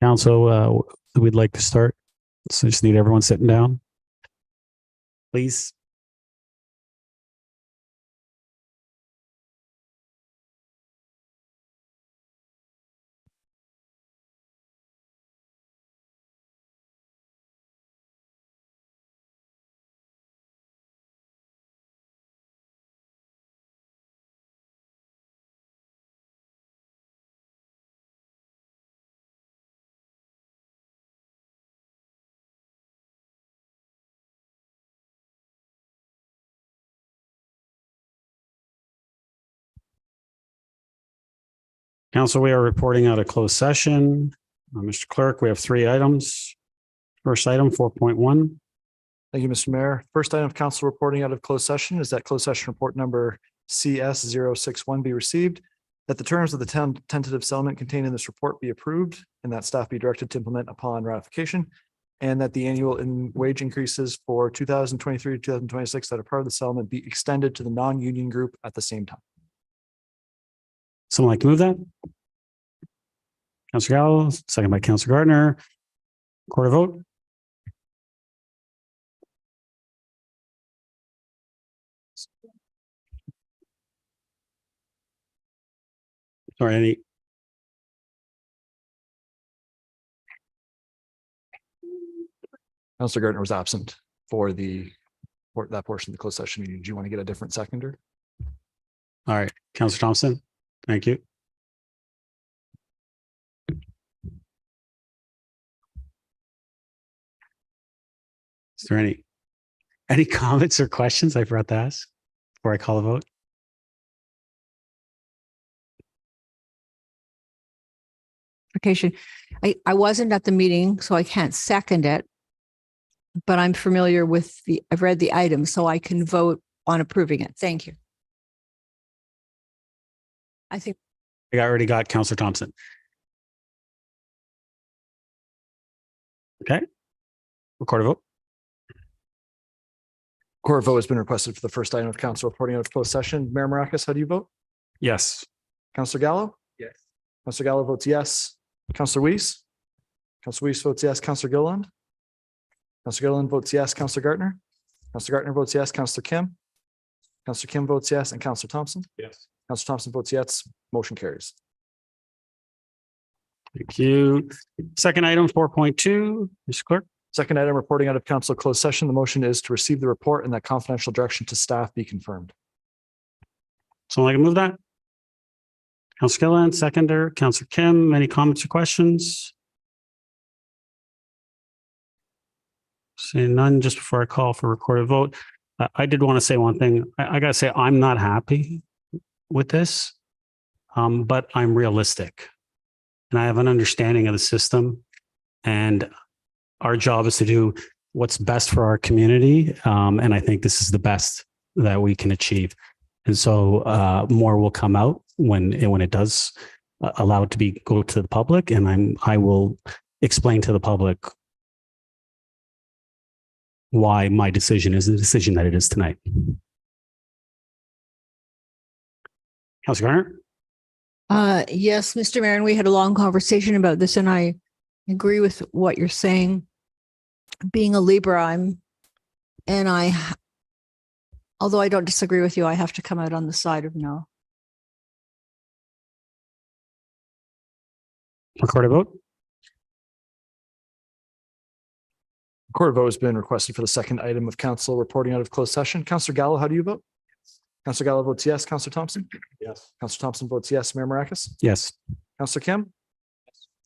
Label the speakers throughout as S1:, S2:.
S1: Council, we'd like to start. So just need everyone sitting down. Please. Council, we are reporting out a closed session. Mr. Clerk, we have 3 items. First item, 4.1.
S2: Thank you, Mr. Mayor. First item of council reporting out of closed session is that closed session report number CS 061 be received, that the terms of the tentative settlement contained in this report be approved, and that staff be directed to implement upon ratification, and that the annual wage increases for 2023 to 2026 that are part of the settlement be extended to the non-union group at the same time.
S1: Someone like to move that? Councillor Gallo, second by Councillor Gardner. Record a vote. Sorry, any?
S2: Councillor Gardner was absent for that portion of the closed session meeting. Do you want to get a different seconder?
S1: All right, Councillor Thompson. Thank you. Is there any comments or questions I forgot to ask before I call a vote?
S3: I wasn't at the meeting, so I can't second it, but I'm familiar with I've read the item, so I can vote on approving it. Thank you. I think
S1: I already got Councillor Thompson. Okay. Record a vote.
S2: Court vote has been requested for the first item of council reporting out of closed session. Mayor Maracus, how do you vote?
S1: Yes.
S2: Councillor Gallo?
S4: Yes.
S2: Councillor Gallo votes yes. Councillor Weiss? Councillor Weiss votes yes. Councillor Gilliland? Councillor Gilliland votes yes. Councillor Gardner? Councillor Gardner votes yes. Councillor Kim? Councillor Kim votes yes. And Councillor Thompson?
S4: Yes.
S2: Councillor Thompson votes yes. Motion carries.
S1: Thank you. Second item, 4.2, Mr. Clerk.
S2: Second item, reporting out of council closed session. The motion is to receive the report and that confidential direction to staff be confirmed.
S1: Someone like to move that? Councillor Gilliland, seconder. Councillor Kim, any comments or questions? Seeing none, just before I call for recorded vote, I did want to say one thing. I got to say, I'm not happy with this, but I'm realistic. And I have an understanding of the system, and our job is to do what's best for our community. And I think this is the best that we can achieve. And so more will come out when it does allow it to go to the public. And I will explain to the public why my decision is the decision that it is tonight. Councillor Garner?
S3: yes, Mr. Mayor, and we had a long conversation about this, and I agree with what you're saying. Being a Libra, although I don't disagree with you, I have to come out on the side of no.
S1: Record a vote.
S2: Court vote has been requested for the second item of council reporting out of closed session. Councillor Gallo, how do you vote? Councillor Gallo votes yes. Councillor Thompson?
S4: Yes.
S2: Councillor Thompson votes yes. Mayor Maracus?
S1: Yes.
S2: Councillor Kim?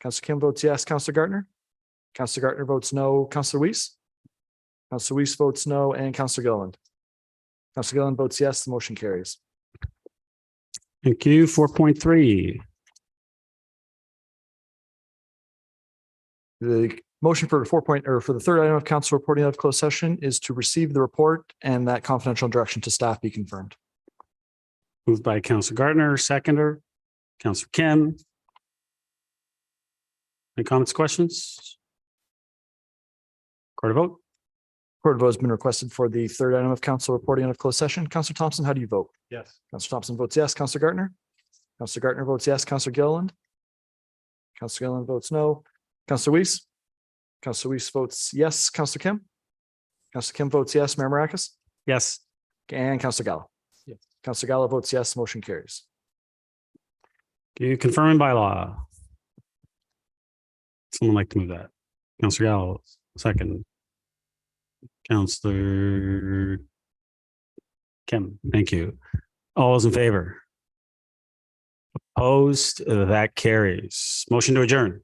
S2: Councillor Kim votes yes. Councillor Gardner? Councillor Gardner votes no. Councillor Weiss? Councillor Weiss votes no. And Councillor Gilliland? Councillor Gilliland votes yes. The motion carries.
S1: Thank you. 4.3.
S2: The motion for for the third item of council reporting out of closed session is to receive the report and that confidential direction to staff be confirmed.
S1: Moved by Councillor Gardner, seconder. Councillor Kim. Any comments, questions? Record a vote.
S2: Court vote has been requested for the third item of council reporting out of closed session. Councillor Thompson, how do you vote?
S4: Yes.
S2: Councillor Thompson votes yes. Councillor Gardner? Councillor Gardner votes yes. Councillor Gilliland? Councillor Gilliland votes no. Councillor Weiss? Councillor Weiss votes yes. Councillor Kim? Councillor Kim votes yes. Mayor Maracus?
S1: Yes.
S2: And Councillor Gallo?
S4: Yes.
S2: Councillor Gallo votes yes. Motion carries.
S1: Can you confirm by law? Someone like to move that? Councillor Gallo, second. Councillor Kim, thank you. All those in favor? Opposed? That carries. Motion to adjourn.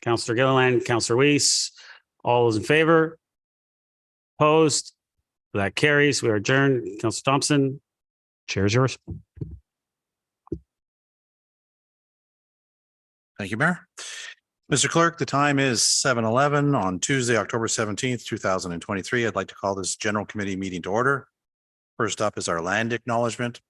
S1: Councillor Gilliland, Councillor Weiss, all those in favor? Opposed? That carries. We are adjourned. Councillor Thompson, chair is yours.
S5: Thank you, Mayor. Mr. Clerk, the time is 7:11 on Tuesday, October 17th, 2023. I'd like to call this general committee meeting to order. First up is our land acknowledgement.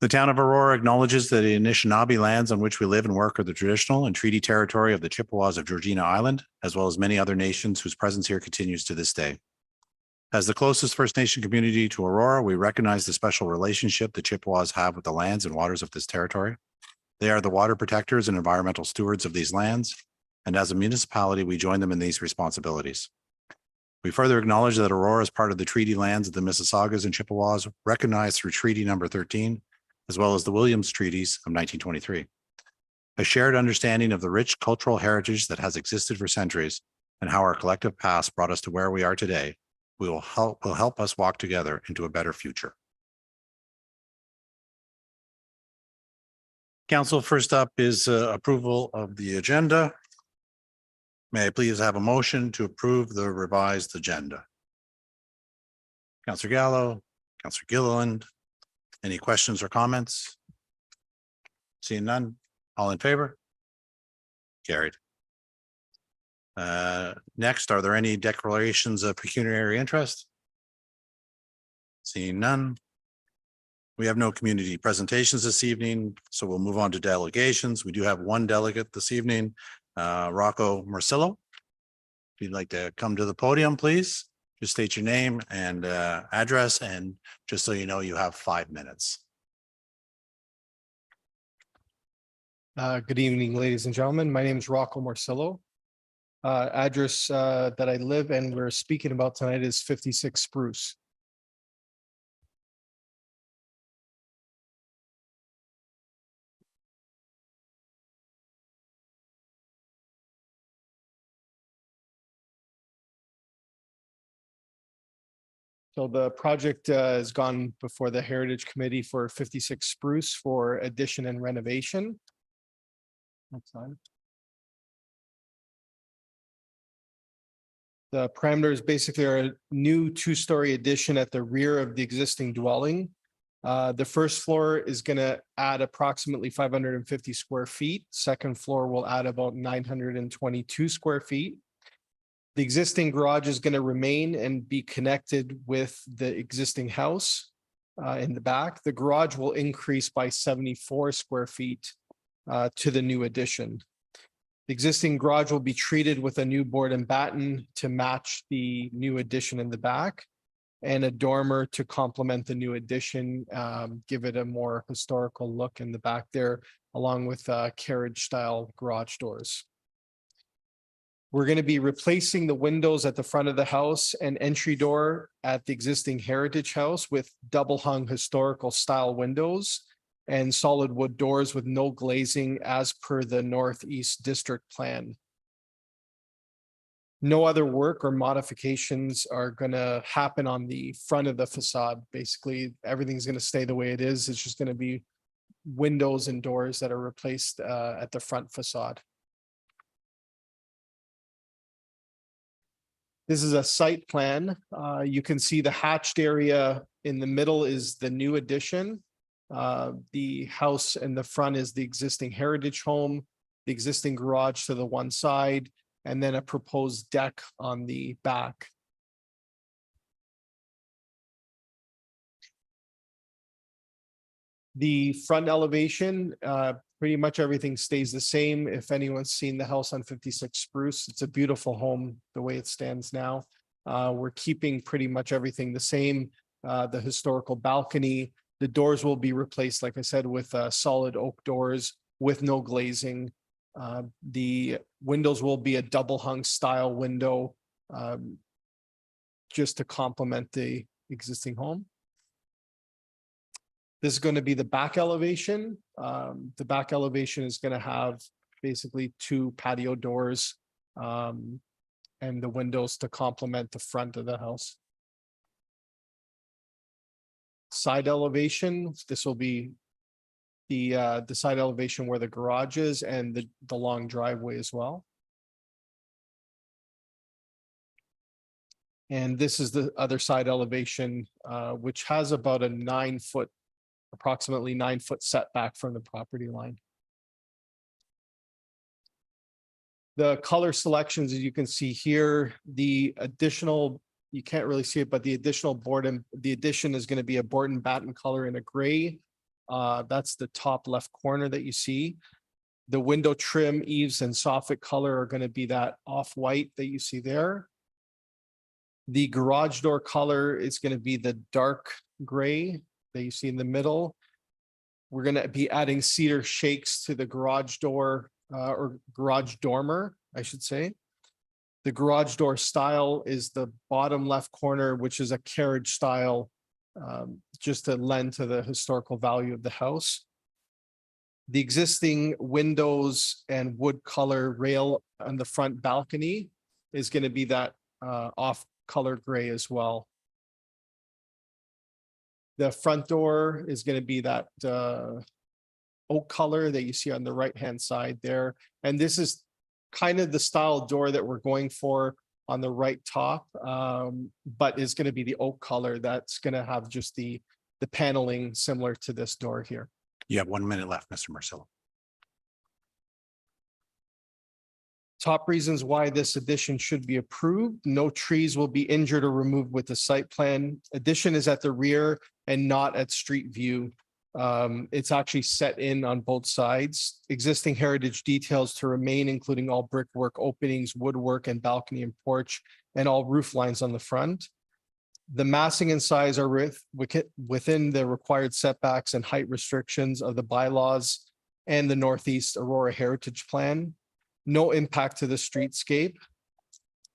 S5: The town of Aurora acknowledges that the Anishinaabe lands on which we live and work are the traditional and treaty territory of the Chippewas of Georgina Island, as well as many other nations whose presence here continues to this day. As the closest First Nation community to Aurora, we recognize the special relationship the Chippewas have with the lands and waters of this territory. They are the water protectors and environmental stewards of these lands, and as a municipality, we join them in these responsibilities. We further acknowledge that Aurora is part of the treaty lands of the Mississaugas and Chippewas, recognized through Treaty Number 13, as well as the Williams Treaties of 1923. A shared understanding of the rich cultural heritage that has existed for centuries and how our collective past brought us to where we are today will help us walk together into a better future. Council, first up is approval of the agenda. May I please have a motion to approve the revised agenda? Councillor Gallo, Councillor Gilliland, any questions or comments? Seeing none, all in favor? Carried. Next, are there any declarations of pecuniary interest? Seeing none. We have no community presentations this evening, so we'll move on to delegations. We do have one delegate this evening, Rocco Morsillo. If you'd like to come to the podium, please, just state your name and address, and just so you know, you have 5 minutes.
S4: Good evening, ladies and gentlemen. My name is Rocco Morsillo. Address that I live and we're speaking about tonight is 56 Spruce. So the project has gone before the Heritage Committee for 56 Spruce for addition and renovation. Next slide. The parameters basically are a new two-story addition at the rear of the existing dwelling. The first floor is going to add approximately 550 square feet. Second floor will add about 922 square feet. The existing garage is going to remain and be connected with the existing house in the back. The garage will increase by 74 square feet to the new addition. The existing garage will be treated with a new board and batten to match the new addition in the back, and a dormer to complement the new addition, give it a more historical look in the back there, along with carriage style garage doors. We're going to be replacing the windows at the front of the house and entry door at the existing heritage house with double hung historical style windows and solid wood doors with no glazing as per the Northeast District Plan. No other work or modifications are going to happen on the front of the facade. Basically, everything's going to stay the way it is. It's just going to be windows and doors that are replaced at the front facade. This is a site plan. You can see the hatched area in the middle is the new addition. The house in the front is the existing heritage home, the existing garage to the one side, and then a proposed deck on the back. The front elevation, pretty much everything stays the same. If anyone's seen the house on 56 Spruce, it's a beautiful home the way it stands now. We're keeping pretty much everything the same. The historical balcony, the doors will be replaced, like I said, with solid oak doors with no glazing. The windows will be a double hung style window, just to complement the existing home. This is going to be the back elevation. The back elevation is going to have basically 2 patio doors, and the windows to complement the front of the house. Side elevation, this will be the side elevation where the garage is and the long driveway as well. And this is the other side elevation, which has about a approximately 9 foot setback from the property line. The color selections, as you can see here, the additional, you can't really see it, but the additional the addition is going to be a board and batten color in a gray. That's the top left corner that you see. The window trim, eaves, and soffit color are going to be that off-white that you see there. The garage door color is going to be the dark gray that you see in the middle. We're going to be adding cedar shakes to the garage door, or garage dormer, I should say. The garage door style is the bottom left corner, which is a carriage style, just to lend to the historical value of the house. The existing windows and wood color rail on the front balcony is going to be that off color gray as well. The front door is going to be that oak color that you see on the right hand side there. And this is kind of the style door that we're going for on the right top, but is going to be the oak color that's going to have just the paneling similar to this door here.
S5: You have 1 minute left, Mr. Morsillo.
S4: Top reasons why this addition should be approved: no trees will be injured or removed with the site plan. Addition is at the rear and not at street view. It's actually set in on both sides. Existing heritage details to remain, including all brickwork openings, woodwork, and balcony and porch, and all roof lines on the front. The massing and size are within the required setbacks and height restrictions of the bylaws and the Northeast Aurora Heritage Plan. No impact to the streetscape.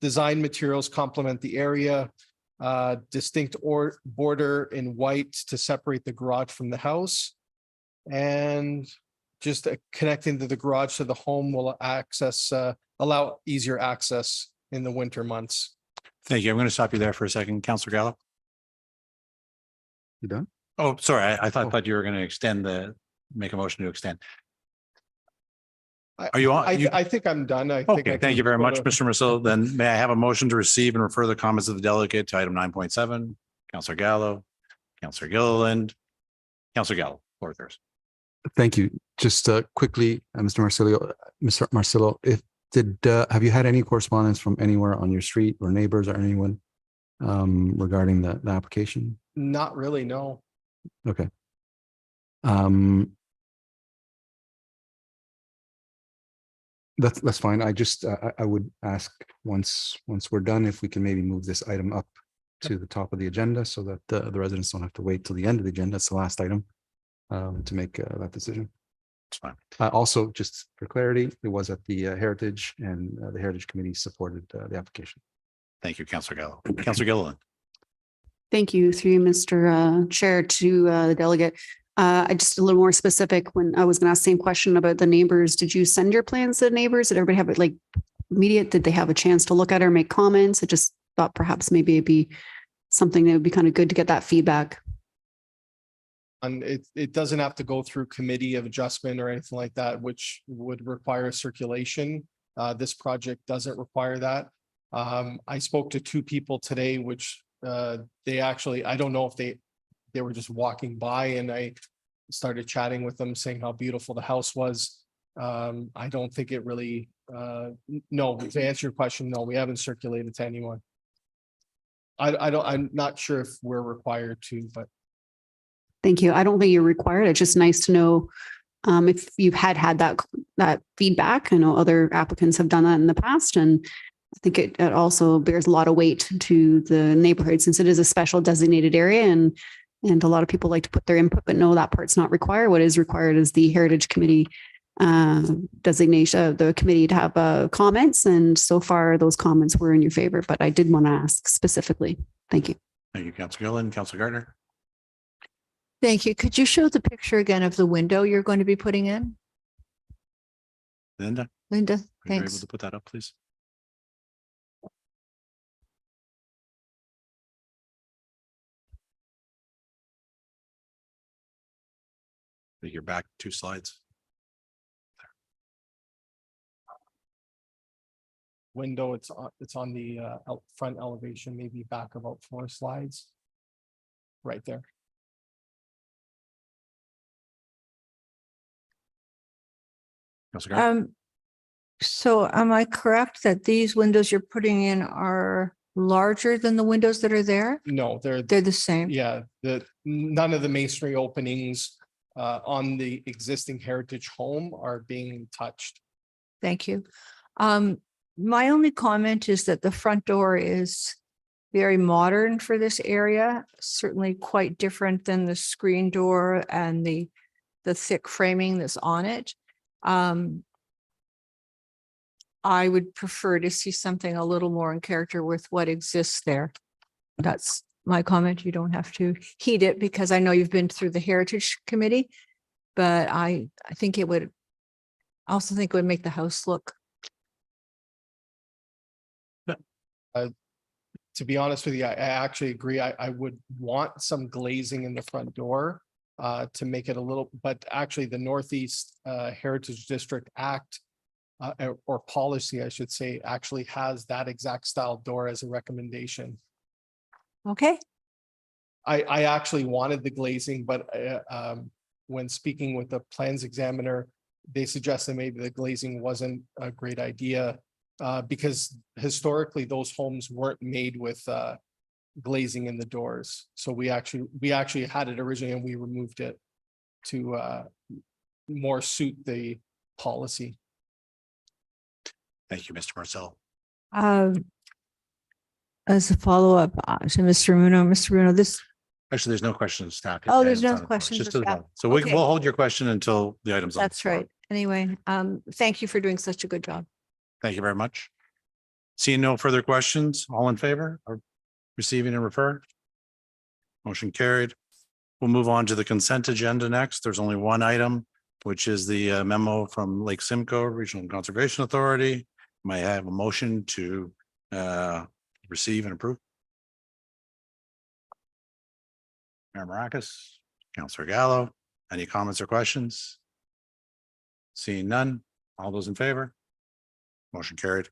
S4: Design materials complement the area. Distinct border in white to separate the garage from the house. And just connecting to the garage to the home will allow easier access in the winter months.
S5: Thank you. I'm going to stop you there for a second. Councillor Gallo.
S2: You done?
S5: Oh, sorry. I thought you were going to make a motion to extend. Are you on?
S4: I think I'm done.
S5: Okay, thank you very much, Mr. Morsillo. Then may I have a motion to receive and refer the comments of the delegate to item 9.7? Councillor Gallo, Councillor Gilliland, Councillor Gallo, floor is yours.
S6: Thank you. Just quickly, Mr. Morsillo, have you had any correspondence from anywhere on your street or neighbors or anyone regarding the application?
S4: Not really, no.
S6: Okay. That's fine. I would ask once we're done, if we can maybe move this item up to the top of the agenda so that the residents don't have to wait till the end of the agenda. It's the last item to make that decision.
S5: It's fine.
S6: Also, just for clarity, it was at the Heritage, and the Heritage Committee supported the application.
S5: Thank you, Councillor Gallo. Councillor Gilliland.
S7: Thank you, through you, Mr. Chair, to the delegate. I just a little more specific when I was going to ask the same question about the neighbors. Did you send your plans to the neighbors? Did everybody have it like immediate? Did they have a chance to look at it or make comments? I just thought perhaps maybe it'd be something that would be kind of good to get that feedback.
S4: And it doesn't have to go through committee of adjustment or anything like that, which would require circulation. This project doesn't require that. I spoke to 2 people today, which they actually, I don't know if they were just walking by, and I started chatting with them saying how beautiful the house was. I don't think it really, no, to answer your question, no, we haven't circulated to anyone. I'm not sure if we're required to, but.
S7: Thank you. I don't think you're required. It's just nice to know if you've had that feedback. I know other applicants have done that in the past, and I think it also bears a lot of weight to the neighborhood since it is a special designated area, and a lot of people like to put their input, but no, that part's not required. What is required is the Heritage Committee designation, the committee to have comments. And so far, those comments were in your favor, but I did want to ask specifically. Thank you.
S5: Thank you, Councillor Gillen. Councillor Gardner.
S3: Thank you. Could you show the picture again of the window you're going to be putting in?
S5: Linda,
S3: Linda,
S5: are you able
S3: thanks.
S5: to put that up, please? I think you're back 2 slides.
S4: Window, it's on the front elevation, maybe back about 4 slides. Right there.
S5: Councillor Gardner.
S3: So am I correct that these windows you're putting in are larger than the windows that are there?
S4: No, they're
S3: They're the same.
S4: yeah, none of the masonry openings on the existing heritage home are being touched.
S3: Thank you. My only comment is that the front door is very modern for this area, certainly quite different than the screen door and the thick framing that's on it. I would prefer to see something a little more in character with what exists there. That's my comment. You don't have to heed it because I know you've been through the Heritage Committee, but I think it would also think it would make the house look.
S4: To be honest with you, I actually agree. I would want some glazing in the front door to make it a little, but actually the Northeast Heritage District Act or policy, I should say, actually has that exact style door as a recommendation.
S3: Okay.
S4: I actually wanted the glazing, but when speaking with the plans examiner, they suggested maybe the glazing wasn't a great idea because historically those homes weren't made with glazing in the doors. So we actually had it originally and we removed it to more suit the policy.
S5: Thank you, Mr. Morsillo.
S3: As a follow-up to Mr. Muno, this,
S5: Actually, there's no question of staff.
S3: Oh, there's
S5: It's
S3: no
S5: on the floor.
S3: questions
S5: Just
S3: of
S5: to the
S3: staff.
S5: vote. So
S3: Okay.
S5: we'll hold your question until the item's on. the
S3: that's
S5: floor.
S3: right. Anyway, thank you for doing such a good job.
S5: Thank you very much. Seeing no further questions, all in favor of receiving and refer? Motion carried. We'll move on to the consent agenda next. There's only one item, which is the memo from Lake Simcoe Regional Conservation Authority. May I have a motion to receive and approve? Mayor Maracus, Councillor Gallo, any comments or questions? Seeing none, all those in favor? Motion carried.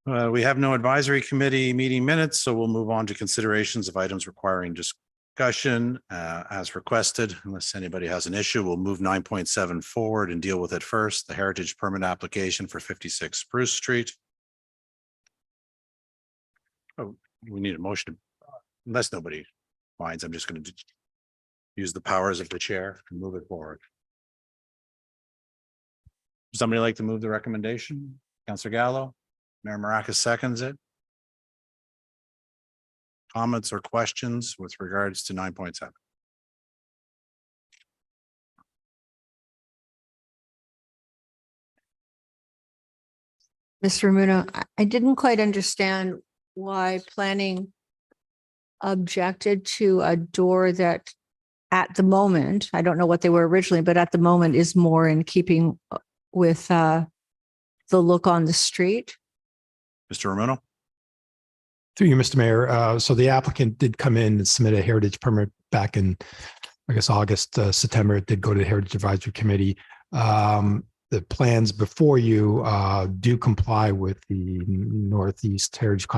S5: We have no advisory committee meeting minutes, so we'll move on to considerations of items requiring discussion as requested. Unless anybody has an issue, we'll move 9.7 forward and deal with it first. The heritage permit application for 56 Spruce Street. Oh, we need a motion. Unless nobody finds, I'm just going to use the powers of the chair and move it forward. Somebody like to move the recommendation? Councillor Gallo? Mayor Maracus seconds it. Comments or questions with regards to 9.7?
S3: Mr. Muno, I didn't quite understand why planning objected to a door that at the moment, I don't know what they were originally, but at the moment is more in keeping with the look on the street.
S5: Mr. Romano?
S8: Through you, Mr. Mayor. So the applicant did come in and submit a heritage permit back in, I guess, August, September. It did go to the Heritage Advisory Committee. The plans before you do comply with the Northeast Heritage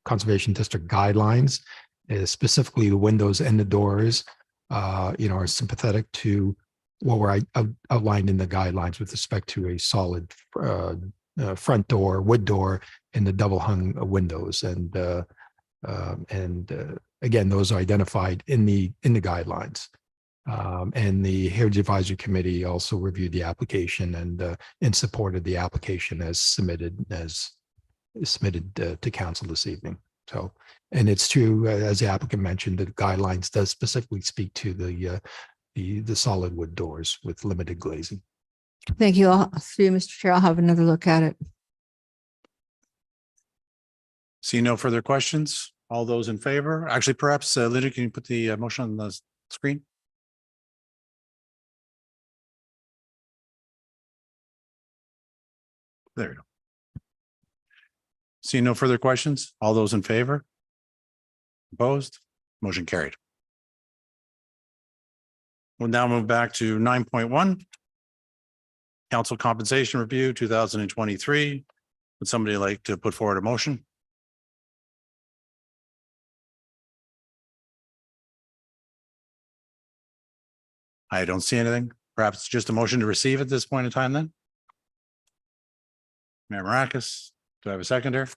S8: Conservation District guidelines, specifically the windows and the doors, are sympathetic to what were outlined in the guidelines with respect to a solid front door, wood door, and the double hung windows. And again, those are identified in the guidelines. And the Heritage Advisory Committee also reviewed the application and supported the application as submitted to council this evening. So, and it's true, as the applicant mentioned, the guidelines does specifically speak to the the solid wood doors with limited glazing.
S3: Thank you all. Through you, Mr. Chair, I'll have another look at it.
S5: See no further questions. All those in favor? Actually, perhaps Lydia, can you put the motion on the screen? There you go. See no further questions. All those in favor? Opposed? Motion carried. We'll now move back to 9.1. Council compensation review 2023. Would somebody like to put forward a motion? I don't see anything. Perhaps just a motion to receive at this point in time then? Mayor Maracus, do I have a seconder?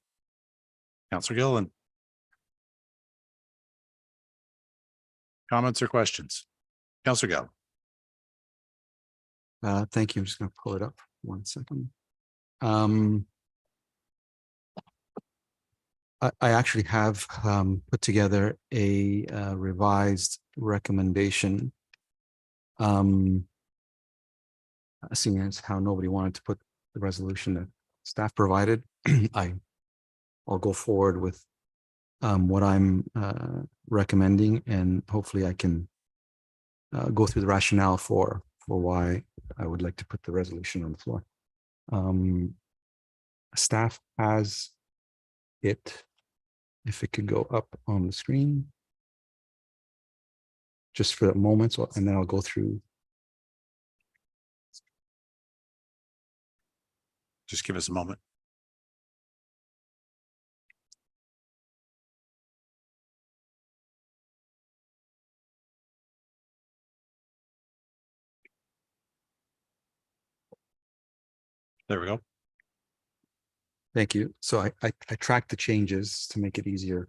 S5: Councillor Gilliland. Comments or questions? Councillor Gill.
S6: Thank you. I'm just going to pull it up 1 second. I actually have put together a revised recommendation. Seeing as how nobody wanted to put the resolution that staff provided, I'll go forward with what I'm recommending, and hopefully I can go through the rationale for why I would like to put the resolution on the floor. Staff has it, if it could go up on the screen just for a moment, so, and then I'll go through.
S5: Just give us a moment. There we go.
S6: Thank you. So I tracked the changes to make it easier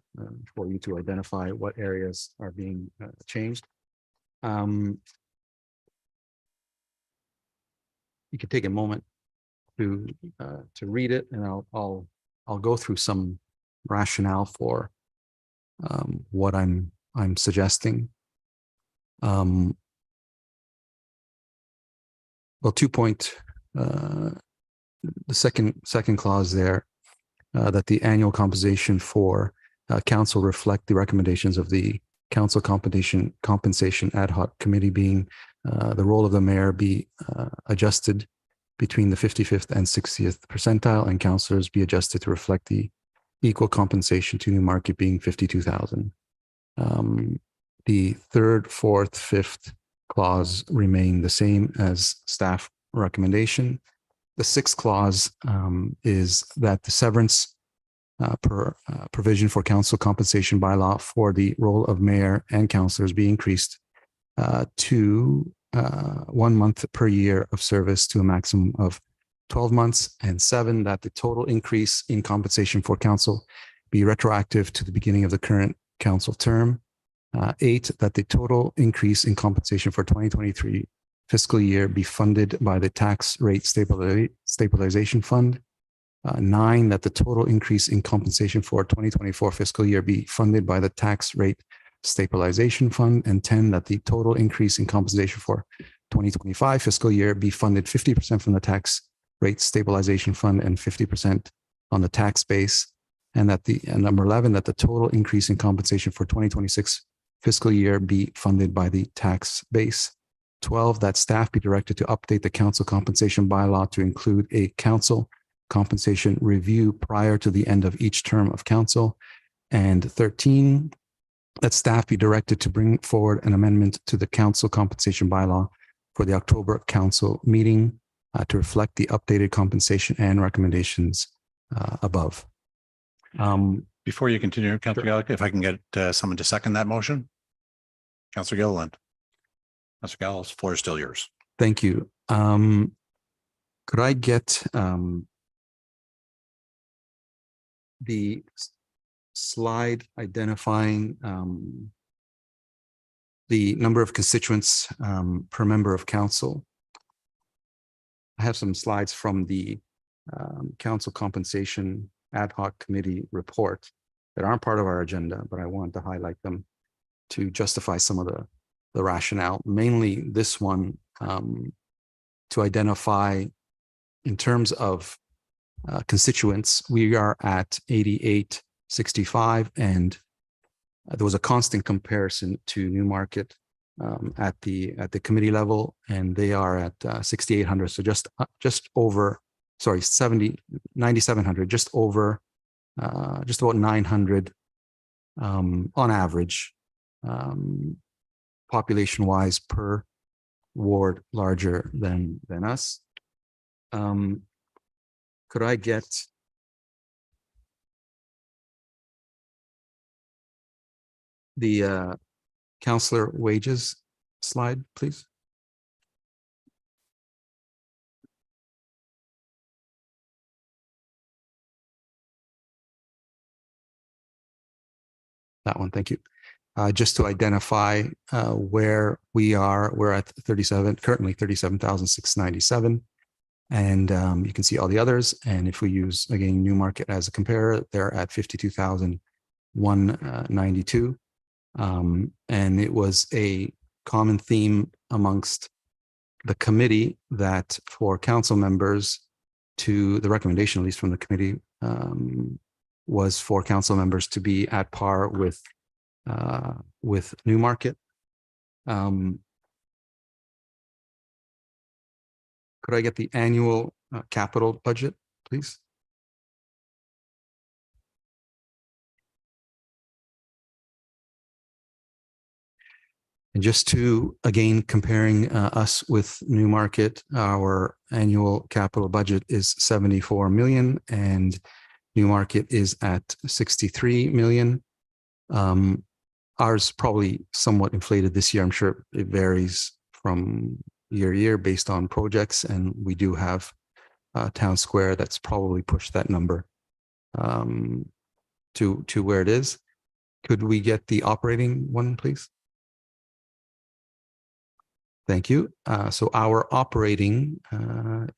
S6: for you to identify what areas are being changed. You can take a moment to read it, and I'll go through some rationale for what I'm suggesting. Well, 2 point. The second clause there, that the annual compensation for council reflect the recommendations of the council compensation ad hoc committee, being the role of the mayor be adjusted between the 55th and 60th percentile, and councillors be adjusted to reflect the equal compensation to new market, being 52,000. The third, fourth, fifth clause remain the same as staff recommendation. The sixth clause is that the severance provision for council compensation bylaw for the role of mayor and councillors be increased to 1 month per year of service to a maximum of 12 months. And 7, that the total increase in compensation for council be retroactive to the beginning of the current council term. 8, that the total increase in compensation for 2023 fiscal year be funded by the tax rate stabilization fund. 9, that the total increase in compensation for 2024 fiscal year be funded by the tax rate stabilization fund. And 10, that the total increase in compensation for 2025 fiscal year be funded 50% from the tax rate stabilization fund and 50% on the tax base. And number 11, that the total increase in compensation for 2026 fiscal year be funded by the tax base. 12, that staff be directed to update the council compensation bylaw to include a council compensation review prior to the end of each term of council. And 13, that staff be directed to bring forward an amendment to the council compensation bylaw for the October council meeting to reflect the updated compensation and recommendations above.
S5: Before you continue, Councillor Gallagher, if I can get someone to second that motion. Councillor Gilliland. Councillor Gallagher, the floor is still yours.
S6: Thank you. Could I get the slide identifying the number of constituents per member of council? I have some slides from the council compensation ad hoc committee report that aren't part of our agenda, but I wanted to highlight them to justify some of the the rationale, mainly this one, to identify in terms of constituents, we are at 8865, and there was a constant comparison to Newmarket at the committee level, and they are at 6,800. So just over, sorry, 9,700, just over, just about 900 on average, population wise per ward larger than us. Could I get the councillor wages slide, please? That one, thank you. Just to identify where we are, we're at currently 37,697. And you can see all the others. And if we use, again, Newmarket as a comparator, they're at 52,192. And it was a common theme amongst the committee that for council members to, the recommendation, at least from the committee, was for council members to be at par with Newmarket. Could I get the annual capital budget, please? And just to, again, comparing us with Newmarket, our annual capital budget is 74 million and Newmarket is at 63 million. Ours probably somewhat inflated this year. I'm sure it varies from year to year based on projects, and we do have Town Square that's probably pushed that number to where it is. Could we get the operating one, please? Thank you. So our operating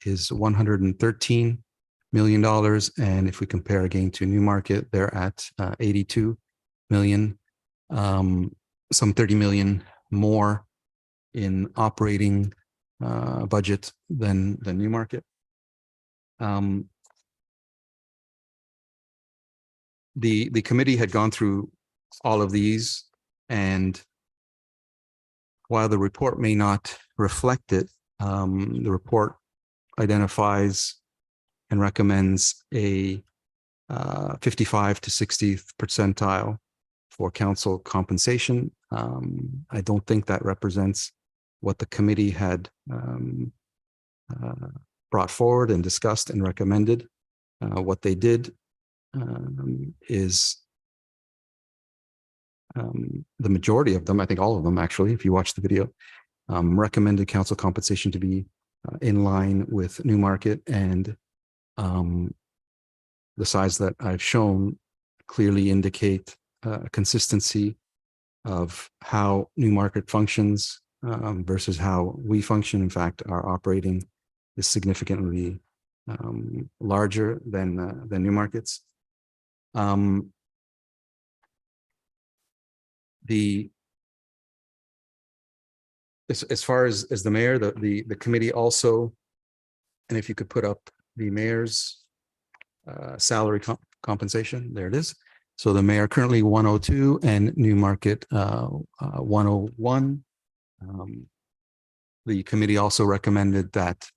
S6: is $113 million, and if we compare again to Newmarket, they're at 82 million, some 30 million more in operating budget than Newmarket. The committee had gone through all of these, and while the report may not reflect it, the report identifies and recommends a 55 to 60th percentile for council compensation. I don't think that represents what the committee had brought forward and discussed and recommended. What they did is the majority of them, I think all of them actually, if you watch the video, recommended council compensation to be in line with Newmarket, and the size that I've shown clearly indicate consistency of how Newmarket functions versus how we function. In fact, our operating is significantly larger than Newmarket's. As far as the mayor, the committee also, and if you could put up the mayor's salary compensation, there it is. So the mayor currently 102 and Newmarket 101. The committee also recommended that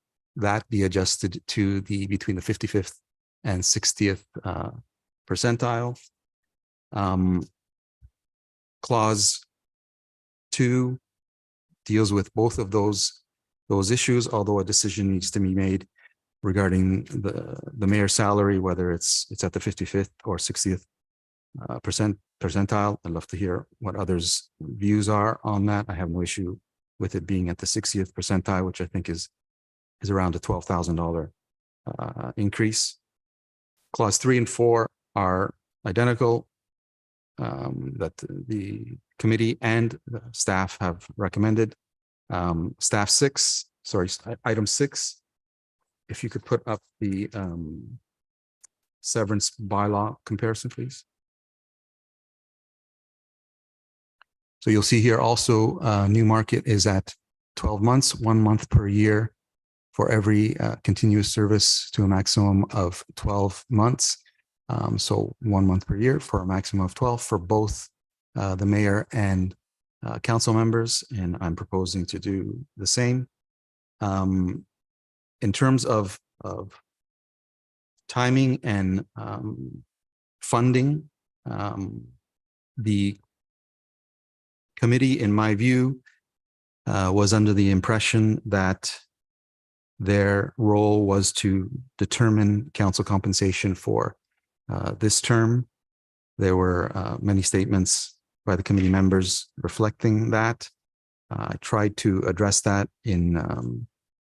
S6: be adjusted to the between the 55th and 60th percentile. Clause 2 deals with both of those issues, although a decision needs to be made regarding the mayor's salary, whether it's at the 55th or 60th percentile. I'd love to hear what others' views are on that. I have no issue with it being at the 60th percentile, which I think is around a $12,000 increase. Clause 3 and 4 are identical, that the committee and the staff have recommended. Item 6, if you could put up the severance bylaw comparison, please. So you'll see here also, Newmarket is at 12 months, 1 month per year for every continuous service to a maximum of 12 months. So 1 month per year for a maximum of 12 for both the mayor and council members. And I'm proposing to do the same. In terms of timing and funding, the committee, in my view, was under the impression that their role was to determine council compensation for this term. There were many statements by the committee members reflecting that. I tried to address that in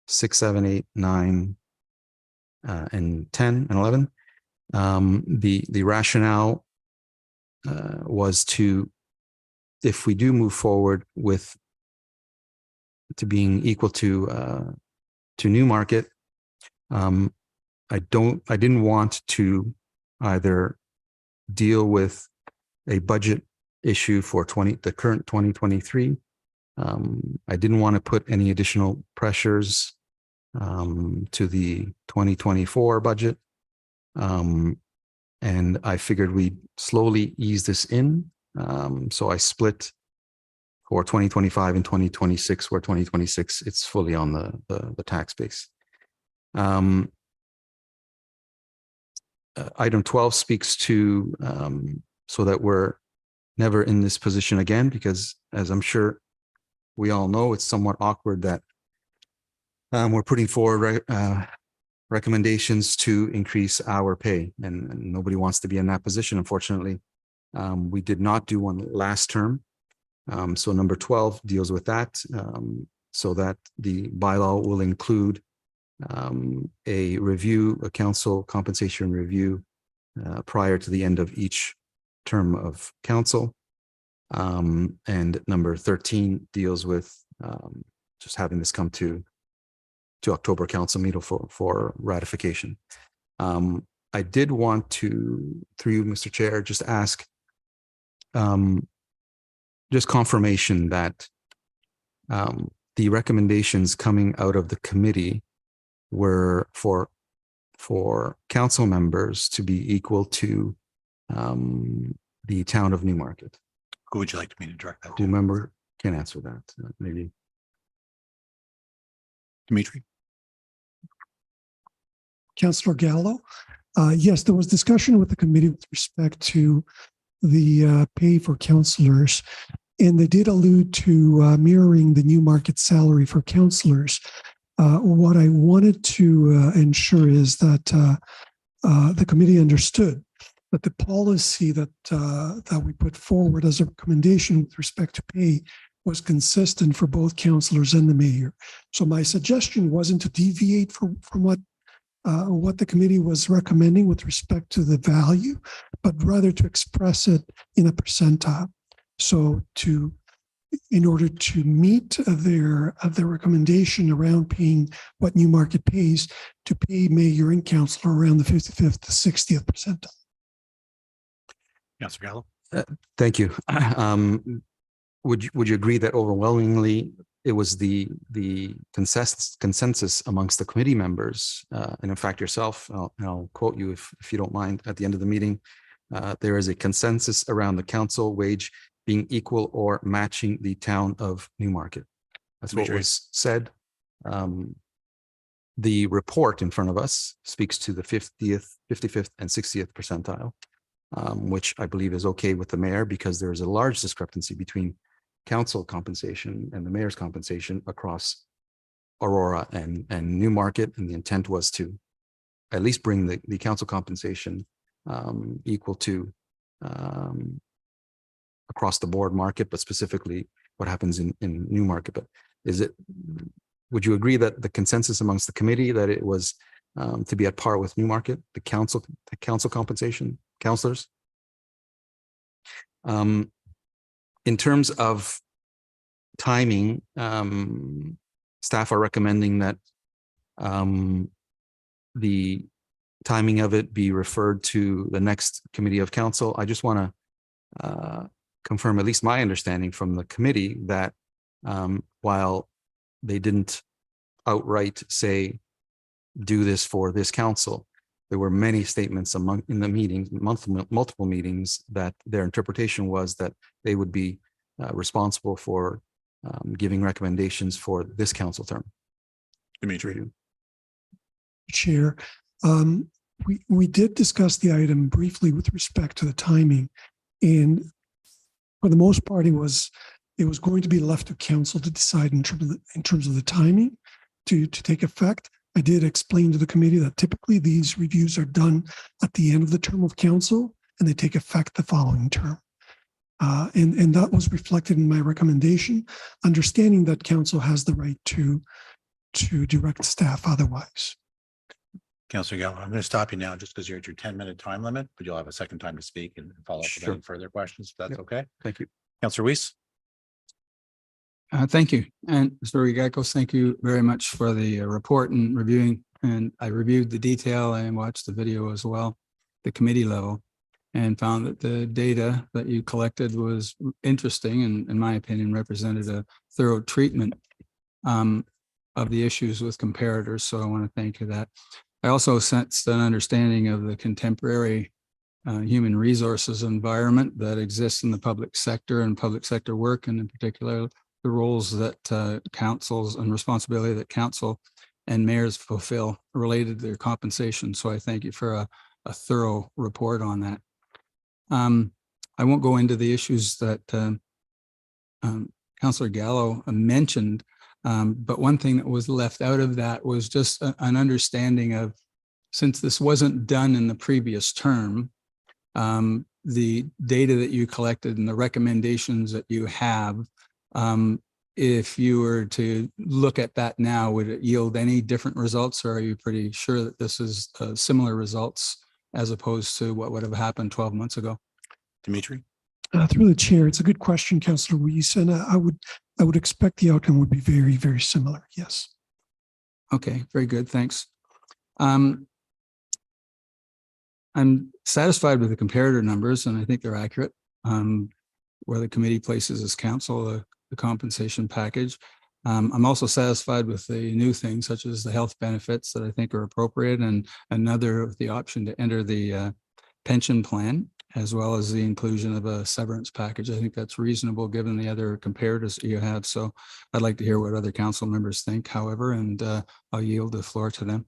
S6: 6, 7, 8, 9, and 10 and 11. The rationale was to, if we do move forward with to being equal to Newmarket, I didn't want to either deal with a budget issue for the current 2023. I didn't want to put any additional pressures to the 2024 budget. And I figured we'd slowly ease this in. So I split for 2025 and 2026, where 2026, it's fully on the tax base. Item 12 speaks to, so that we're never in this position again, because as I'm sure we all know, it's somewhat awkward that we're putting forward recommendations to increase our pay, and nobody wants to be in that position, unfortunately. We did not do one last term. So number 12 deals with that, so that the bylaw will include a review, a council compensation review prior to the end of each term of council. And number 13 deals with just having this come to October council meeting for ratification. I did want to, through you, Mr. Chair, just ask just confirmation that the recommendations coming out of the committee were for council members to be equal to the town of Newmarket.
S5: Who would you like me to direct that?
S6: Do you remember? Can't answer that. Maybe.
S5: Dimitri?
S9: Councillor Gallo. Yes, there was discussion with the committee with respect to the pay for councillors, and they did allude to mirroring the Newmarket salary for councillors. What I wanted to ensure is that the committee understood that the policy that we put forward as a recommendation with respect to pay was consistent for both councillors and the mayor. So my suggestion wasn't to deviate from what the committee was recommending with respect to the value, but rather to express it in a percentile. So in order to meet their recommendation around paying what Newmarket pays, to pay mayor and councillor around the 55th to 60th percentile.
S5: Councillor Gallo?
S6: Thank you. Would you agree that overwhelmingly it was the consensus amongst the committee members, and in fact yourself, I'll quote you if you don't mind, at the end of the meeting, there is a consensus around the council wage being equal or matching the town of Newmarket. That's what was said. The report in front of us speaks to the 50th, 55th, and 60th percentile, which I believe is okay with the mayor, because there is a large discrepancy between council compensation and the mayor's compensation across Aurora and Newmarket, and the intent was to at least bring the council compensation equal to across the board market, but specifically what happens in Newmarket. But would you agree that the consensus amongst the committee that it was to be at par with Newmarket, the council compensation, councillors? In terms of timing, staff are recommending that the timing of it be referred to the next committee of council. I just want to confirm at least my understanding from the committee that while they didn't outright say, do this for this council, there were many statements in the meetings, multiple meetings, that their interpretation was that they would be responsible for giving recommendations for this council term.
S5: Dimitri.
S9: Chair, we did discuss the item briefly with respect to the timing, and for the most part, it was going to be left to council to decide in terms of the timing to take effect. I did explain to the committee that typically these reviews are done at the end of the term of council and they take effect the following term. And that was reflected in my recommendation, understanding that council has the right to direct staff otherwise.
S5: Councillor Gallo, I'm going to stop you now just because you're at your 10-minute time limit, but you'll have a second time to speak and follow up with
S6: Sure.
S5: any further questions. If that's
S6: Yep.
S5: okay.
S6: Thank you.
S5: Councillor Weiss.
S10: Thank you. And Mr. Rigakos, thank you very much for the report and reviewing. And I reviewed the detail and watched the video as well, the committee level, and found that the data that you collected was interesting and, in my opinion, represented a thorough treatment of the issues with comparators. So I want to thank you for that. I also sensed an understanding of the contemporary human resources environment that exists in the public sector and public sector work, and in particular, the roles that councils and responsibility that council and mayors fulfill related to their compensation. So I thank you for a thorough report on that. I won't go into the issues that Councillor Gallo mentioned, but one thing that was left out of that was just an understanding of, since this wasn't done in the previous term, the data that you collected and the recommendations that you have, if you were to look at that now, would it yield any different results, or are you pretty sure that this is similar results as opposed to what would have happened 12 months ago?
S5: Dimitri.
S9: Through the chair, it's a good question, Councillor Weiss, and I would expect the outcome would be very, very similar. Yes.
S10: Okay, very good. Thanks. I'm satisfied with the comparator numbers, and I think they're accurate. Where the committee places as council the compensation package. I'm also satisfied with the new things, such as the health benefits, that I think are appropriate, and another of the option to enter the pension plan, as well as the inclusion of a severance package. I think that's reasonable given the other comparators that you have. So I'd like to hear what other council members think, however, and I'll yield the floor to them.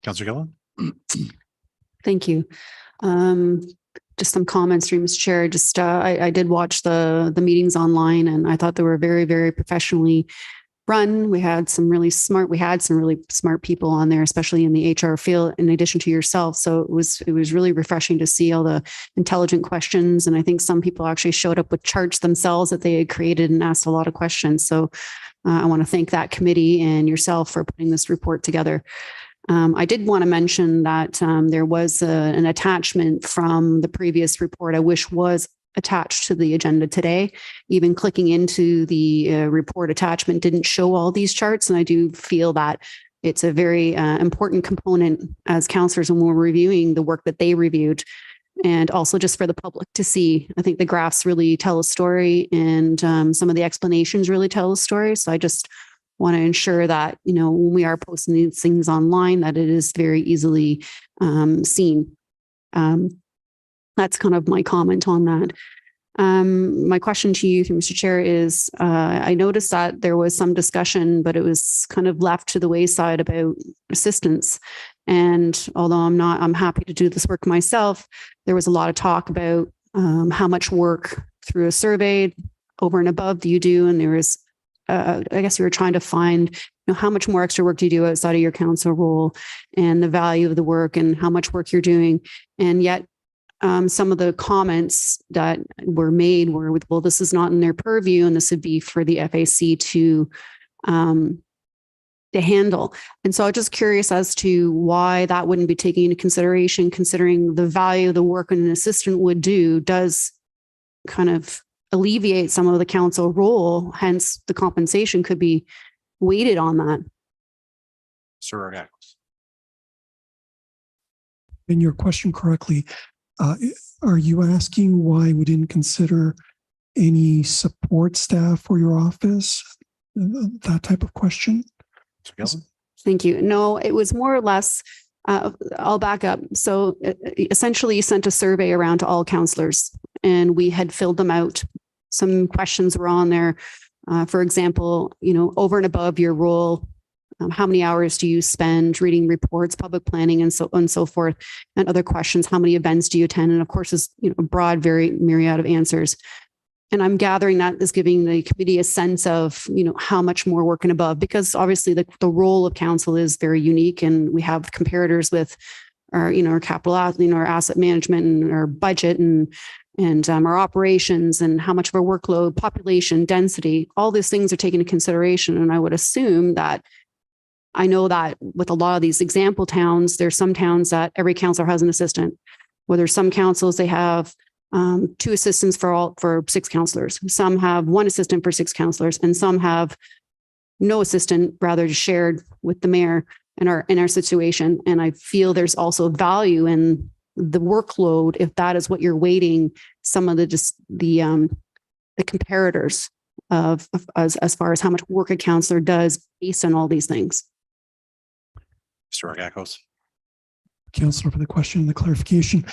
S5: Councillor Gillen.
S7: Thank you. Just some comments through Mr. Chair. Just I did watch the meetings online, and I thought they were very, very professionally run. We had some really smart people on there, especially in the HR field, in addition to yourself. So it was really refreshing to see all the intelligent questions. And I think some people actually showed up with charts themselves that they had created and asked a lot of questions. So I want to thank that committee and yourself for putting this report together. I did want to mention that there was an attachment from the previous report I wish was attached to the agenda today. Even clicking into the report attachment didn't show all these charts. And I do feel that it's a very important component as councillors when we're reviewing the work that they reviewed, and also just for the public to see. I think the graphs really tell a story, and some of the explanations really tell a story. So I just want to ensure that, when we are posting these things online, that it is very easily seen. That's kind of my comment on that. My question to you, through Mr. Chair, is I noticed that there was some discussion, but it was kind of left to the wayside about assistance. And although I'm happy to do this work myself, there was a lot of talk about how much work through a survey over and above do you do. And there was, I guess we were trying to find, how much more extra work do you do outside of your council role, and the value of the work and how much work you're doing. And yet some of the comments that were made were with, well, this is not in their purview, and this would be for the FAC to handle. And so I'm just curious as to why that wouldn't be taken into consideration, considering the value of the work an assistant would do does kind of alleviate some of the council role. Hence, the compensation could be weighted on that.
S5: Sir Rogakos.
S9: in your question correctly, are you asking why we didn't consider any support staff for your office? That type of question?
S5: Mr. Gillen?
S7: Thank you. No, it was more or less, I'll back up. So essentially you sent a survey around to all councillors and we had filled them out. Some questions were on there. For example, over and above your role, how many hours do you spend reading reports, public planning, and so on and so forth, and other questions. How many events do you attend? And of course, is a broad, very myriad of answers. And I'm gathering that is giving the committee a sense of how much more work and above, because obviously the role of council is very unique, and we have comparators with our our capital, our asset management and our budget and our operations and how much of our workload, population, density, all these things are taken into consideration. And I would assume that I know that with a lot of these example towns, there's some towns that every councillor has an assistant. Where there's some councils, they have 2 assistants for 6 councillors. Some have 1 assistant for 6 councillors, and some have no assistant, rather just shared with the mayor in our situation. And I feel there's also value in the workload if that is what you're weighting some of the comparators of as far as how much work a councillor does based on all these things.
S5: Mr. Rogakos?
S9: Councillor, for the question and the clarification.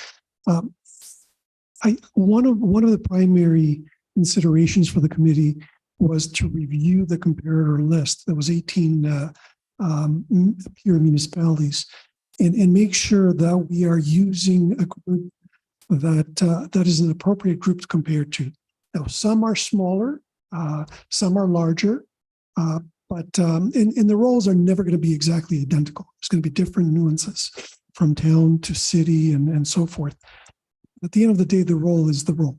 S9: One of the primary considerations for the committee was to review the comparator list. There was 18 peer municipalities, and make sure that we are using a group that is an appropriate group to compare to. Now, some are smaller, some are larger, but the roles are never going to be exactly identical. There's going to be different nuances from town to city and so forth. At the end of the day, the role is the role.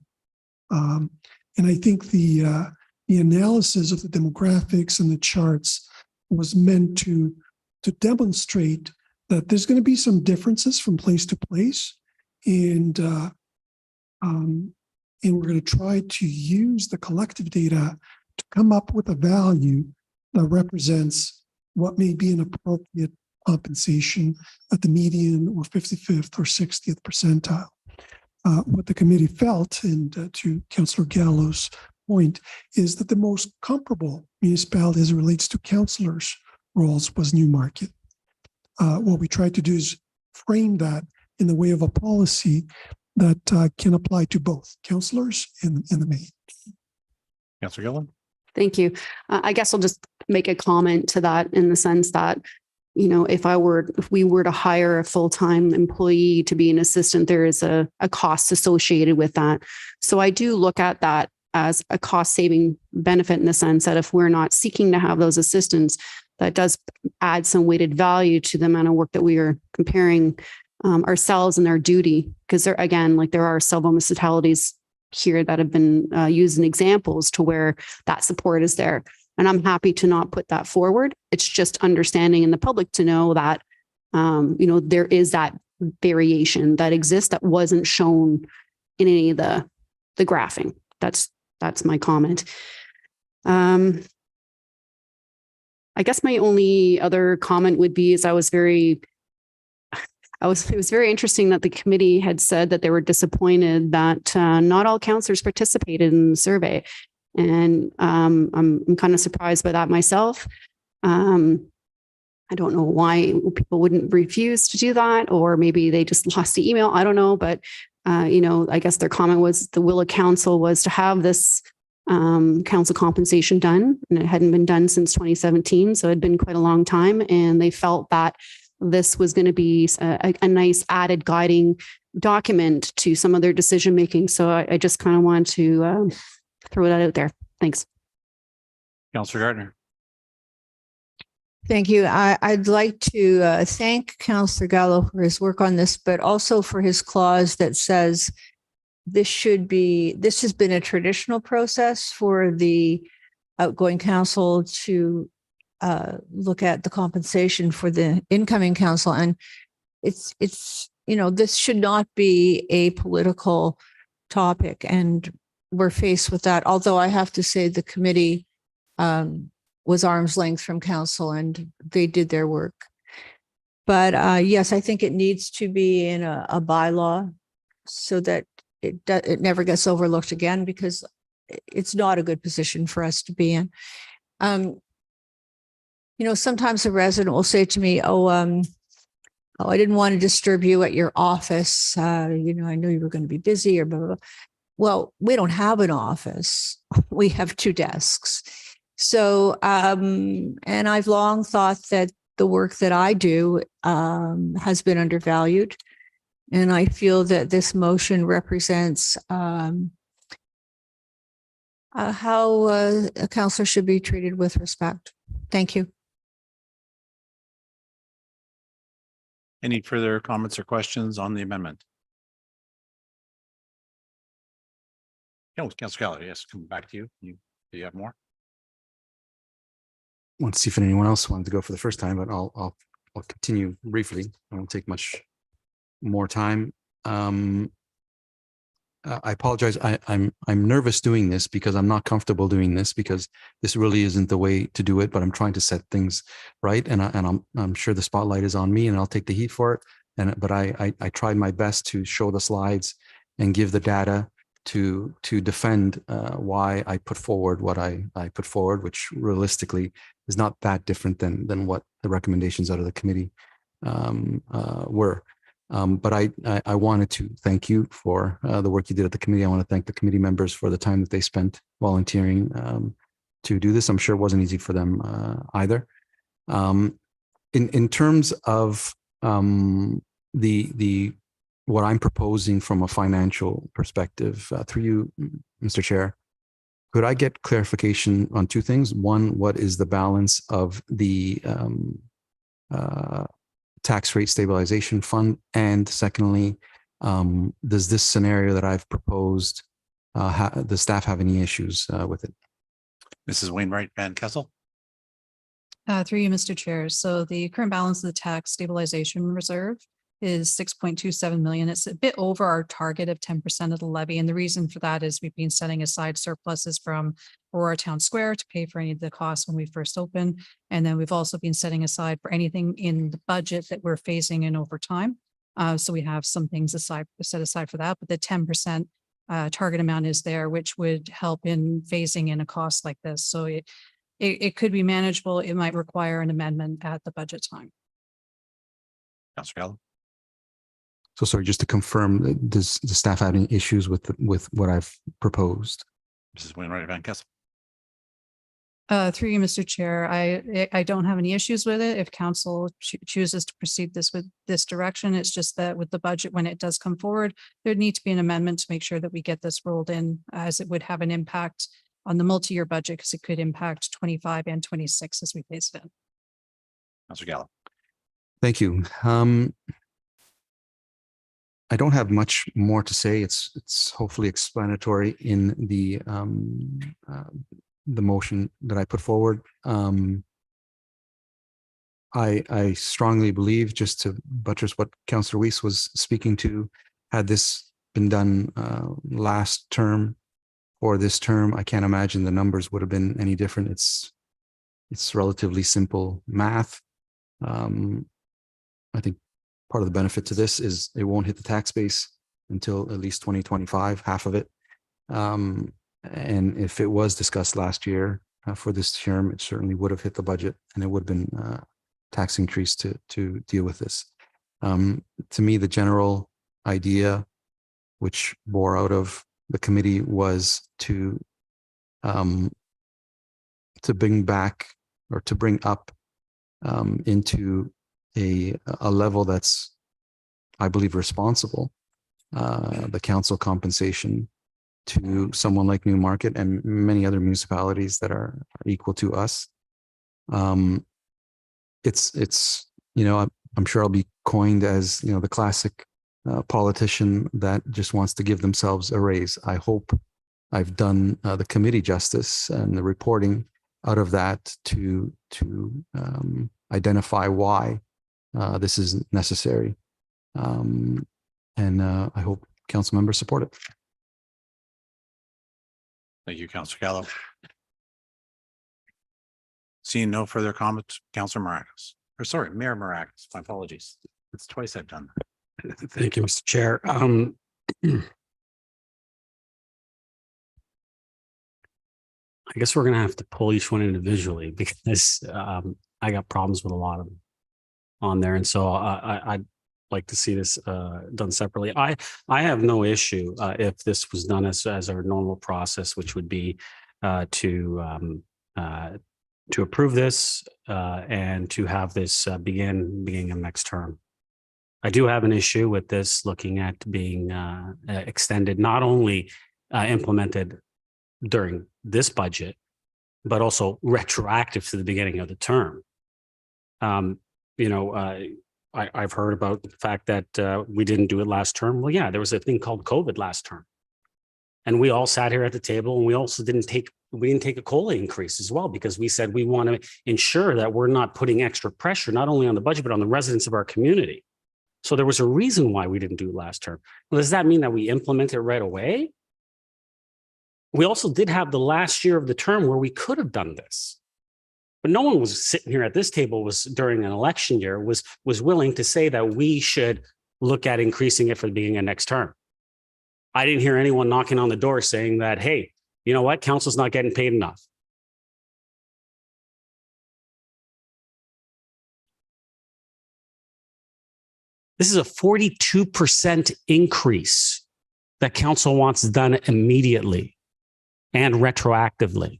S9: And I think the analysis of the demographics and the charts was meant to demonstrate that there's going to be some differences from place to place. And we're going to try to use the collective data to come up with a value that represents what may be an appropriate compensation at the median or 55th or 60th percentile. What the committee felt, and to Councillor Gallo's point, is that the most comparable municipality as it relates to councillors' roles was Newmarket. What we tried to do is frame that in the way of a policy that can apply to both councillors and the mayor.
S5: Councillor Gillen?
S7: Thank you. I guess I'll just make a comment to that in the sense that, if we were to hire a full-time employee to be an assistant, there is a cost associated with that. So I do look at that as a cost-saving benefit in the sense that if we're not seeking to have those assistants, that does add some weighted value to the amount of work that we are comparing ourselves and our duty. Because there are several municipalities here that have been used in examples to where that support is there. And I'm happy to not put that forward. It's just understanding in the public to know that, there is that variation that exists that wasn't shown in any of the graphing. That's my comment. I guess my only other comment would be is it was very interesting that the committee had said that they were disappointed that not all councillors participated in the survey. And I'm kind of surprised by that myself. I don't know why people wouldn't refuse to do that, or maybe they just lost the email. I don't know. But, I guess their comment was the will of council was to have this council compensation done, and it hadn't been done since 2017. So it had been quite a long time. And they felt that this was going to be a nice added guiding document to some of their decision making. So I just kind of want to throw that out there. Thanks.
S5: Councillor Gardner?
S3: Thank you. I'd like to thank Councillor Gallo for his work on this, but also for his clause that says this has been a traditional process for the outgoing council to look at the compensation for the incoming council. And it's this should not be a political topic. And we're faced with that. Although I have to say the committee was arm's length from council and they did their work. But yes, I think it needs to be in a bylaw so that it never gets overlooked again, because it's not a good position for us to be in. Sometimes a resident will say to me, oh, I didn't want to disturb you at your office. I knew you were going to be busy or blah, blah, blah. Well, we don't have an office. We have 2 desks. So, and I've long thought that the work that I do has been undervalued. And I feel that this motion represents how a counselor should be treated with respect. Thank you.
S5: Any further comments or questions on the amendment? Councillor Keller, yes, come back to you. Do you have more?
S6: Want to see if anyone else wanted to go for the first time, but I'll continue briefly. I won't take much more time. I apologize. I'm nervous doing this because I'm not comfortable doing this, because this really isn't the way to do it. But I'm trying to set things right, and I'm sure the spotlight is on me, and I'll take the heat for it. But I tried my best to show the slides and give the data to defend why I put forward what I put forward, which realistically is not that different than what the recommendations out of the committee were. But I wanted to thank you for the work you did at the committee. I want to thank the committee members for the time that they spent volunteering to do this. I'm sure it wasn't easy for them either. In terms of the what I'm proposing from a financial perspective, through you, Mr. Chair, could I get clarification on 2 things? One, what is the balance of the tax rate stabilization fund? And secondly, does this scenario that I've proposed, the staff have any issues with it?
S5: Mrs. Wainwright Van Kessel.
S11: Through you, Mr. Chair. So the current balance of the tax stabilization reserve is 6.27 million. It's a bit over our target of 10% of the levy. And the reason for that is we've been setting aside surpluses from Aurora Town Square to pay for any of the costs when we first opened. And then we've also been setting aside for anything in the budget that we're phasing in over time. So we have some things set aside for that, but the 10% target amount is there, which would help in phasing in a cost like this. So it could be manageable. It might require an amendment at the budget time.
S5: Councillor Keller.
S6: So sorry, just to confirm, does the staff have any issues with what I've proposed?
S5: Mrs. Wainwright Van Kessel.
S11: Through you, Mr. Chair, I don't have any issues with it. If council chooses to proceed with this direction, it's just that with the budget, when it does come forward, there'd need to be an amendment to make sure that we get this rolled in, as it would have an impact on the multi-year budget, because it could impact 25 and 26 as we phase it in.
S5: Councillor Gallo.
S6: Thank you. I don't have much more to say. It's hopefully explanatory in the motion that I put forward. I strongly believe, just to buttress what Councillor Weiss was speaking to, had this been done last term or this term, I can't imagine the numbers would have been any different. It's relatively simple math. I think part of the benefit to this is it won't hit the tax base until at least 2025, half of it. And if it was discussed last year for this term, it certainly would have hit the budget, and it would have been tax increase to deal with this. To me, the general idea, which bore out of the committee, was to bring back, or to bring up into a level that's, I believe, responsible, the council compensation to someone like Newmarket and many other municipalities that are equal to us. It's I'm sure I'll be coined as the classic politician that just wants to give themselves a raise. I hope I've done the committee justice and the reporting out of that to identify why this is necessary. And I hope council members support it.
S5: Thank you, Councillor Gallo. Seeing no further comments, Councillor Morales. or sorry, Mayor Marac, my apologies. It's twice I've done that.
S1: Thank you, Mr. Chair. I guess we're going to have to pull each one individually because I got problems with a lot of them on there. And so I'd like to see this done separately. I have no issue if this was done as our normal process, which would be to approve this and to have this beginning of next term. I do have an issue with this looking at being extended, not only implemented during this budget, but also retroactive to the beginning of the term. You know, I've heard about the fact that we didn't do it last term. Well, yeah, there was a thing called COVID last term. And we all sat here at the table and we also didn't take a COLA increase as well, because we said we want to ensure that we're not putting extra pressure, not only on the budget, but on the residents of our community. So there was a reason why we didn't do it last term. Well, does that mean that we implement it right away? We also did have the last year of the term where we could have done this, but no one was sitting here at this table during an election year was willing to say that we should look at increasing it for the beginning of next term. I didn't hear anyone knocking on the door saying that, hey, you know what, council's not getting paid enough. This is a 42% increase that council wants done immediately and retroactively.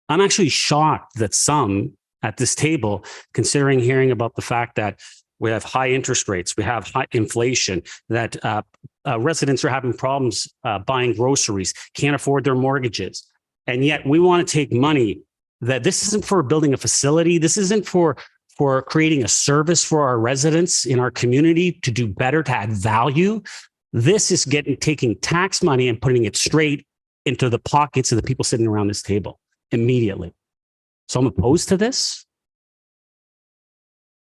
S1: I'm actually shocked that some at this table, considering hearing about the fact that we have high interest rates, we have high inflation, that residents are having problems buying groceries, can't afford their mortgages. And yet we want to take money that this isn't for building a facility. This isn't for creating a service for our residents in our community to do better, to add value. This is taking tax money and putting it straight into the pockets of the people sitting around this table immediately. So I'm opposed to this.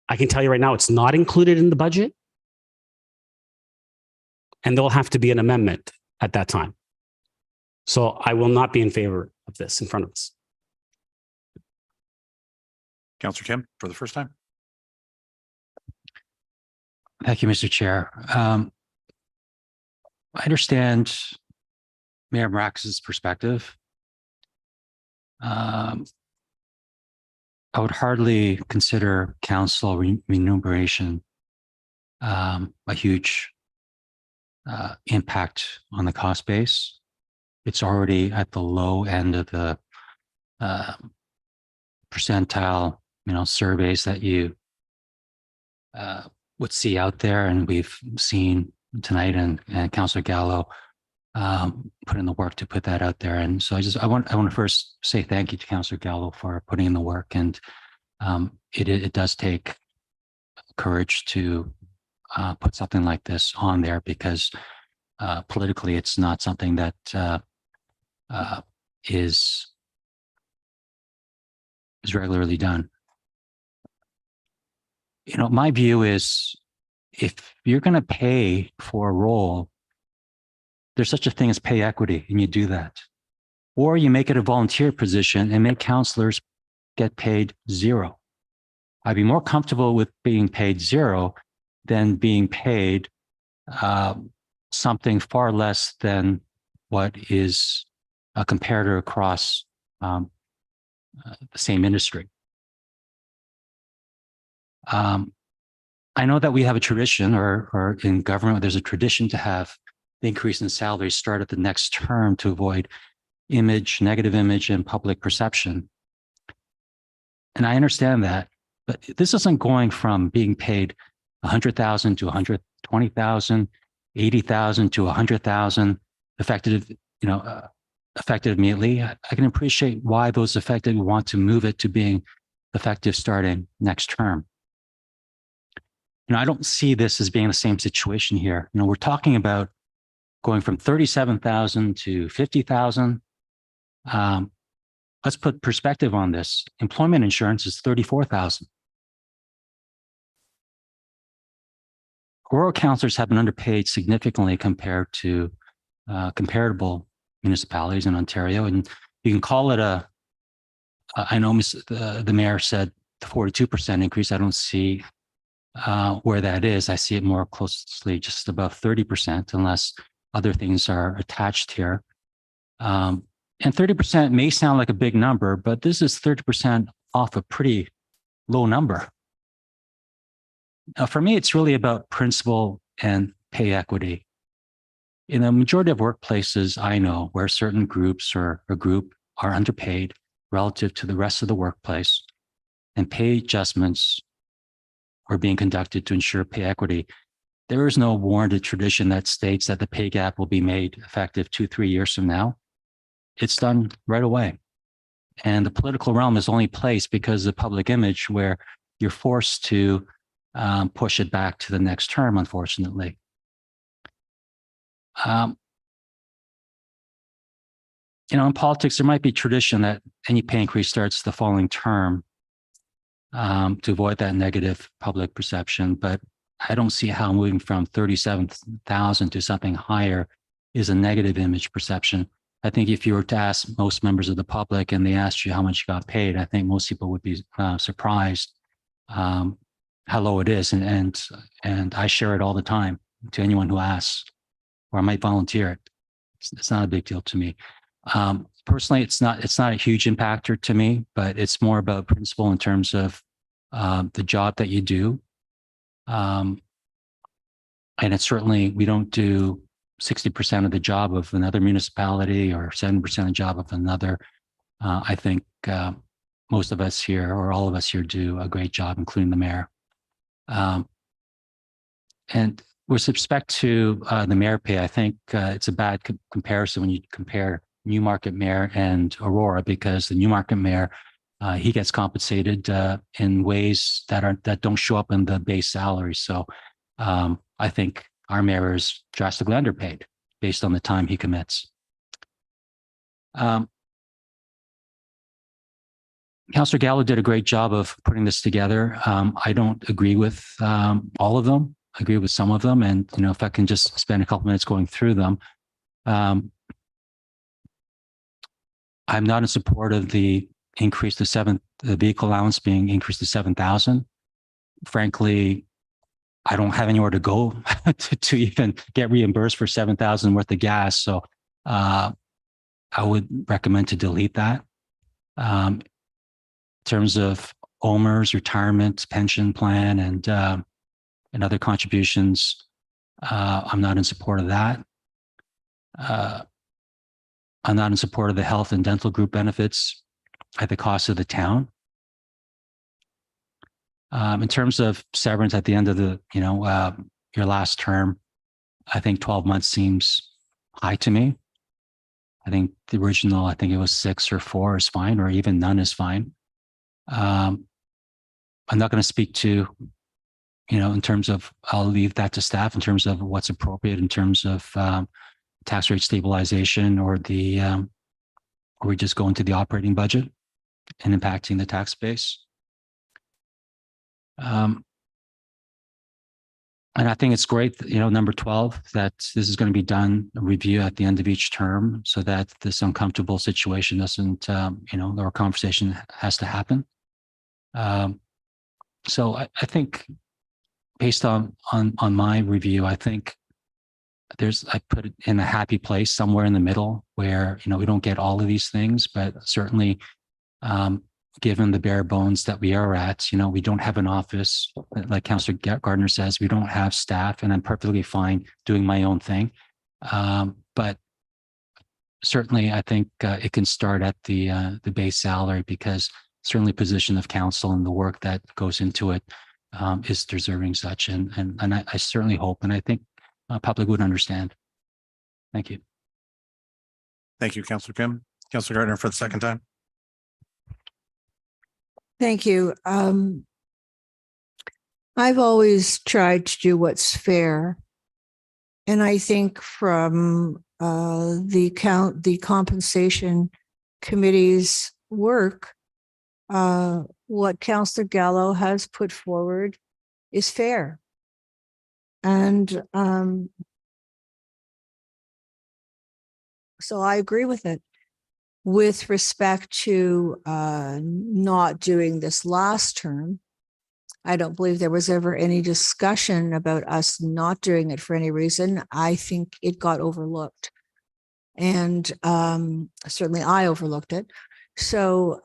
S1: I can tell you right now, it's not included in the budget. And there'll have to be an amendment at that time. So I will not be in favor of this in front of us.
S5: Councillor Kim, for the first time.
S12: Thank you, Mr. Chair. I understand Mayor Marax's perspective. I would hardly consider council remuneration a huge impact on the cost base. It's already at the low end of the percentile, surveys that you would see out there, and we've seen tonight, and Councillor Gallo put in the work to put that out there. And so I want to first say thank you to Councillor Gallo for putting in the work. And it does take courage to put something like this on there, because politically it's not something that is regularly done. My view is, if you're going to pay for a role, there's such a thing as pay equity, and you do that. Or you make it a volunteer position and make councillors get paid zero. I'd be more comfortable with being paid zero than being paid something far less than what is a comparator across the same industry. I know that we have a tradition, or in government, there's a tradition to have the increase in salaries start at the next term to avoid negative image and public perception. And I understand that, but this isn't going from being paid 100,000 to 120,000, 80,000 to 100,000 effective immediately. I can appreciate why those affected want to move it to being effective starting next term. I don't see this as being the same situation here. We're talking about going from 37,000 to 50,000. Let's put perspective on this. Employment insurance is 34,000. Rural councillors have been underpaid significantly compared to comparable municipalities in Ontario, and you can call it a I know the mayor said the 42% increase. I don't see where that is. I see it more closely just above 30%, unless other things are attached here. And 30% may sound like a big number, but this is 30% off a pretty low number. For me, it's really about principle and pay equity. In a majority of workplaces I know where certain groups or a group are underpaid relative to the rest of the workplace, and pay adjustments are being conducted to ensure pay equity, there is no warranted tradition that states that the pay gap will be made effective 2-3 years from now. It's done right away. And the political realm is only placed because of the public image where you're forced to push it back to the next term, unfortunately. In politics, there might be tradition that any pay increase starts the following term to avoid that negative public perception. But I don't see how moving from 37,000 to something higher is a negative image perception. I think if you were to ask most members of the public and they asked you how much you got paid, I think most people would be surprised how low it is. And I share it all the time to anyone who asks, or I might volunteer it. It's not a big deal to me. Personally, it's not a huge impactor to me, but it's more about principle in terms of the job that you do. And it's certainly, we don't do 60% of the job of another municipality or 70% of the job of another. I think most of us here, or all of us here, do a great job, including the mayor. And with respect to the mayor pay, I think it's a bad comparison when you compare Newmarket mayor and Aurora, because the Newmarket mayor, he gets compensated in ways that don't show up in the base salary. So I think our mayor is drastically underpaid based on the time he commits. Councillor Gallo did a great job of putting this together. I don't agree with all of them. I agree with some of them. And, if I can just spend a couple minutes going through them. I'm not in support of the increase to the vehicle allowance being increased to 7,000. Frankly, I don't have anywhere to go to even get reimbursed for 7,000 worth of gas. So I would recommend to delete that. In terms of OMERS, retirement, pension plan, and other contributions, I'm not in support of that. I'm not in support of the health and dental group benefits at the cost of the town. In terms of severance at the end of your last term, I think 12 months seems high to me. I think the original, I think it was 6 or 4 is fine, or even none is fine. I'm not going to speak to, in terms of, I'll leave that to staff in terms of what's appropriate in terms of tax rate stabilization, or we just go into the operating budget and impacting the tax base. And I think it's great, number 12, that this is going to be done, a review at the end of each term, so that this uncomfortable situation doesn't, our conversation has to happen. So I think based on my review, I think I put it in a happy place somewhere in the middle where, we don't get all of these things, but certainly, given the bare bones that we are at, we don't have an office, like Councillor Gardner says, we don't have staff, and I'm perfectly fine doing my own thing. But certainly I think it can start at the base salary, because certainly position of council and the work that goes into it is deserving such. And I certainly hope, and I think public would understand. Thank you.
S5: Thank you, Councillor Kim. Councillor Gardner for the second time.
S3: Thank you. I've always tried to do what's fair. And I think from the compensation committee's work, what Councillor Gallo has put forward is fair. And so I agree with it. with respect to not doing this last term, I don't believe there was ever any discussion about us not doing it for any reason. I think it got overlooked. And certainly I overlooked it. So,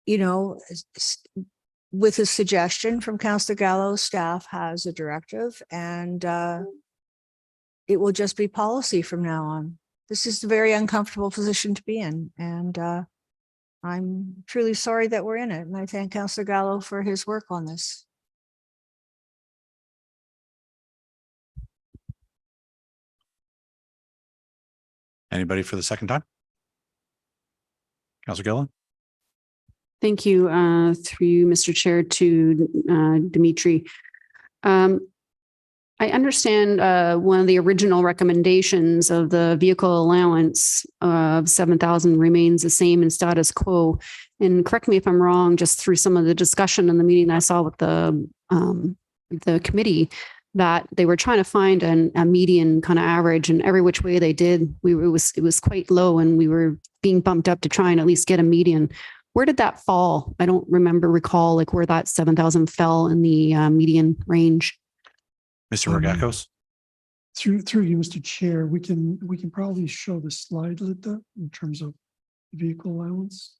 S3: you know, with a suggestion from Councillor Gallo, staff has a directive, and it will just be policy from now on. This is a very uncomfortable position to be in, and I'm truly sorry that we're in it. And I thank Councillor Gallo for his work on this.
S5: Anybody for the second time? Councilor Gillen?
S7: Thank you, through you, Mr. Chair, to Dimitri. I understand one of the original recommendations of the vehicle allowance of 7,000 remains the same in status quo. And correct me if I'm wrong, just through some of the discussion in the meeting that I saw with the committee, that they were trying to find a median kind of average, and every which way they did, it was quite low, and we were being bumped up to try and at least get a median. Where did that fall? I don't recall like where that 7,000 fell in the median range.
S5: Mr. Rogakos?
S9: Through you, Mr. Chair, we can probably show the slide, Linda, in terms of vehicle allowance.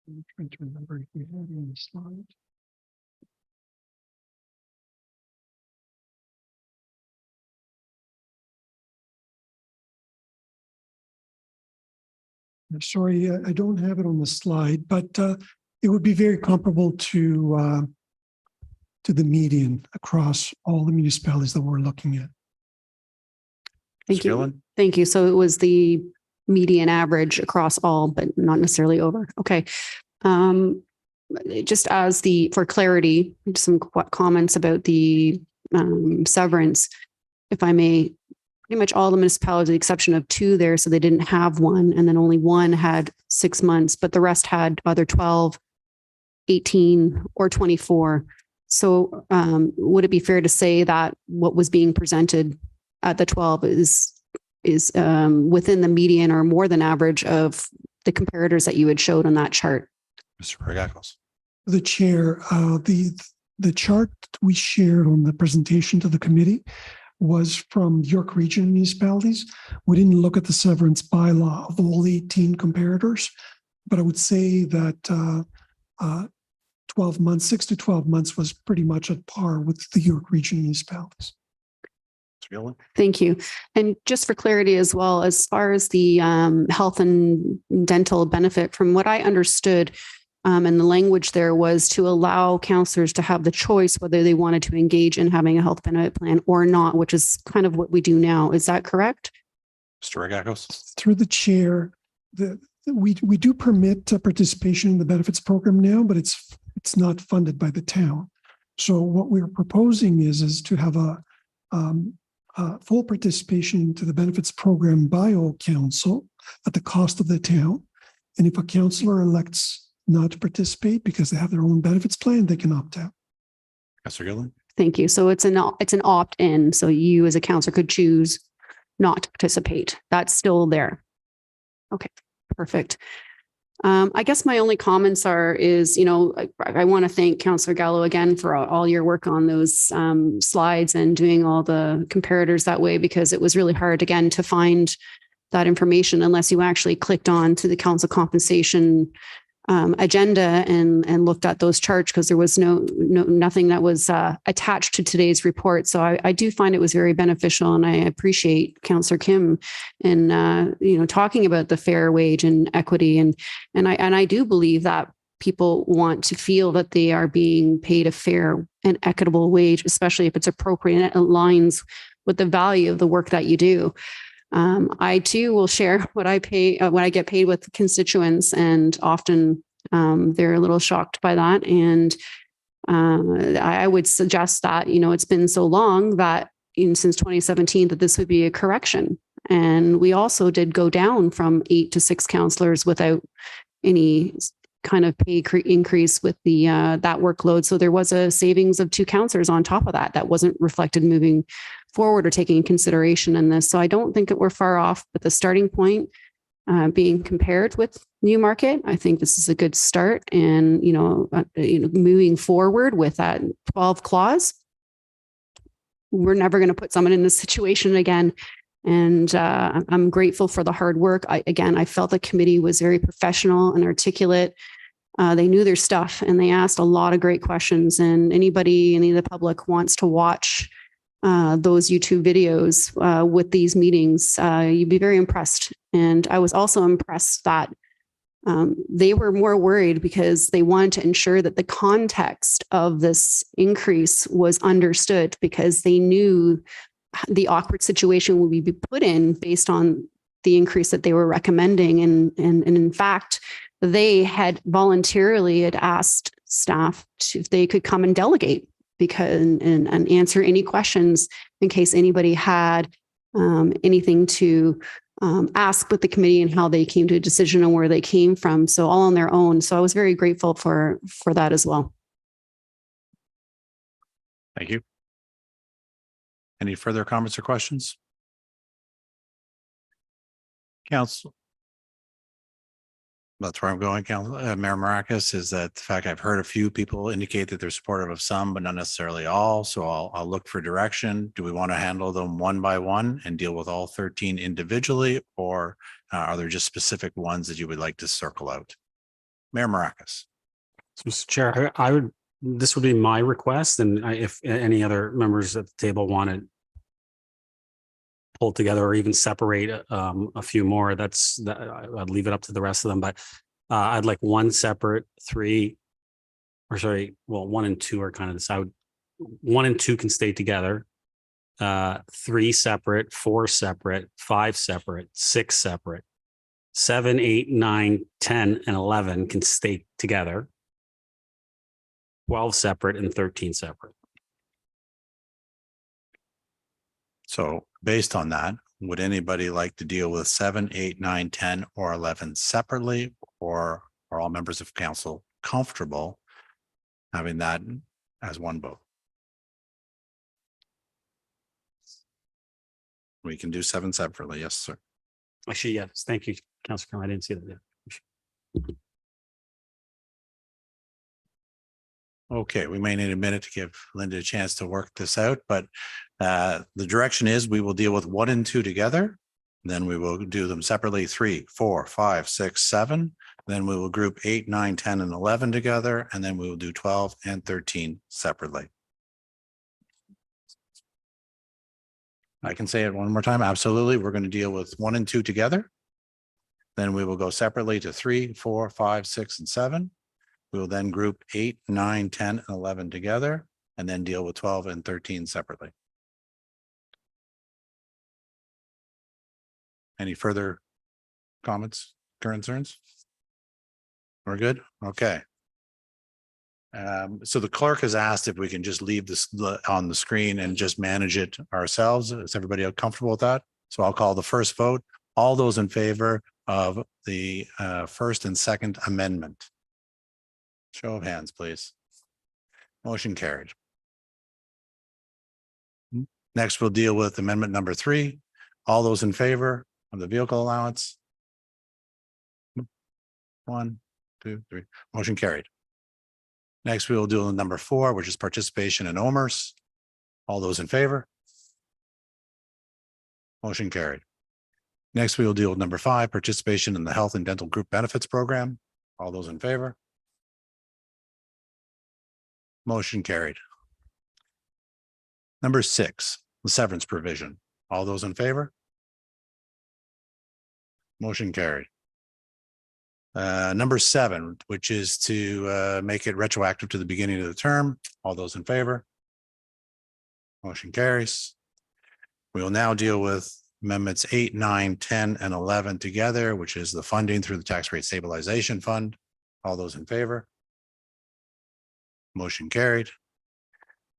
S9: I'm trying to remember if we had it on the slide. I'm sorry, I don't have it on the slide, but it would be very comparable to the median across all the municipalities that we're looking at.
S7: Thank you.
S5: Gillen?
S7: Thank you. So it was the median average across all, but not necessarily over. Okay. Just for clarity, just some comments about the severance, if I may. Pretty much all the municipalities, with the exception of 2 there, so they didn't have one, and then only 1 had 6 months, but the rest had either 12, 18, or 24. So would it be fair to say that what was being presented at the 12 is within the median or more than average of the comparators that you had showed on that chart?
S5: Mr. Rogakos?
S9: The chair, the chart we shared on the presentation to the committee was from York Region municipalities. We didn't look at the severance bylaw of all 18 comparators, but I would say that 12 months, 6 to 12 months was pretty much at par with the York Region municipalities.
S7: Thank you. And just for clarity as well, as far as the health and dental benefit, from what I understood, and the language there was to allow councillors to have the choice whether they wanted to engage in having a health benefit plan or not, which is kind of what we do now. Is that correct?
S5: Mr. Rogakos?
S9: Through the chair, we do permit participation in the benefits program now, but it's not funded by the town. So what we're proposing is to have a full participation into the benefits program by all council at the cost of the town. And if a councillor elects not to participate because they have their own benefits plan, they can opt out.
S5: Councilor Gillen?
S7: Thank you. So it's an opt-in. So you as a councillor could choose not to participate. That's still there. Okay, perfect. I guess my only comments is, I want to thank Councillor Gallo again for all your work on those slides and doing all the comparators that way, because it was really hard, again, to find that information unless you actually clicked on to the council compensation agenda and looked at those charts, because there was nothing that was attached to today's report. So I do find it was very beneficial, and I appreciate Councillor Kim in talking about the fair wage and equity, and I do believe that people want to feel that they are being paid a fair and equitable wage, especially if it's appropriate and it aligns with the value of the work that you do. I too will share what I pay, what I get paid with constituents, and often they're a little shocked by that. And I would suggest that, it's been so long that since 2017 that this would be a correction. And we also did go down from 8 to 6 councillors without any kind of pay increase with the that workload. So there was a savings of 2 councillors on top of that that wasn't reflected moving forward or taking consideration in this. So I don't think that we're far off, but the starting point being compared with Newmarket, I think this is a good start. And moving forward with that 12 clause, we're never going to put someone in this situation again. And I'm grateful for the hard work. I felt the committee was very professional and articulate. They knew their stuff and they asked a lot of great questions. And any of the public wants to watch those YouTube videos with these meetings, you'd be very impressed. And I was also impressed that they were more worried because they wanted to ensure that the context of this increase was understood, because they knew the awkward situation would be put in based on the increase that they were recommending. And in fact, they had voluntarily asked staff if they could come and delegate and answer any questions in case anybody had anything to ask with the committee and how they came to a decision and where they came from. So all on their own. So I was very grateful for that as well.
S5: Thank you. Any further comments or questions? Council. That's where I'm going, Mayor Maracus, is that the fact I've heard a few people indicate that they're supportive of some, but not necessarily all. So I'll look for direction. Do we want to handle them one by one and deal with all 13 individually, or are there just specific ones that you would like to circle out? Mayor Maracus.
S1: So, Mr. Chair, this would be my request, and if any other members at the table want to pull together or even separate a few more, I'd leave it up to the rest of them. But I'd like one separate 3, or sorry, well, 1 and 2 are kind of this. 1 and 2 can stay together. 3 separate, 4 separate, 5 separate, 6 separate, 7, 8, 9, 10, and 11 can stay together. 12 separate and 13 separate.
S5: So based on that, would anybody like to deal with 7, 8, 9, 10, or 11 separately, or are all members of council comfortable having that as one vote? We can do 7 separately. Yes, sir.
S1: Actually, yes. Thank you, Councillor. I didn't see that yet.
S5: Okay, we may need a minute to give Linda a chance to work this out, but the direction is we will deal with 1 and 2 together. Then we will do them separately, 3, 4, 5, 6, 7. Then we will group 8, 9, 10, and 11 together. And then we will do 12 and 13 separately. I can say it one more time. Absolutely. We're going to deal with 1 and 2 together. Then we will go separately to 3, 4, 5, 6, and 7. We will then group 8, 9, 10, and 11 together, and then deal with 12 and 13 separately. Any further comments, concerns? We're good? Okay. So the clerk has asked if we can just leave this on the screen and just manage it ourselves. Is everybody comfortable with that? So I'll call the first vote. All those in favor of the first and second amendment. Show of hands, please. Motion carried. Next, we'll deal with amendment number 3. All those in favor of the vehicle allowance? 1, 2, 3. Motion carried. Next, we will do number 4, which is participation in OMERS. All those in favor? Motion carried. Next, we will deal with number 5, participation in the health and dental group benefits program. All those in favor? Motion carried. Number 6, the severance provision. All those in favor? Motion carried. Number 7, which is to make it retroactive to the beginning of the term. All those in favor? Motion carries. We will now deal with amendments 8, 9, 10, and 11 together, which is the funding through the tax rate stabilization fund. All those in favor? Motion carried.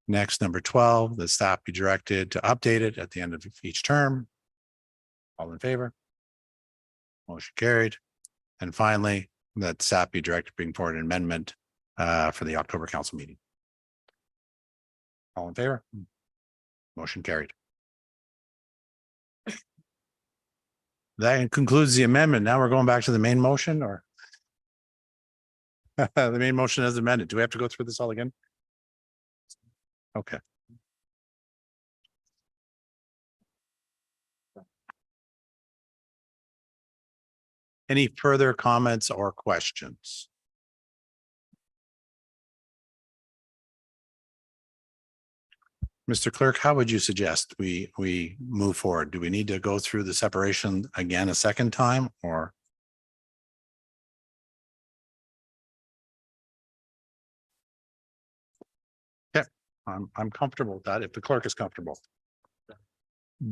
S5: Next, number 12, the staff be directed to update it at the end of each term. All in favor? Motion carried. And finally, that staff be directed to bring forward an amendment for the October council meeting. All in favor? Motion carried. That concludes the amendment. Now we're going back to the main motion, or the main motion as amended. Do we have to go through this all again? Okay. Any further comments or questions? Mr. Clerk, how would you suggest we move forward? Do we need to go through the separation again a second time, or? Yeah, I'm comfortable with that if the clerk is comfortable.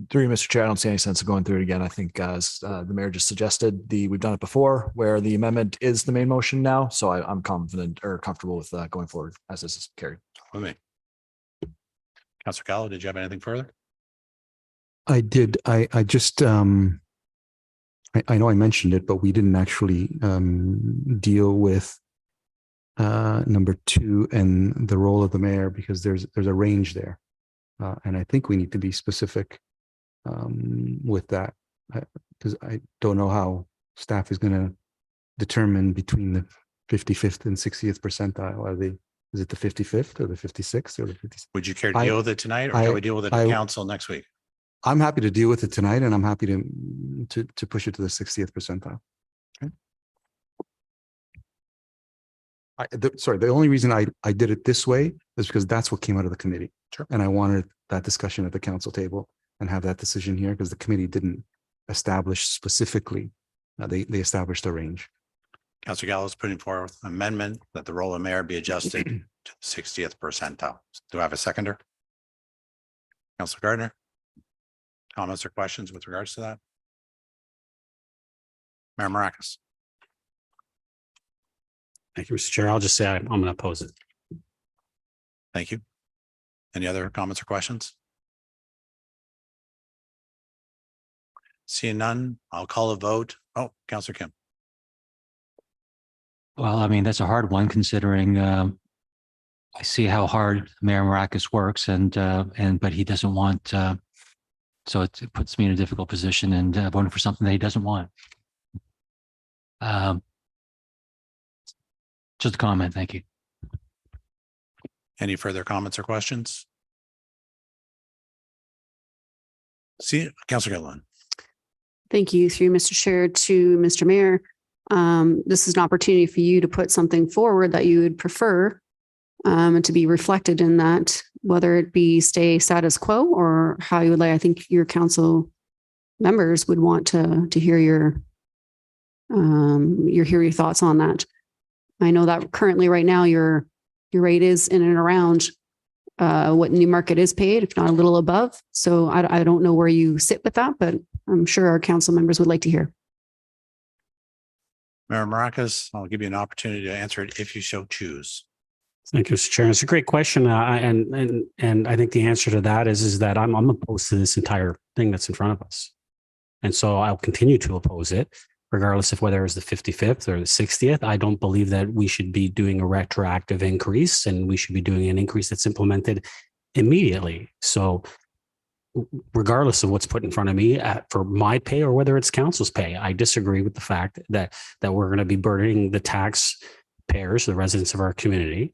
S2: Through you, Mr. Chair, I don't see any sense of going through it again. I think as the mayor just suggested, we've done it before where the amendment is the main motion now. So I'm confident or comfortable with going forward as this is carried.
S5: With me. Councillor Gallo, did you have anything further?
S6: I did. I just, I know I mentioned it, but we didn't actually deal with number 2 and the role of the mayor, because there's a range there. And I think we need to be specific with that, because I don't know how staff is going to determine between the 55th and 60th percentile. Is it the 55th or the 56th or the 56th?
S5: Would you care to deal with it tonight, or shall we deal with it at council next week?
S6: I'm happy to deal with it tonight, and I'm happy to push it to the 60th percentile. Okay. Sorry, the only reason I did it this way is because that's what came out of the committee.
S5: Sure.
S6: And I wanted that discussion at the council table and have that decision here, because the committee didn't establish specifically. They established a range.
S5: Councillor Gallo is putting forward an amendment that the role of mayor be adjusted to the 60th percentile. Do I have a seconder? Councillor Gardner? Comments or questions with regards to that? Mayor Maracus?
S1: Thank you, Mr. Chair. I'll just say I'm going to oppose it.
S5: Thank you. Any other comments or questions? Seeing none, I'll call a vote. Oh, Councillor Kim.
S12: Well, I mean, that's a hard one, considering I see how hard Mayor Maracus works, but he doesn't want, so it puts me in a difficult position, and voting for something that he doesn't want. Just a comment. Thank you.
S5: Any further comments or questions? See, Councillor Gilliland.
S7: Thank you, through Mr. Chair, to Mr. Mayor. This is an opportunity for you to put something forward that you would prefer and to be reflected in that, whether it be stay status quo or how you would like. I think your council members would want to hear your thoughts on that. I know that currently right now your rate is in and around what Newmarket is paid, if not a little above. So I don't know where you sit with that, but I'm sure our council members would like to hear.
S5: Mayor Maracus, I'll give you an opportunity to answer it if you so choose.
S1: Thank you, Mr. Chair. It's a great question. And I think the answer to that is that I'm opposed to this entire thing that's in front of us. And so I'll continue to oppose it, regardless of whether it's the 55th or the 60th. I don't believe that we should be doing a retroactive increase, and we should be doing an increase that's implemented immediately. So regardless of what's put in front of me for my pay or whether it's council's pay, I disagree with the fact that we're going to be burdening the taxpayers, the residents of our community,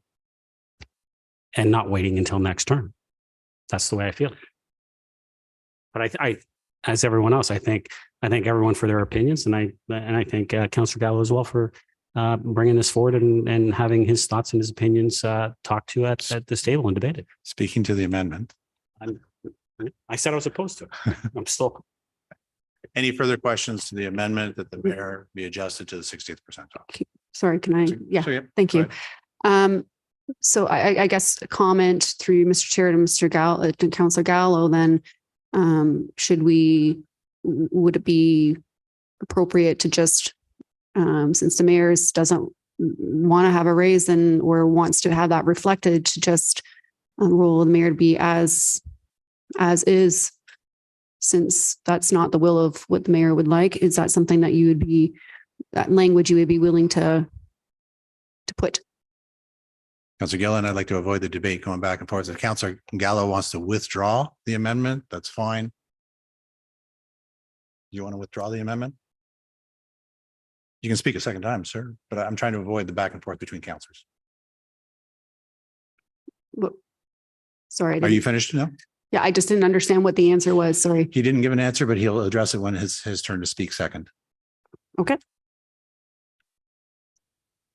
S1: and not waiting until next term. That's the way I feel. But I as everyone else, I thank everyone for their opinions, and I thank Councillor Gallo as well for bringing this forward and having his thoughts and his opinions talked to at this table and debated.
S5: Speaking to the amendment.
S1: I said I was opposed to it. I'm still.
S5: Any further questions to the amendment that the mayor be adjusted to the 60th percentile?
S7: Sorry, can I? Yeah,
S5: So,
S7: thank you. So I guess a comment through Mr. Chair to Mr. Gallo, to Councillor Gallo, then should we would it be appropriate to just, since the mayor's doesn't want to have a raise and or wants to have that reflected, to just rule the mayor to be as is, since that's not the will of what the mayor would like? Is that something that you would be, that language you would be willing to put?
S5: Councillor Gillen, I'd like to avoid the debate going back and forth. If Councillor Gallo wants to withdraw the amendment, that's fine. You want to withdraw the amendment? You can speak a second time, sir, but I'm trying to avoid the back and forth between councillors.
S7: Sorry.
S5: Are you finished now?
S7: Yeah, I just didn't understand what the answer was. Sorry.
S5: He didn't give an answer, but he'll address it when his turn to speak second.
S7: Okay.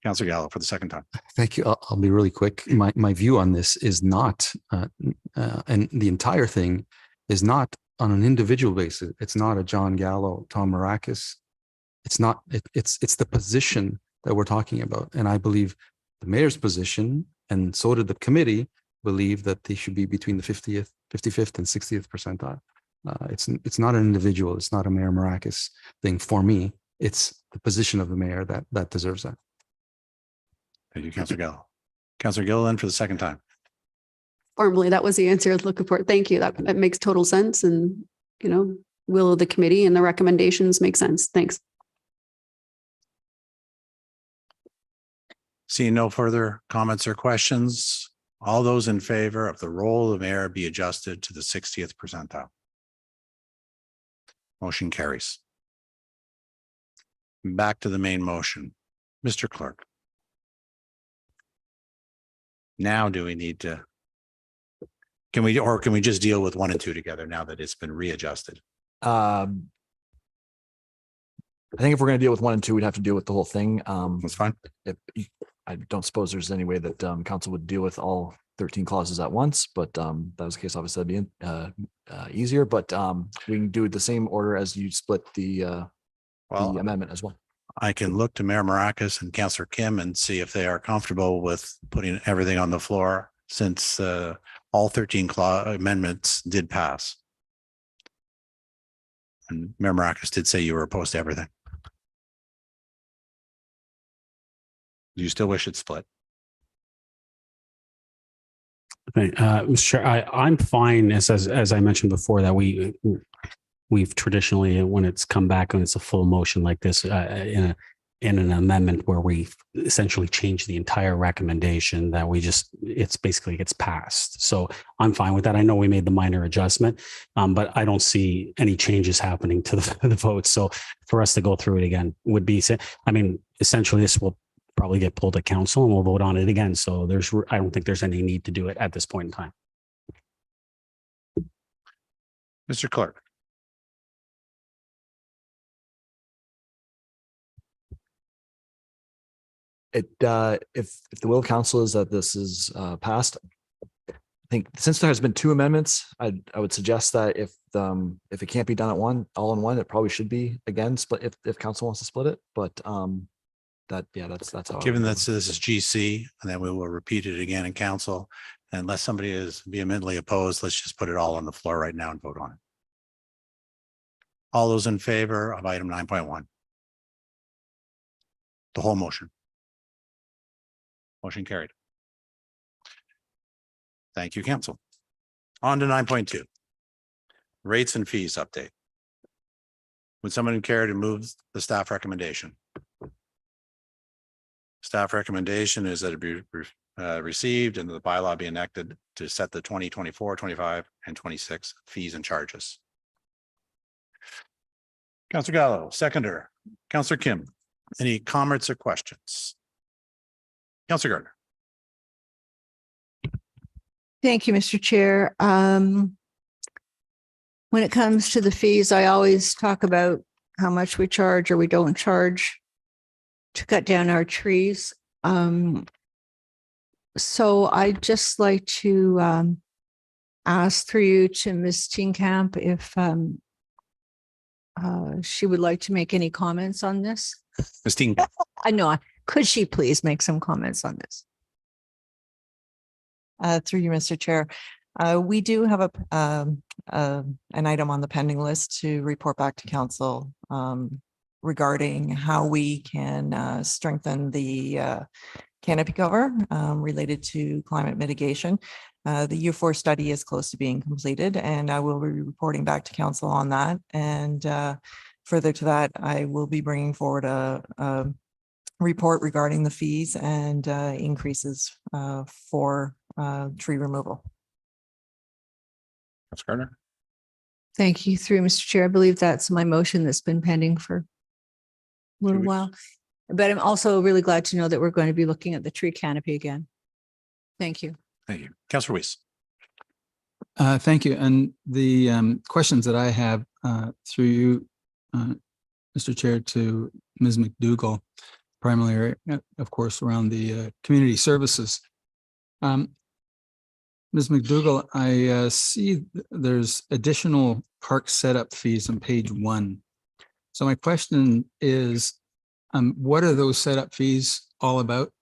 S5: Councillor Gallo for the second time.
S6: Thank you. I'll be really quick. My view on this is not, and the entire thing is not on an individual basis. It's not a John Gallo, Tom Marakis. It's not, it's the position that we're talking about. And I believe the mayor's position, and so did the committee, believe that they should be between the 50th, 55th and 60th percentile. It's not an individual. It's not a Mayor Marakis thing for me. It's the position of the mayor that deserves that.
S5: Thank you, Councillor Gallo. Councillor Gillen for the second time.
S7: Formally, that was the answer I was looking for. Thank you. That makes total sense. And, you know, will of the committee and the recommendations make sense. Thanks.
S5: Seeing no further comments or questions, all those in favor of the role of the mayor be adjusted to the 60th percentile. Motion carries. Back to the main motion. Mr. Clerk. Now do we need to, can we just deal with 1 and 2 together now that it's been readjusted?
S2: I think if we're going to deal with 1 and 2, we'd have to deal with the whole thing.
S5: That's fine.
S2: I don't suppose there's any way that council would deal with all 13 clauses at once, but that was the case. Obviously, that'd be easier. But we can do it the same order as you split the amendment as well.
S5: I can look to Mayor Marakis and Councillor Kim and see if they are comfortable with putting everything on the floor, since all 13 amendments did pass. And Mayor Marakis did say you were opposed to everything. Do you still wish it split?
S1: Mr. Chair, I'm fine, as I mentioned before, that we've traditionally, when it's come back and it's a full motion like this, in an amendment where we essentially change the entire recommendation, that it's basically gets passed. So I'm fine with that. I know we made the minor adjustment, but I don't see any changes happening to the vote. So for us to go through it again would be, essentially this will probably get pulled at council and we'll vote on it again. So I don't think there's any need to do it at this point in time.
S5: Mr. Clerk.
S2: If the will of council is that this is passed, I think since there has been 2 amendments, I would suggest that if it can't be done all in one, it probably should be again split if council wants to split it. But that's how.
S5: Given that this is GC, and then we will repeat it again in council, unless somebody is vehemently opposed, let's just put it all on the floor right now and vote on it. All those in favor of item 9.1? The whole motion. Motion carried. Thank you, council. On to 9.2. Rates and fees update. Would someone care to move the staff recommendation? Staff recommendation is that it be received and the bylaw be enacted to set the 2024, 25, and 26 fees and charges. Councillor Gallo, seconder. Councillor Kim, any comments or questions? Councillor Gardner.
S3: Thank you, Mr. Chair. When it comes to the fees, I always talk about how much we charge or we don't charge to cut down our trees. So I'd just like to ask through you to Ms. Steenkamp if she would like to make any comments on this.
S5: Ms. Steenkamp.
S3: I know. Could she please make some comments on this?
S13: Through you, Mr. Chair. We do have a an item on the pending list to report back to council regarding how we can strengthen the canopy cover related to climate mitigation. The U4 study is close to being completed, and I will be reporting back to council on that. And further to that, I will be bringing forward a report regarding the fees and increases for tree removal.
S5: Councilor Gardner.
S3: Thank you, through Mr. Chair. I believe that's my motion that's been pending for a little
S5: weeks.
S3: while. But I'm also really glad to know that we're going to be looking at the tree canopy again. Thank you.
S5: Thank you. Councilor Weiss.
S10: Thank you. And the questions that I have through you, Mr. Chair, to Ms. McDougall, primarily, of course, around the community services. Ms. McDougall, I see there's additional park setup fees on page 1. So my question is, what are those setup fees all about?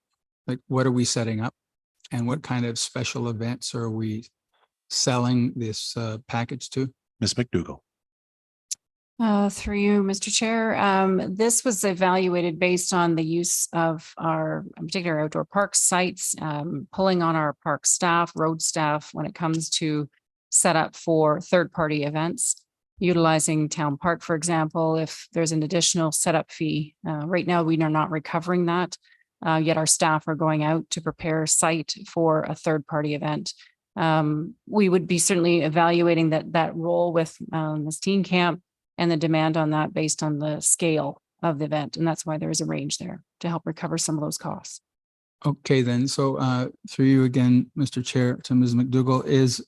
S10: Like, what are we setting up? And what kind of special events are we selling this package to?
S5: Ms. McDougall.
S7: Through you, Mr. Chair. This was evaluated based on the use of our particular outdoor park sites, pulling on our park staff, road staff, when it comes to set up for third-party events, utilizing town park, for example, if there's an additional setup fee. Right now, we are not recovering that, yet our staff are going out to prepare a site for a third-party event. We would be certainly evaluating that role with Ms. Camp and the demand on that based on the scale of the event. And that's why there is a range there to help recover some of those costs.
S10: Okay, then. So through you again, Mr. Chair, to Ms. McDougall, is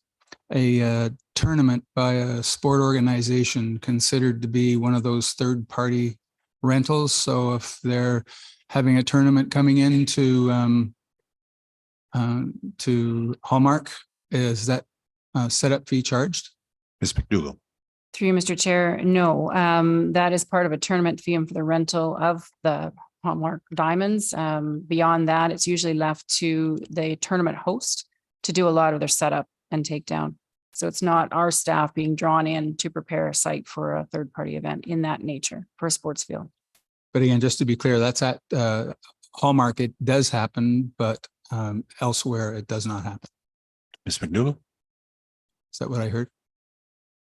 S10: a tournament by a sport organization considered to be one of those third-party rentals? So if they're having a tournament coming into to Hallmark, is that setup fee charged?
S5: Ms. McDougall.
S7: Through you, Mr. Chair, no, that is part of a tournament fee for the rental of the Hallmark diamonds. Beyond that, it's usually left to the tournament host to do a lot of their setup and takedown. So it's not our staff being drawn in to prepare a site for a third-party event in that nature for a sports field.
S10: But again, just to be clear, that's at Hallmark. It does happen, but elsewhere it does not happen.
S5: Ms. McDougall.
S10: Is that what I heard?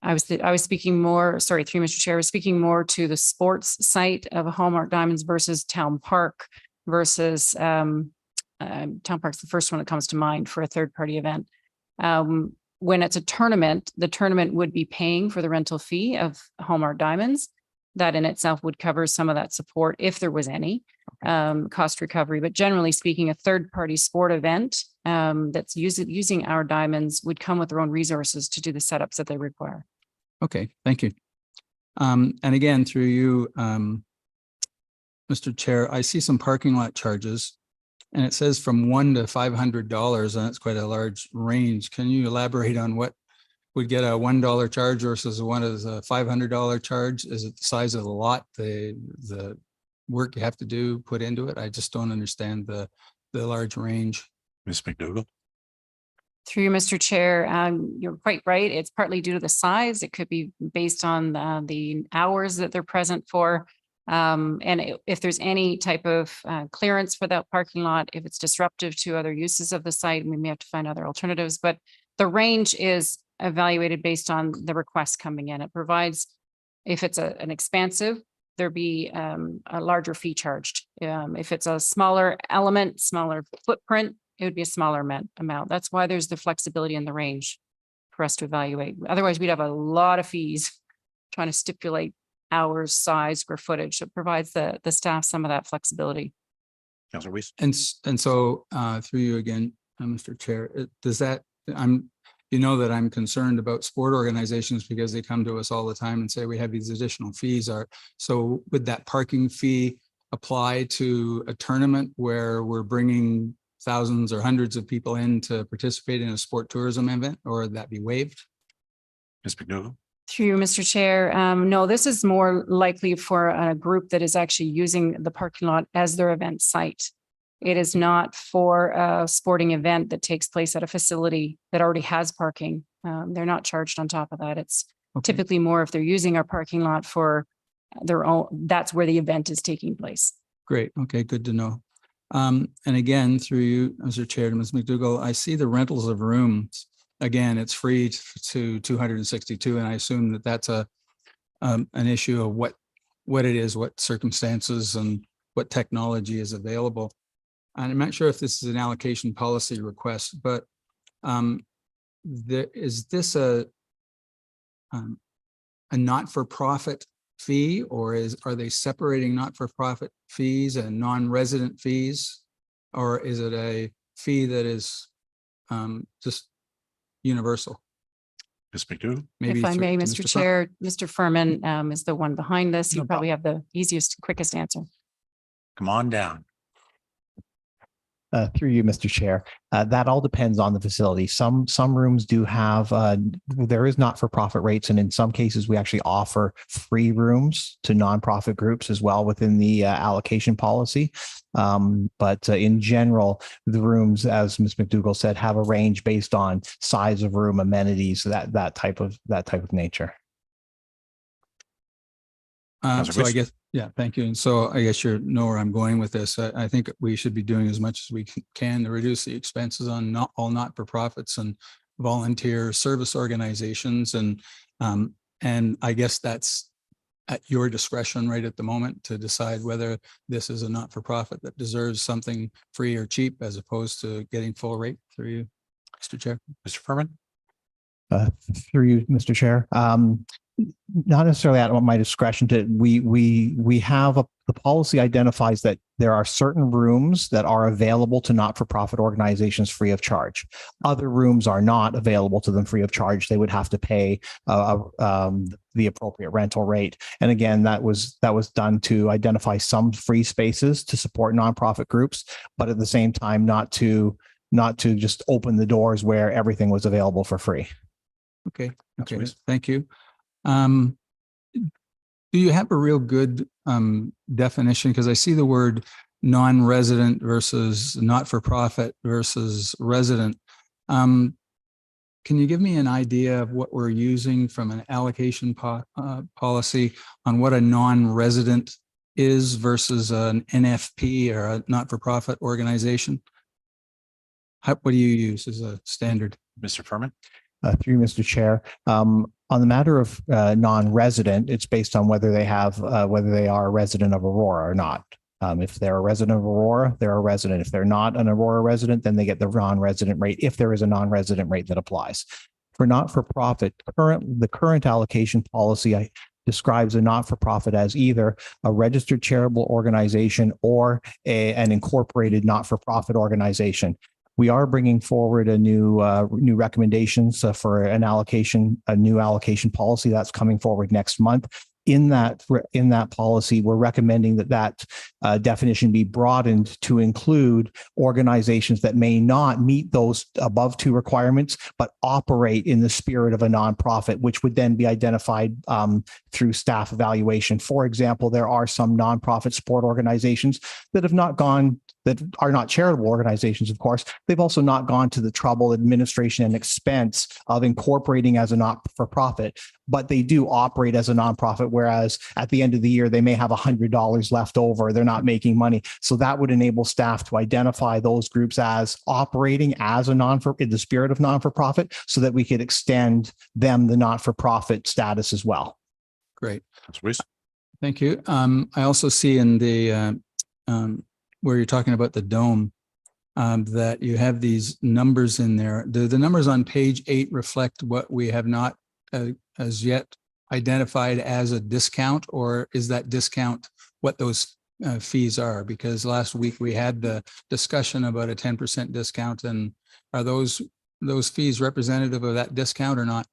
S7: I was speaking more, sorry, through Mr. Chair, I was speaking more to the sports site of Hallmark Diamonds versus Town Park versus Town Park's the first one that comes to mind for a third-party event. When it's a tournament, the tournament would be paying for the rental fee of Hallmark Diamonds. That in itself would cover some of that support if there was any cost recovery. But generally speaking, a third-party sport event that's using our diamonds would come with their own resources to do the setups that they require.
S10: Okay, thank you. And again, through you, Mr. Chair, I see some parking lot charges and it says from $1 to $500, and that's quite a large range. Can you elaborate on what would get a $1 charge versus one is a $500 charge? Is it the size of the lot, the work you have to do, put into it? I just don't understand the large range.
S5: Ms. McDougall.
S7: Through you, Mr. Chair, you're quite right. It's partly due to the size. It could be based on the hours that they're present for. And if there's any type of clearance for that parking lot, if it's disruptive to other uses of the site, we may have to find other alternatives. But the range is evaluated based on the request coming in. It provides, if it's an expansive, there'd be a larger fee charged. If it's a smaller element, smaller footprint, it would be a smaller amount. That's why there's the flexibility in the range for us to evaluate. Otherwise, we'd have a lot of fees trying to stipulate hours, size, square footage. So it provides the staff some of that flexibility.
S5: Councilor Weiss.
S10: And so through you again, Mr. Chair, does that, you know that I'm concerned about sport organizations because they come to us all the time and say we have these additional fees. So would that parking fee apply to a tournament where we're bringing thousands or hundreds of people in to participate in a sport tourism event, or would that be waived?
S5: Ms. McDougall.
S7: Through you, Mr. Chair. No, this is more likely for a group that is actually using the parking lot as their event site. It is not for a sporting event that takes place at a facility that already has parking
S14: They're not charged on top of that. It's
S10: Okay.
S14: typically more if they're using our parking lot for their own, that's where the event is taking place.
S10: Great. Okay, good to know. And again, through you, Mr. Chair, to Ms. McDougall, I see the rentals of rooms. Again, it's free to 262, and I assume that that's an issue of what it is, what circumstances and what technology is available. And I'm not sure if this is an allocation policy request, but is this a not-for-profit fee, or are they separating not-for-profit fees and non-resident fees? Or is it a fee that is just universal?
S5: Ms. McDougall?
S10: Maybe
S14: If I
S10: through
S14: may,
S10: to
S14: Mr.
S10: Furman.
S14: Chair, Mr. Furman is the one behind this. You
S10: No
S14: probably have the easiest, quickest answer.
S5: Come on down.
S15: Through you, Mr. Chair, that all depends on the facility. Some rooms do have, there is not-for-profit rates, and in some cases, we actually offer free rooms to nonprofit groups as well within the allocation policy. But in general, the rooms, as Ms. McDougall said, have a range based on size of room, amenities, that type of nature.
S10: So I guess, yeah, thank you. And so I guess you know where I'm going with this. I think we should be doing as much as we can to reduce the expenses on all not-for-profits and volunteer service organizations. And I guess that's at your discretion right at the moment to decide whether this is a not-for-profit that deserves something free or cheap as opposed to getting full rate. Through you, Mr. Chair.
S5: Mr. Furman?
S15: Through you, Mr. Chair. Not necessarily at my discretion. We have the policy identifies that there are certain rooms that are available to not-for-profit organizations free of charge. Other rooms are not available to them free of charge. They would have to pay the appropriate rental rate. And again, that was done to identify some free spaces to support nonprofit groups, but at the same time, not to just open the doors where everything was available for free.
S10: Okay. Okay. Thank you. Do you have a real good definition? Because I see the word non-resident versus not-for-profit versus resident. Can you give me an idea of what we're using from an allocation policy on what a non-resident is versus an NFP or a not-for-profit organization? What do you use as a standard?
S5: Mr. Furman?
S15: Through you, Mr. Chair. On the matter of non-resident, it's based on whether they are a resident of Aurora or not. If they're a resident of Aurora, they're a resident. If they're not an Aurora resident, then they get the non-resident rate if there is a non-resident rate that applies. For not-for-profit, the current allocation policy describes a not-for-profit as either a registered charitable organization or an incorporated not-for-profit organization. We are bringing forward a new recommendations for a new allocation policy that's coming forward next month. In that policy, we're recommending that definition be broadened to include organizations that may not meet those above two requirements, but operate in the spirit of a nonprofit, which would then be identified through staff evaluation. For example, there are some nonprofit sport organizations that are not charitable organizations, of course. They've also not gone to the trouble, administration, and expense of incorporating as a not-for-profit, but they do operate as a nonprofit, whereas at the end of the year, they may have $100 left over. They're not making money. So that would enable staff to identify those groups as operating as in the spirit of non-for-profit, so that we could extend them the not-for-profit status as well.
S10: Great.
S5: Please.
S10: Thank you. I also see in the where you're talking about the dome, that you have these numbers in there. Do the numbers on page 8 reflect what we have not as yet identified as a discount, or is that discount what those fees are? Because last week we had the discussion about a 10% discount, and are those fees representative of that discount or not?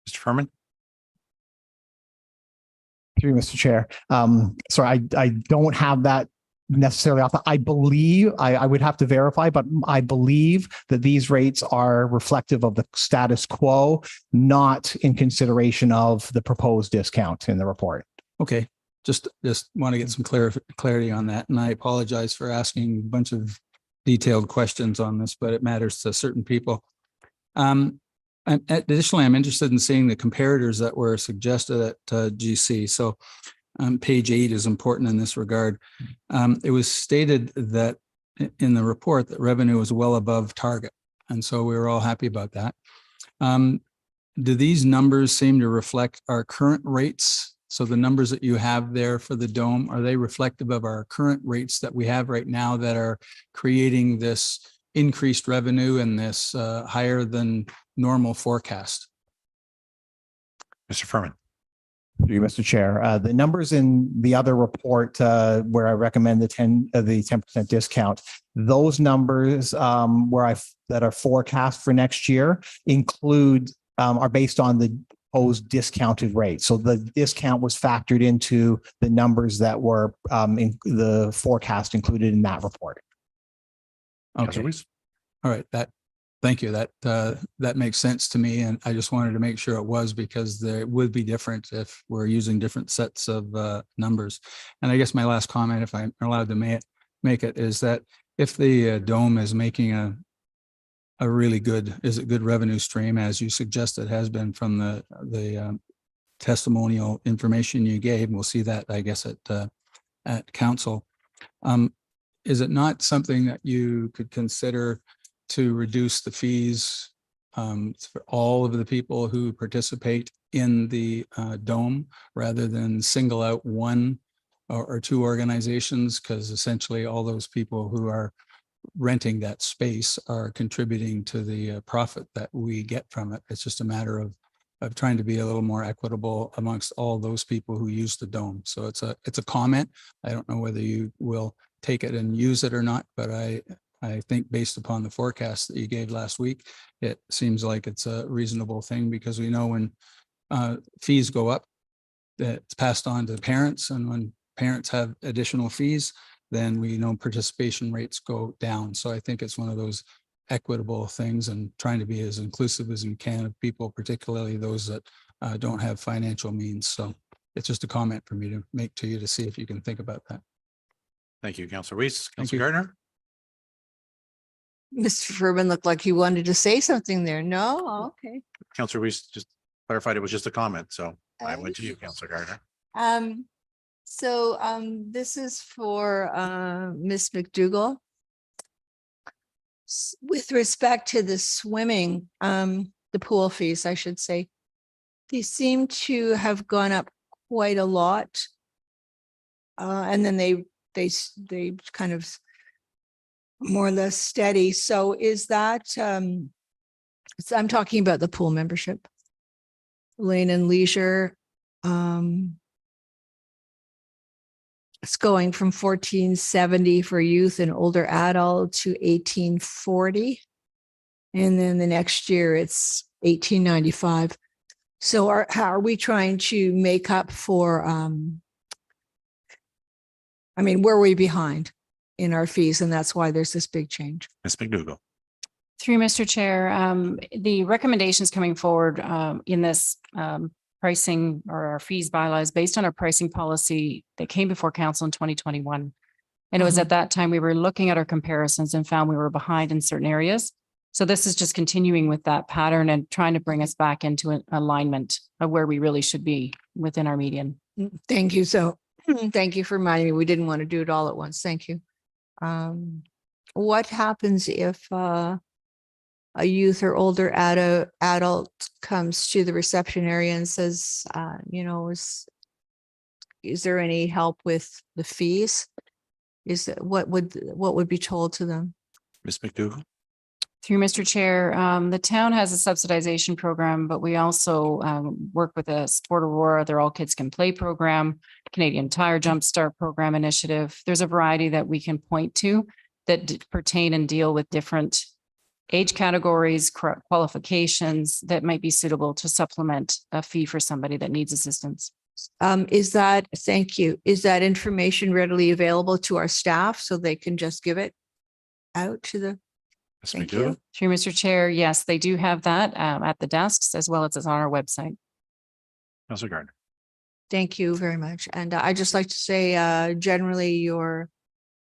S15: Mr. Furman? Through you, Mr. Chair. Sorry, I don't have that necessarily off. I believe I would have to verify, but I believe that these rates are reflective of the status quo, not in consideration of the proposed discount in the report.
S10: Okay, just want to get some clarity on that. And I apologize for asking a bunch of detailed questions on this, but it matters to certain people. Additionally, I'm interested in seeing the comparators that were suggested at GC. So page 8 is important in this regard. It was stated that in the report that revenue was well above target. And so we were all happy about that. Do these numbers seem to reflect our current rates? So the numbers that you have there for the dome, are they reflective of our current rates that we have right now that are creating this increased revenue and this higher than normal forecast?
S5: Mr. Furman.
S15: Through you, Mr. Chair. The numbers in the other report where I recommend the 10% discount, those numbers that are forecast for next year include are based on the proposed discounted rate. So the discount was factored into the numbers that were in the forecast included in that report.
S10: Okay. All right. Thank you. That makes sense to me. And I just wanted to make sure it was, because it would be different if we're using different sets of numbers. And I guess my last comment, if I'm allowed to make it, is that if the dome is making a really good revenue stream, as you suggested has been from the testimonial information you gave, we'll see that, I guess, at council. Is it not something that you could consider to reduce the fees for all of the people who participate in the dome, rather than single out one or two organizations? Because essentially all those people who are renting that space are contributing to the profit that we get from it. It's just a matter of trying to be a little more equitable amongst all those people who use the dome. So it's a comment. I don't know whether you will take it and use it or not, but I think based upon the forecast that you gave last week, it seems like it's a reasonable thing, because we know when fees go up, that it's passed on to the parents, and when parents have additional fees, then we know participation rates go down. So I think it's one of those equitable things, and trying to be as inclusive as we can of people, particularly those that don't have financial means. So it's just a comment for me to make to you to see if you can think about that.
S5: Thank you, Councillor Weiss.
S10: Thank
S5: Councillor
S10: you.
S5: Gardner.
S3: Mr. Furman looked like he wanted to say something there. No? Oh, okay.
S5: Councillor Weiss just clarified it was just a comment. So I went to you, Councillor Gardner.
S3: This is for Ms. McDougall. With respect to the swimming, the pool fees, I should say, they seem to have gone up quite a lot. And then they kind of more or less steady. So is that, I'm talking about the pool membership, Lane and Leisure. It's going from $14.70 for youth and older adult to $18.40. And then the next year it's $18.95. So how are we trying to make up for, were we behind in our fees? And that's why there's this big change.
S5: Ms. McDougall.
S14: Through Mr. Chair, the recommendations coming forward in this pricing or our fees bylaws based on our pricing policy that came before council in 2021. And it was at that time we were looking at our comparisons and found we were behind in certain areas. So this is just continuing with that pattern and trying to bring us back into an alignment of where we really should be within our median.
S3: Thank you. So thank you for reminding me. We didn't want to do it all at once. Thank you. What happens if a youth or older adult comes to the reception area and says, is there any help with the fees? What would be told to them?
S5: Ms. McDougall.
S14: Through Mr. Chair, the town has a subsidization program, but we also work with a Sport Aurora, their All Kids Can Play program, Canadian Tire Jumpstart program initiative. There's a variety that we can point to that pertain and deal with different age categories, qualifications that might be suitable to supplement a fee for somebody that needs assistance.
S3: Thank you. Is that information readily available to our staff so they can just give it out to the?
S5: Ms.
S3: Thank
S5: McDougall.
S3: you.
S14: Through Mr. Chair, yes, they do have that at the desks as well as it's on our website.
S5: Councillor Gardner.
S3: Thank you very much. And I'd just like to say, generally, your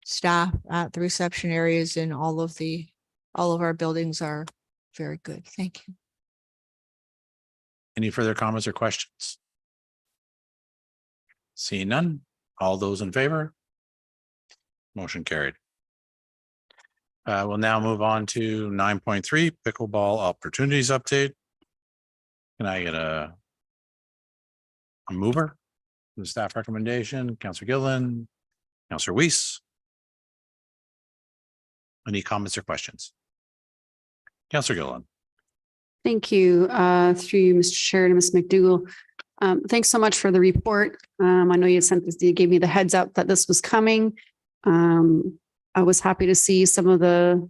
S3: staff at the reception areas in all of our buildings are very good. Thank you.
S5: Any further comments or questions? Seeing none, all those in favor? Motion carried. We'll now move on to 9.3 pickleball opportunities update. Can I get a mover? The staff recommendation, Councillor Gillen, Councillor Weiss. Any comments or questions? Councillor Gillen.
S7: Thank you, through you, Mr. Chair, to Ms. McDougall. Thanks so much for the report. I know you sent this, you gave me the heads up that this was coming. I was happy to see some of the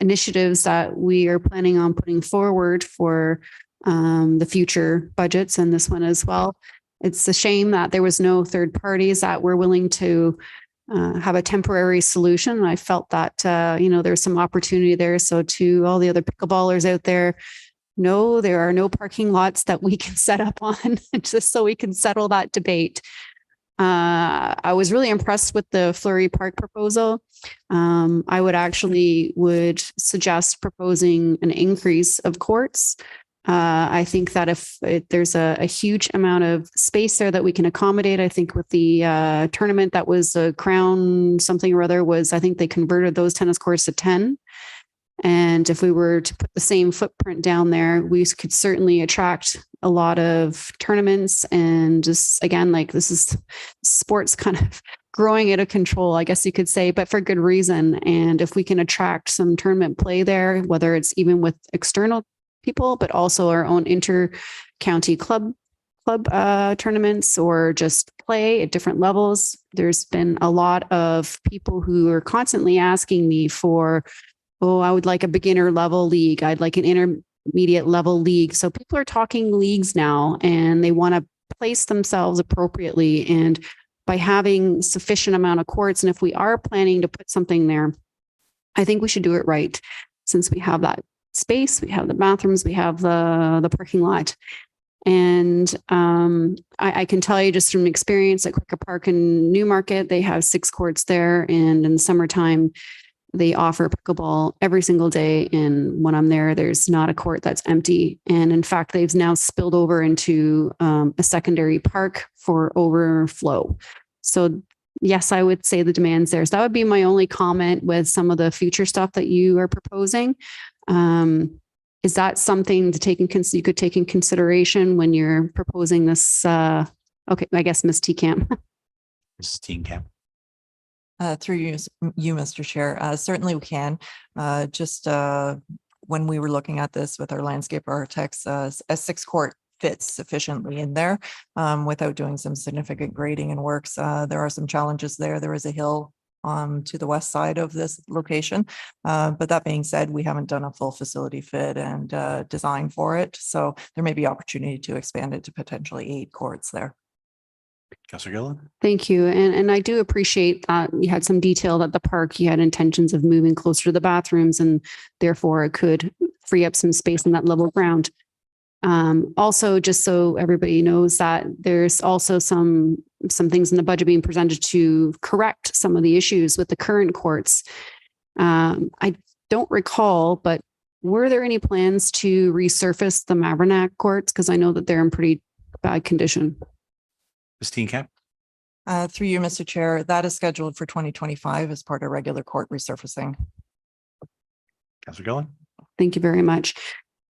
S7: initiatives that we are planning on putting forward for the future budgets and this one as well. It's a shame that there was no third parties that were willing to have a temporary solution. I felt that, there's some opportunity there. So to all the other pickleballers out there, no, there are no parking lots that we can set up on just so we can settle that debate. I was really impressed with the Fleury Park proposal. I would suggest proposing an increase of courts. I think that if there's a huge amount of space there that we can accommodate, I think with the tournament that was a Crown something or other I think they converted those tennis courts to 10. And if we were to put the same footprint down there, we could certainly attract a lot of tournaments. And just again, like this is sports kind of growing out of control, I guess you could say, but for good reason. And if we can attract some tournament play there, whether it's even with external people, but also our own inter-county club tournaments or just play at different levels. There's been a lot of people who are constantly asking me for, I would like a beginner level league. I'd like an intermediate level league. So people are talking leagues now and they want to place themselves appropriately. And by having sufficient amount of courts, and if we are planning to put something there, I think we should do it right. Since we have that space, we have the bathrooms, we have the parking lot. And I can tell you just from experience at Quicker Park in Newmarket, they have 6 courts there. And in the summertime, they offer pickleball every single day. And when I'm there, there's not a court that's empty. And in fact, they've now spilled over into a secondary park for overflow. So yes, I would say the demand's there. So that would be my only comment with some of the future stuff that you are proposing. Is that something to you could take in consideration when you're proposing this? Okay, I guess Ms. Teekamp.
S5: Mrs. Teekamp.
S13: Through you, Mr. Chair, certainly we can. When we were looking at this with our landscape architects, a 6 court fits sufficiently in there without doing some significant grading and works. There are some challenges there. There is a hill to the west side of this location. But that being said, we haven't done a full facility fit and design for it. So there may be opportunity to expand it to potentially 8 courts there.
S5: Councillor Gillen.
S7: Thank you. And I do appreciate that you had some detail that the park, you had intentions of moving closer to the bathrooms and therefore it could free up some space in that level ground. Also, just so everybody knows that there's also some things in the budget being presented to correct some of the issues with the current courts. I don't recall, but were there any plans to resurface the Mavernack courts? Because I know that they're in pretty bad condition.
S5: Ms. Teekamp.
S13: Through you, Mr. Chair, that is scheduled for 2025 as part of regular court resurfacing.
S5: Councillor Gillen.
S7: Thank you very much.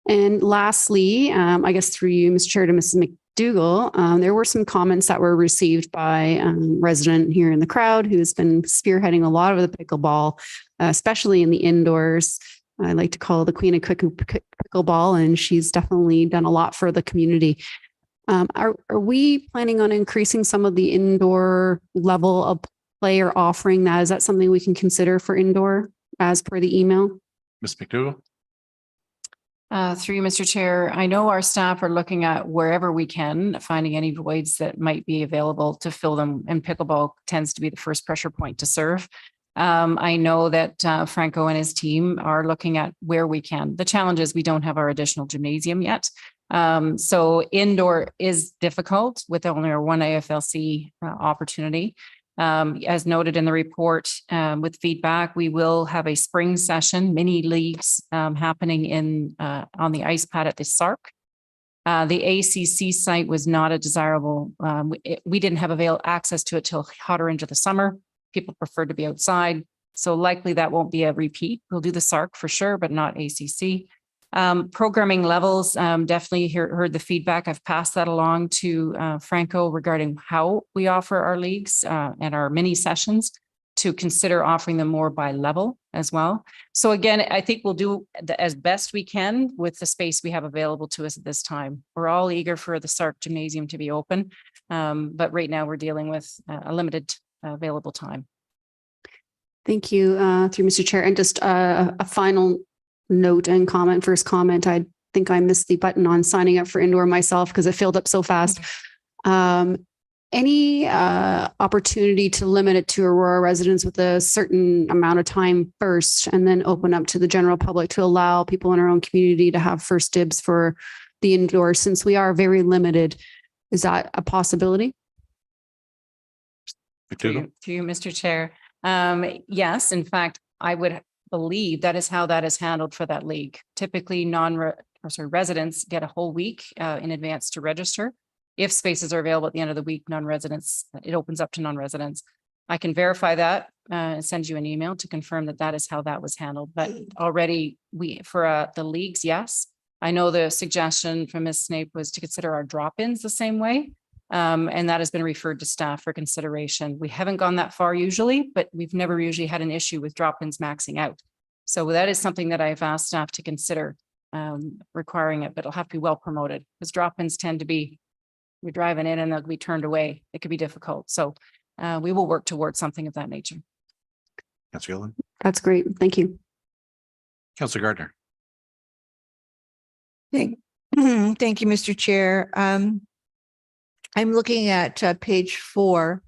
S7: And lastly, I guess through you, Mr. Chair, to Mrs. McDougall, there were some comments that were received by a resident here in the crowd who's been spearheading a lot of the pickleball, especially in the indoors. I like to call her the queen of pickleball, and she's definitely done a lot for the community. Are we planning on increasing some of the indoor level of play or offering that? Is that something we can consider for indoor as per the email?
S5: Ms. McDougall.
S14: Through you, Mr. Chair, I know our staff are looking at wherever we can, finding any voids that might be available to fill them, and pickleball tends to be the first pressure point to serve. I know that Franco and his team are looking at where we can. The challenge is we don't have our additional gymnasium yet. So indoor is difficult with only our one AFLC opportunity. As noted in the report, with feedback, we will have a spring session, mini leagues happening on the ice pad at the SARC. The ACC site was not a desirable, we didn't have access to it till hotter into the summer. People preferred to be outside. So likely that won't be a repeat. We'll do the SARC for sure, but not ACC. Programming levels, definitely heard the feedback. I've passed that along to Franco regarding how we offer our leagues and our mini sessions, to consider offering them more by level as well. So again, I think we'll do as best we can with the space we have available to us at this time. We're all eager for the SARC gymnasium to be open, but right now we're dealing with a limited available time.
S7: Thank you, through Mr. Chair. And just a final note and comment, first comment, I think I missed the button on signing up for indoor myself because it filled up so fast. Any opportunity to limit it to Aurora residents with a certain amount of time first, and then open up to the general public to allow people in our own community to have first dibs for the indoor, since we are very limited? Is that a possibility?
S14: Through you, Mr. Chair. Yes, in fact, I would believe that is how that is handled for that league. Typically, residents get a whole week in advance to register. If spaces are available at the end of the week, non-residents, it opens up to non-residents. I can verify that and send you an email to confirm that that is how that was handled. But already for the leagues, yes. I know the suggestion from Ms. Snape was to consider our drop-ins the same way. And that has been referred to staff for consideration. We haven't gone that far usually, but we've never usually had an issue with drop-ins maxing out. So that is something that I've asked staff to consider requiring it, but it'll have to be well promoted, because drop-ins tend to be, we're driving in and they'll be turned away. It could be difficult. So we will work towards something of that nature.
S5: Councillor Gillen.
S7: That's great. Thank you.
S5: Councillor Gardner.
S3: Thank you, Mr. Chair. I'm looking at page 4,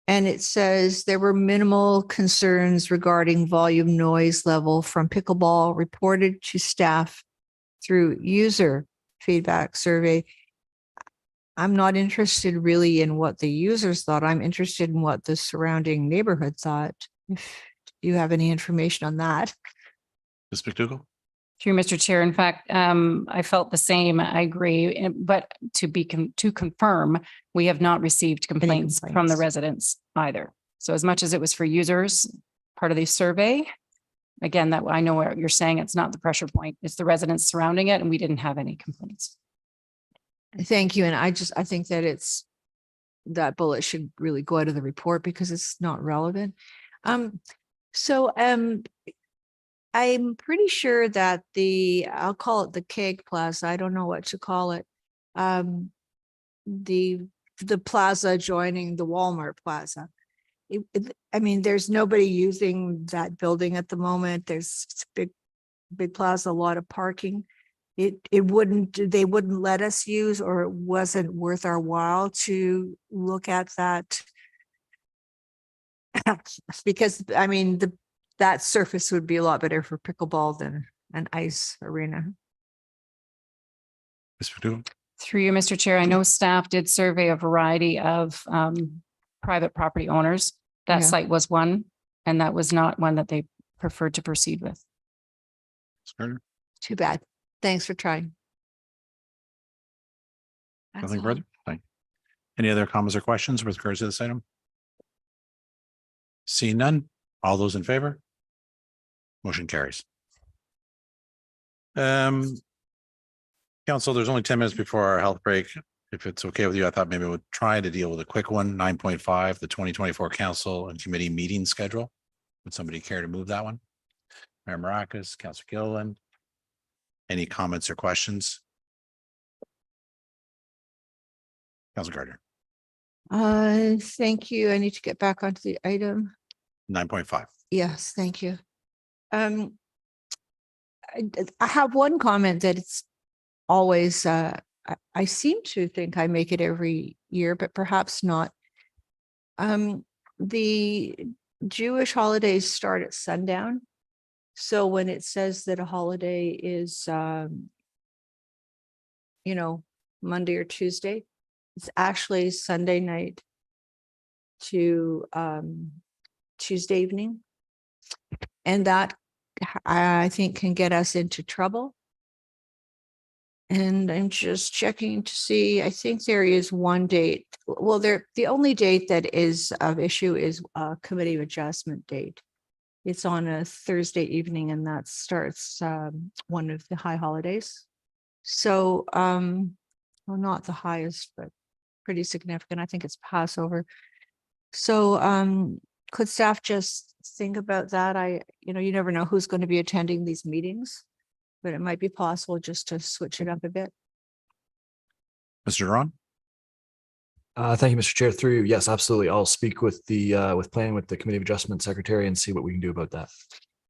S3: and it says there were minimal concerns regarding volume noise level from pickleball reported to staff through user feedback survey. I'm not interested really in what the users thought. I'm interested in what the surrounding neighborhood thought. If you have any information on that.
S5: Ms. McDougall.
S14: Through Mr. Chair, in fact, I felt the same. I agree, but to confirm, we have not received complaints from the residents either. So as much as it was for users, part of the survey, again, that I know what you're saying, it's not the pressure point, it's the residents surrounding it, and we didn't have any complaints.
S3: Thank you. And I think that that bullet should really go out of the report because it's not relevant. I'm pretty sure that I'll call it the Keg Plaza. I don't know what to call it. The plaza adjoining the Walmart Plaza. I mean, there's nobody using that building at the moment. There's big plaza, a lot of parking. They wouldn't let us use, or it wasn't worth our while to look at that. Because I mean, that surface would be a lot better for pickleball than an ice arena.
S5: Ms. McDougall.
S14: Through you, Mr. Chair, I know staff did survey a variety of private property owners. That site was one, and that was not one that they preferred to proceed with.
S3: Too bad. Thanks for trying.
S5: Nothing further. Fine. Any other comments or questions with regards to this item? Seeing none, all those in favor? Motion carries. Council, there's only 10 minutes before our health break. If it's okay with you, I thought maybe we'd try to deal with a quick one. 9.5, the 2024 council and committee meeting schedule. Would somebody care to move that one? Mayor Maracas, Councillor Gilliland. Any comments or questions? Councillor Gardner.
S3: Thank you. I need to get back onto the item.
S5: 9.5.
S3: Yes, thank you. I have one comment that it's always, I seem to think I make it every year, but perhaps not. The Jewish holidays start at sundown. So when it says that a holiday is, Monday or Tuesday, it's actually Sunday night to Tuesday evening. And that, I think, can get us into trouble. And I'm just checking to see, I think there is one date. Well, the only date that is of issue is a committee of adjustment date. It's on a Thursday evening and that starts one of the high holidays. So, well, not the highest, but pretty significant. I think it's Passover. So, could staff just think about that? You never know who's going to be attending these meetings, but it might be possible just to switch it up a bit.
S5: Mr. Duran?
S2: Thank you, Mr. Chair. Through you. Yes, absolutely. I'll speak with with planning with the Committee of Adjustment Secretary and see what we can do about that.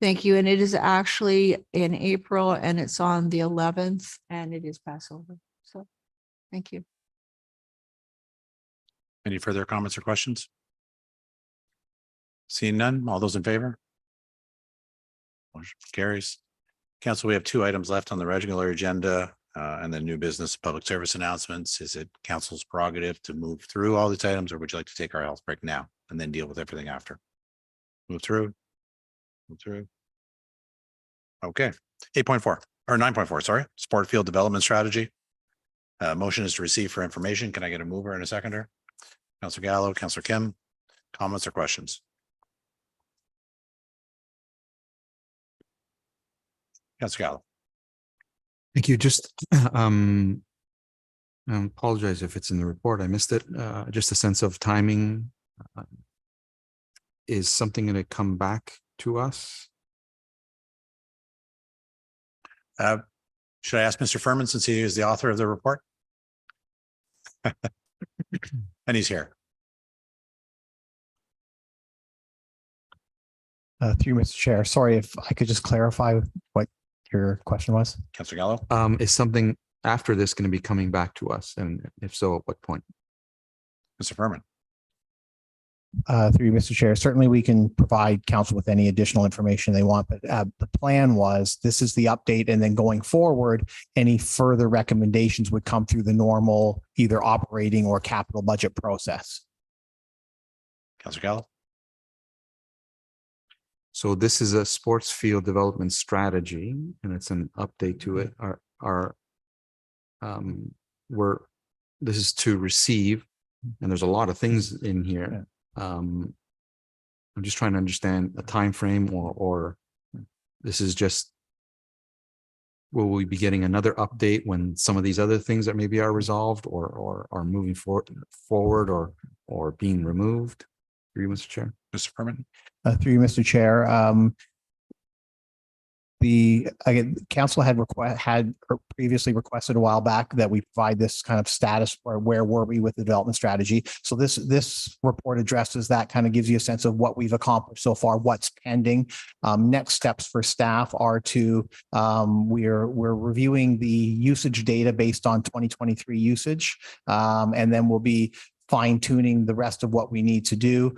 S3: Thank you. And it is actually in April and it's on the 11th and it is Passover. So, thank you.
S5: Any further comments or questions? Seeing none, all those in favor? Motion carries. Council, we have 2 items left on the regular agenda and then new business public service announcements. Is it council's prerogative to move through all these items, or would you like to take our health break now and then deal with everything after? Move through. Move through. Okay. 8.4 or 9.4, sorry. Sport field development strategy. Motion is to receive for information. Can I get a mover and a seconder? Councillor Gallo, Councillor Kim, comments or questions? Councillor Gallo.
S6: Thank you. Just I apologize if it's in the report. I missed it. Just a sense of timing. Is something going to come back to us?
S5: Should I ask Mr. Furman, since he is the author of the report? And he's here.
S15: Through Mr. Chair, sorry if I could just clarify what your question was.
S5: Councillor Gallo.
S6: Is something after this going to be coming back to us? And if so, at what point?
S5: Mr. Furman.
S15: Through you, Mr. Chair, certainly we can provide council with any additional information they want, but the plan was this is the update, and then going forward, any further recommendations would come through the normal either operating or capital budget process.
S5: Councillor Gallo.
S6: So this is a sports field development strategy, and it's an update to it. This is to receive, and there's a lot of things in here. I'm just trying to understand a time frame, or this is just, will we be getting another update when some of these other things that maybe are resolved or are moving forward or being removed? Through you, Mr. Chair.
S5: Mr. Furman.
S15: Through you, Mr. Chair. The council had previously requested a while back that we provide this kind of status or where were we with the development strategy. So this report addresses that, kind of gives you a sense of what we've accomplished so far, what's pending. Next steps for staff are to we're reviewing the usage data based on 2023 usage, and then we'll be fine tuning the rest of what we need to do.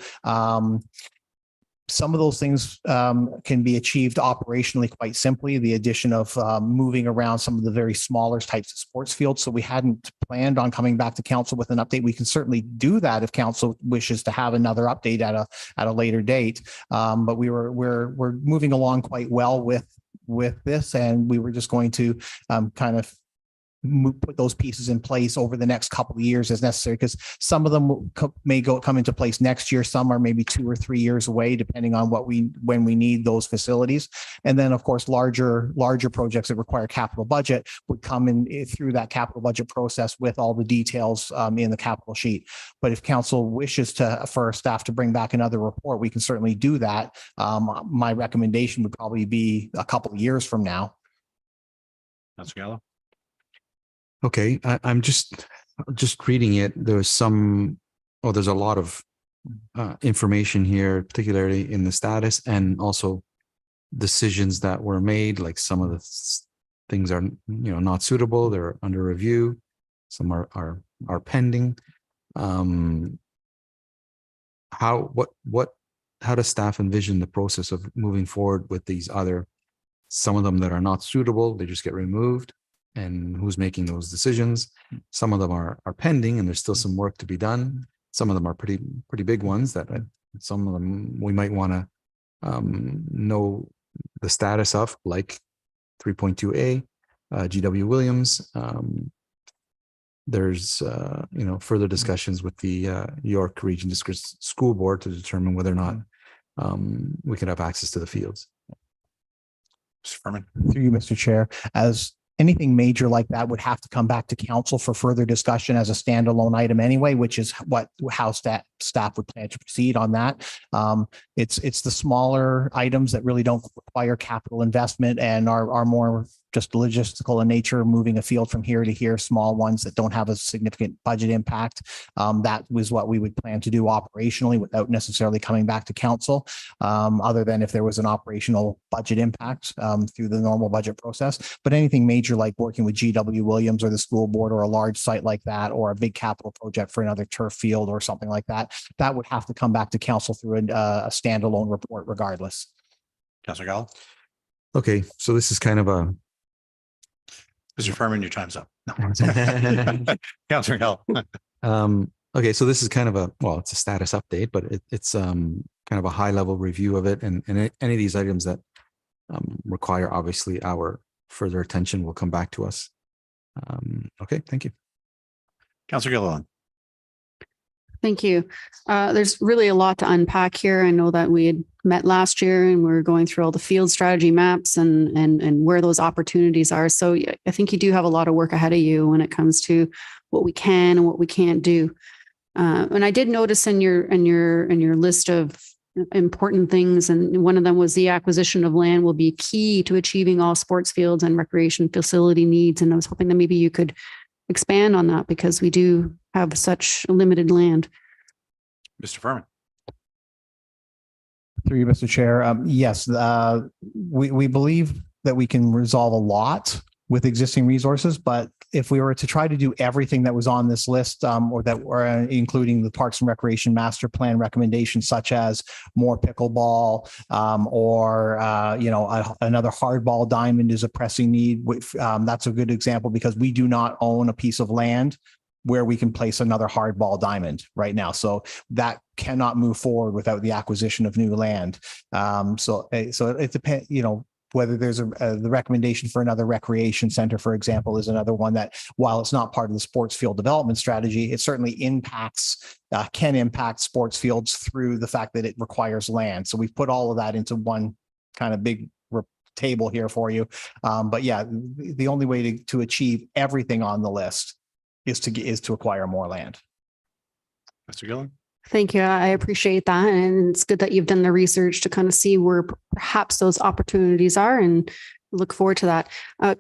S15: Some of those things can be achieved operationally quite simply. The addition of moving around some of the very smaller types of sports fields. So we hadn't planned on coming back to council with an update. We can certainly do that if council wishes to have another update at a later date. But we're moving along quite well with this, and we were just going to kind of put those pieces in place over the next couple of years as necessary, because some of them may come into place next year. Some are maybe 2 or 3 years away, depending on when we need those facilities. And then, of course, larger projects that require capital budget would come in through that capital budget process with all the details in the capital sheet. But if council wishes for staff to bring back another report, we can certainly do that. My recommendation would probably be a couple of years from now.
S5: Councillor Gallo.
S6: Okay, I'm just reading it. There's there's a lot of information here, particularly in the status, and also decisions that were made. Like some of the things are not suitable. They're under review. Some are pending. How does staff envision the process of moving forward with these some of them that are not suitable? They just get removed. And who's making those decisions? Some of them are pending, and there's still some work to be done. Some of them are pretty big ones that some of them we might want to know the status of, like 3.2A. GW Williams. There's, further discussions with the York Region District School Board to determine whether or not we can have access to the fields.
S5: Mr. Furman.
S15: Through you, Mr. Chair, as anything major like that would have to come back to council for further discussion as a standalone item anyway, which is how staff would plan to proceed on that. It's the smaller items that really don't require capital investment and are more just logistical in nature, moving a field from here to here, small ones that don't have a significant budget impact. That was what we would plan to do operationally without necessarily coming back to council, other than if there was an operational budget impact through the normal budget process. But anything major like working with GW Williams or the school board or a large site like that, or a big capital project for another turf field or something like that, that would have to come back to council through a standalone report regardless.
S5: Councillor Gallo.
S6: Okay, so this is kind of a
S5: Mr. Furman, your time's up. No. Councillor Gallo.
S6: Okay, so this is kind of it's a status update, but it's kind of a high level review of it, and any of these items that require obviously our further attention will come back to us. Okay, thank you.
S5: Councillor Gilliland.
S7: Thank you. There's really a lot to unpack here. I know that we had met last year and we are going through all the field strategy maps and where those opportunities are. So I think you do have a lot of work ahead of you when it comes to what we can and what we can't do. And I did notice in your list of important things, and one of them was the acquisition of land will be key to achieving all sports fields and recreation facility needs. And I was hoping that maybe you could expand on that because we do have such limited land.
S5: Mr. Furman.
S15: Through you, Mr. Chair. Yes, we believe that we can resolve a lot with existing resources, but if we were to try to do everything that was on this list, or including the Parks and Recreation Master Plan recommendations, such as more pickleball, or another hardball diamond is a pressing need. That's a good example because we do not own a piece of land where we can place another hardball diamond right now. So that cannot move forward without the acquisition of new land. So it depends, whether there's the recommendation for another recreation center, for example, is another one that, while it's not part of the sports field development strategy, it certainly can impact sports fields through the fact that it requires land. So we've put all of that into one kind of big table here for you. But yeah, the only way to achieve everything on the list is to acquire more land.
S5: Mr. Gillen.
S7: Thank you. I appreciate that. And it's good that you've done the research to kind of see where perhaps those opportunities are, and look forward to that.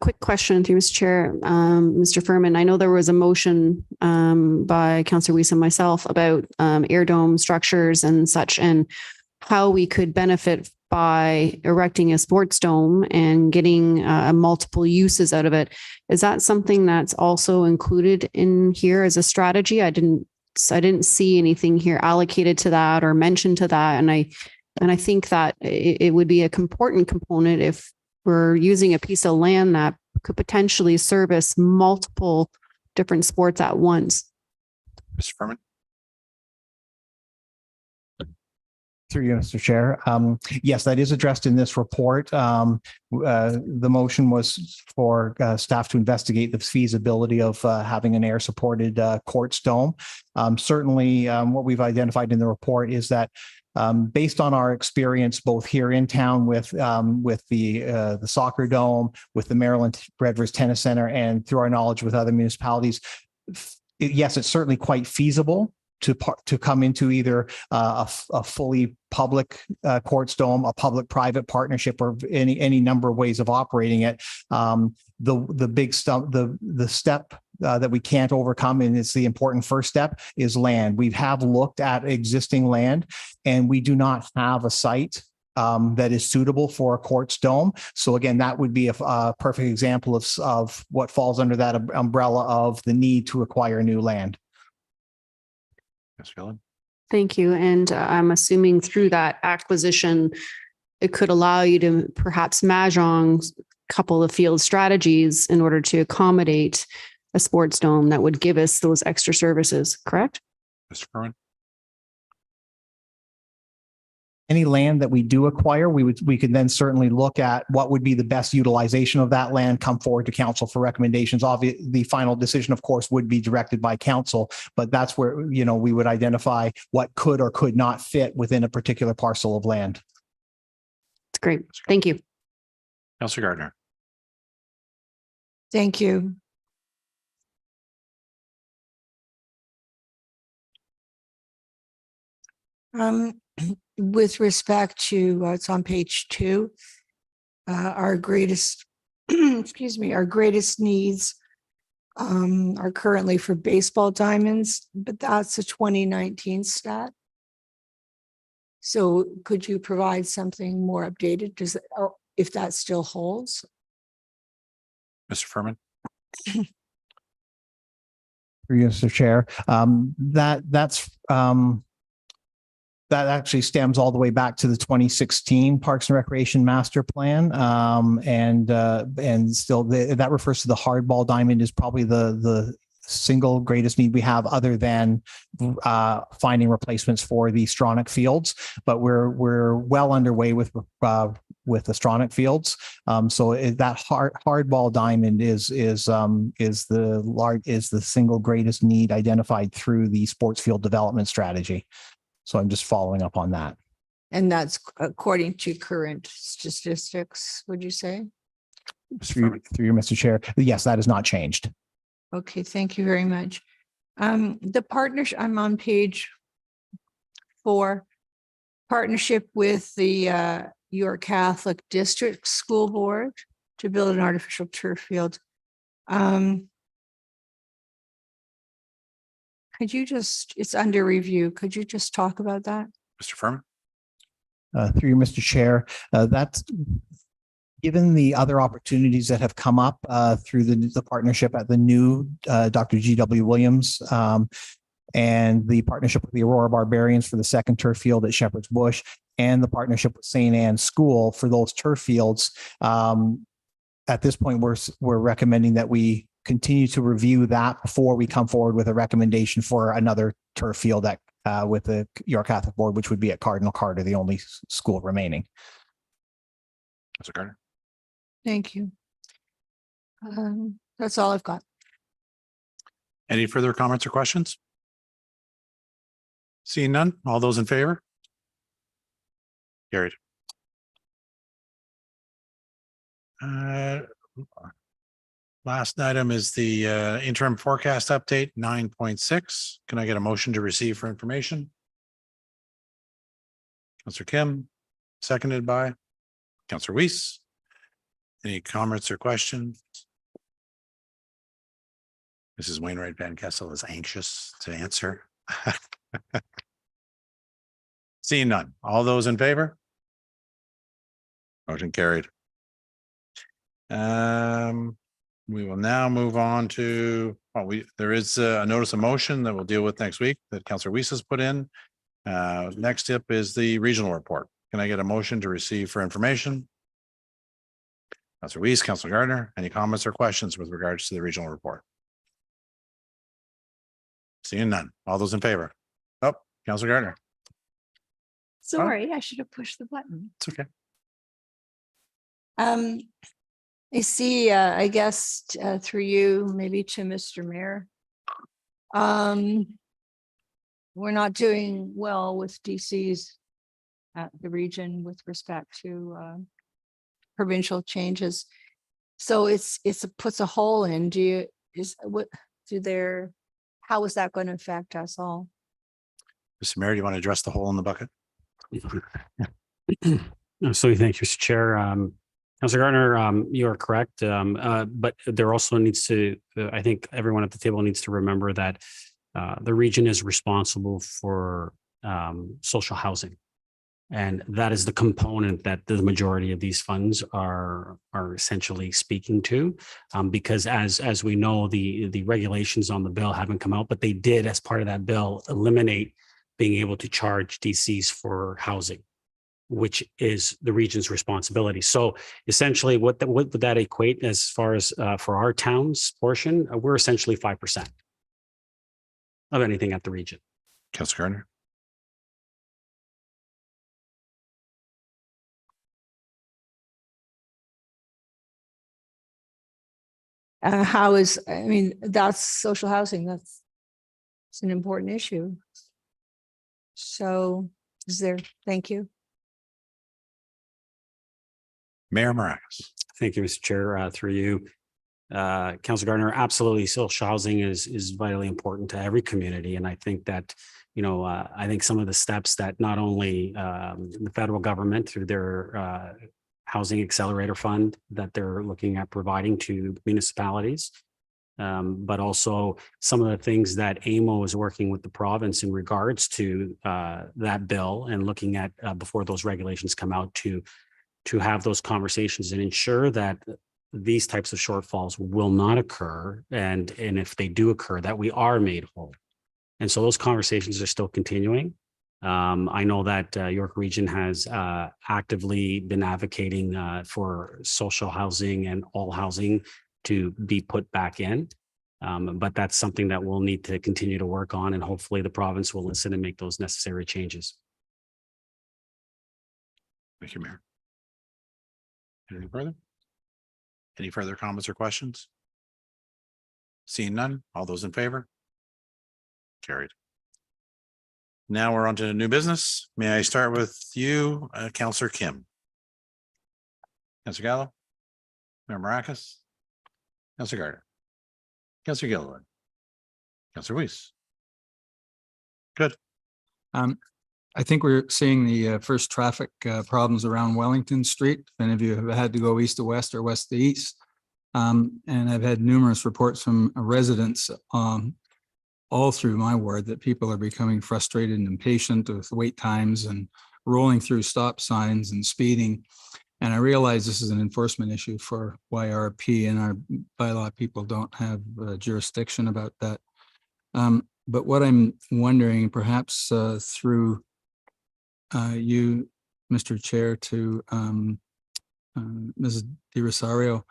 S7: Quick question through Mr. Chair, Mr. Furman. I know there was a motion by Councillor Weiss and myself about air dome structures and such, and how we could benefit by erecting a sports dome and getting multiple uses out of it. Is that something that's also included in here as a strategy? I didn't see anything here allocated to that or mentioned to that. And I think that it would be an important component if we're using a piece of land that could potentially service multiple different sports at once.
S5: Mr. Furman.
S15: Through you, Mr. Chair. Yes, that is addressed in this report. The motion was for staff to investigate the feasibility of having an air-supported courts dome. Certainly, what we've identified in the report is that based on our experience both here in town with the soccer dome, with the Maryland Red Rivers Tennis Center, and through our knowledge with other municipalities, yes, it's certainly quite feasible to come into either a fully public courts dome, a public-private partnership, or any number of ways of operating it. The big stuff, the step that we can't overcome, and it's the important first step, is land. We have looked at existing land, and we do not have a site that is suitable for a courts dome. So again, that would be a perfect example of what falls under that umbrella of the need to acquire new land.
S7: Thank you. And I'm assuming through that acquisition, it could allow you to perhaps mahjong a couple of field strategies in order to accommodate a sports dome that would give us those extra services, correct?
S5: Mr. Furman.
S15: any land that we do acquire, we could then certainly look at what would be the best utilization of that land, come forward to council for recommendations. Obviously, the final decision, of course, would be directed by council, but that's where, you know, we would identify what could or could not fit within a particular parcel of land.
S7: It's great. Thank you.
S5: Councillor Gardner.
S3: Thank you. With respect to, it's on page 2, our greatest, excuse me, our greatest needs are currently for baseball diamonds, but that's a 2019 stat. So could you provide something more updated? Does it, or if that still holds?
S5: Mr. Furman.
S15: Mr. Chair, that actually stems all the way back to the 2016 Parks and Recreation Master Plan. And still that refers to the hardball diamond is probably the single greatest need we have, other than finding replacements for the Stronach fields. But we're well underway with the Stronach fields. So that hardball diamond is the single greatest need identified through the sports field development strategy. So I'm just following up on that.
S3: And that's according to current statistics, would you say?
S15: Through you, Mr. Chair. Yes, that has not changed.
S3: Okay, thank you very much. The partnership, I'm on page 4, partnership with the York Catholic District School Board to build an artificial turf field. Could you just, it's under review. Could you just talk about that?
S5: Mr. Furman.
S15: Through you, Mr. Chair, that's given the other opportunities that have come up through the partnership at the new Dr. G.W. Williams and the partnership with the Aurora Barbarians for the second turf field at Shepherd's Bush, and the partnership with St. Anne's School for those turf fields. At this point, we're recommending that we continue to review that before we come forward with a recommendation for another turf field at with the York Catholic Board, which would be at Cardinal Carter, the only school remaining.
S5: Mr. Gardner.
S3: Thank you. That's all I've got.
S5: Any further comments or questions? Seeing none, all those in favor? Carried. Last item is the interim forecast update 9.6. Can I get a motion to receive for information? Councillor Kim, seconded by Councillor Weiss. Any comments or questions? Mrs. Wainwright Van Kessel is anxious to answer. Seeing none. All those in favor? Motion carried. We will now move on to, there is a notice of motion that we'll deal with next week that Councillor Weiss has put in. Next up is the regional report. Can I get a motion to receive for information? Councillor Weiss, Councillor Gardner, any comments or questions with regards to the regional report? Seeing none. All those in favor? Oh, Councillor Gardner.
S3: Sorry, I should have pushed the button.
S5: It's okay.
S3: I see, I guess, through you, maybe to Mr. Mayor. We're not doing well with DCs at the region with respect to provincial changes. So it puts a hole in. How is that going to affect us all?
S5: Mr. Mayor, do you want to address the hole in the bucket?
S1: So thank you, Mr. Chair. Councillor Gardner, you are correct. But there also needs to, I think everyone at the table needs to remember that the region is responsible for social housing. And that is the component that the majority of these funds are essentially speaking to, because as we know, the regulations on the bill haven't come out, but they did, as part of that bill, eliminate being able to charge DCs for housing, which is the region's responsibility. So essentially, what would that equate as far as for our town's portion? We're essentially 5% of anything at the region.
S5: Councillor Gardner.
S3: How is, I mean, that's social housing. It's an important issue. So thank you.
S5: Mayor Maracus.
S1: Thank you, Mr. Chair, through you. Councilor Gardner, absolutely. Social housing is vitally important to every community. And I think that, I think some of the steps that not only the federal government through their Housing Accelerator Fund that they're looking at providing to municipalities, but also some of the things that AMO is working with the province in regards to that bill and looking at before those regulations come out to have those conversations and ensure that these types of shortfalls will not occur. And if they do occur, that we are made whole. And so those conversations are still continuing. I know that York Region has actively been advocating for social housing and all housing to be put back in. But that's something that we'll need to continue to work on, and hopefully the province will listen and make those necessary changes.
S5: Thank you, Mayor. Anything further? Any further comments or questions? Seeing none, all those in favor? Carried. Now we're on to new business. May I start with you, Councillor Kim? Councillor Gallo? Mayor Maracus? Councillor Gardner? Councillor Gilroy? Councillor Weiss? Good.
S10: I think we're seeing the first traffic problems around Wellington Street. If any of you have had to go east to west or west to east. And I've had numerous reports from residents all through my ward that people are becoming frustrated and impatient with wait times and rolling through stop signs and speeding. And I realize this is an enforcement issue for YRP, and our bylaw people don't have jurisdiction about that. But what I'm wondering, perhaps through you, Mr. Chair, to Mrs. Di Rosario,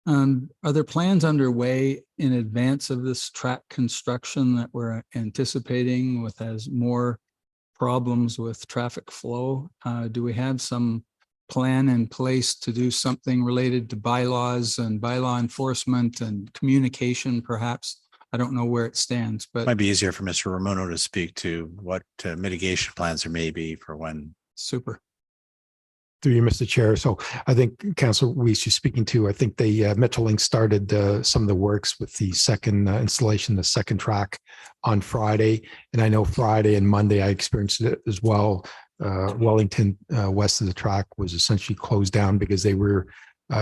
S10: are there plans underway in advance of this track construction that we're anticipating with as more problems with traffic flow? Do we have some plan in place to do something related to bylaws and bylaw enforcement and communication, perhaps? I don't know where it stands, but
S5: Might be easier for Mr. Ramono to speak to what mitigation plans there may be for when.
S10: super.
S8: Through you, Mr. Chair. So I think Councilor Weiss, you're speaking to, I think the Metrolink started some of the works with the second installation, the second track on Friday. And I know Friday and Monday I experienced it as well. Wellington west of the track was essentially closed down because they were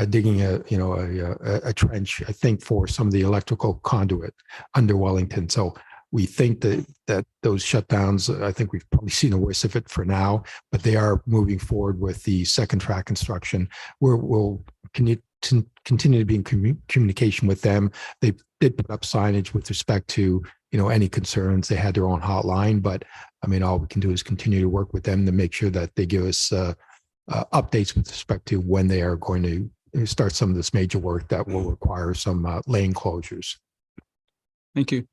S8: digging a trench, I think, for some of the electrical conduit under Wellington. So we think that those shutdowns, I think we've probably seen the worst of it for now, but they are moving forward with the second track construction. We'll continue to be in communication with them. They did put up signage with respect to, any concerns. They had their own hotline, but I mean, all we can do is continue to work with them to make sure that they give us updates with respect to when they are going to start some of this major work that will require some lane closures.
S10: Thank you.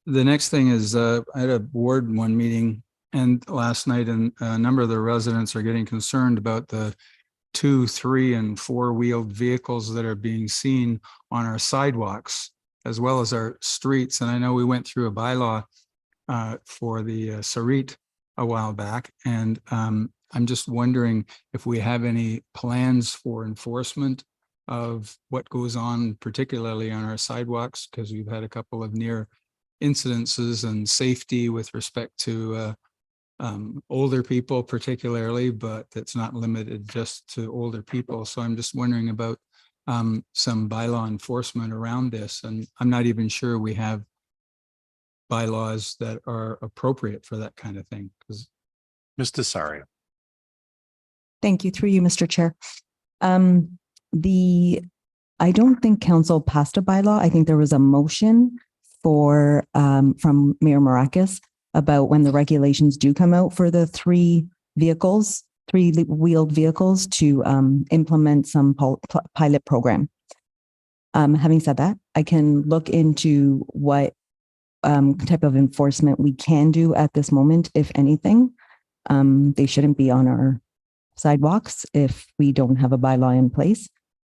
S10: The next thing is I had a Ward 1 meeting and last night, and a number of the residents are getting concerned about the 2, 3, and 4-wheeled vehicles that are being seen on our sidewalks as well as our streets. And I know we went through a bylaw for the Sarit a while back, and I'm just wondering if we have any plans for enforcement of what goes on, particularly on our sidewalks, because we've had a couple of near incidences and safety with respect to older people particularly, but it's not limited just to older people. So I'm just wondering about some bylaw enforcement around this. And I'm not even sure we have bylaws that are appropriate for that kind of thing.
S5: Ms. Desario.
S13: Thank you. Through you, Mr. Chair. I don't think council passed a bylaw. I think there was a motion for from Mayor Maracus about when the regulations do come out for the 3-wheeled vehicles to implement some pilot program. Having said that, I can look into what type of enforcement we can do at this moment, if anything. They shouldn't be on our sidewalks if we don't have a bylaw in place.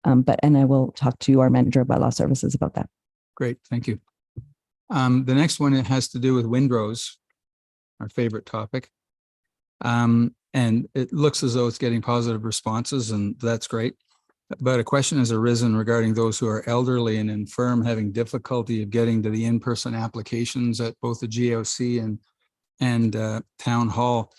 S13: And I will talk to our manager of bylaw services about that.
S10: Great, thank you. The next one, it has to do with windrows, our favorite topic. And it looks as though it's getting positive responses, and that's great. But a question has arisen regarding those who are elderly and infirm having difficulty of getting to the in-person applications at both the GOC and Town Hall.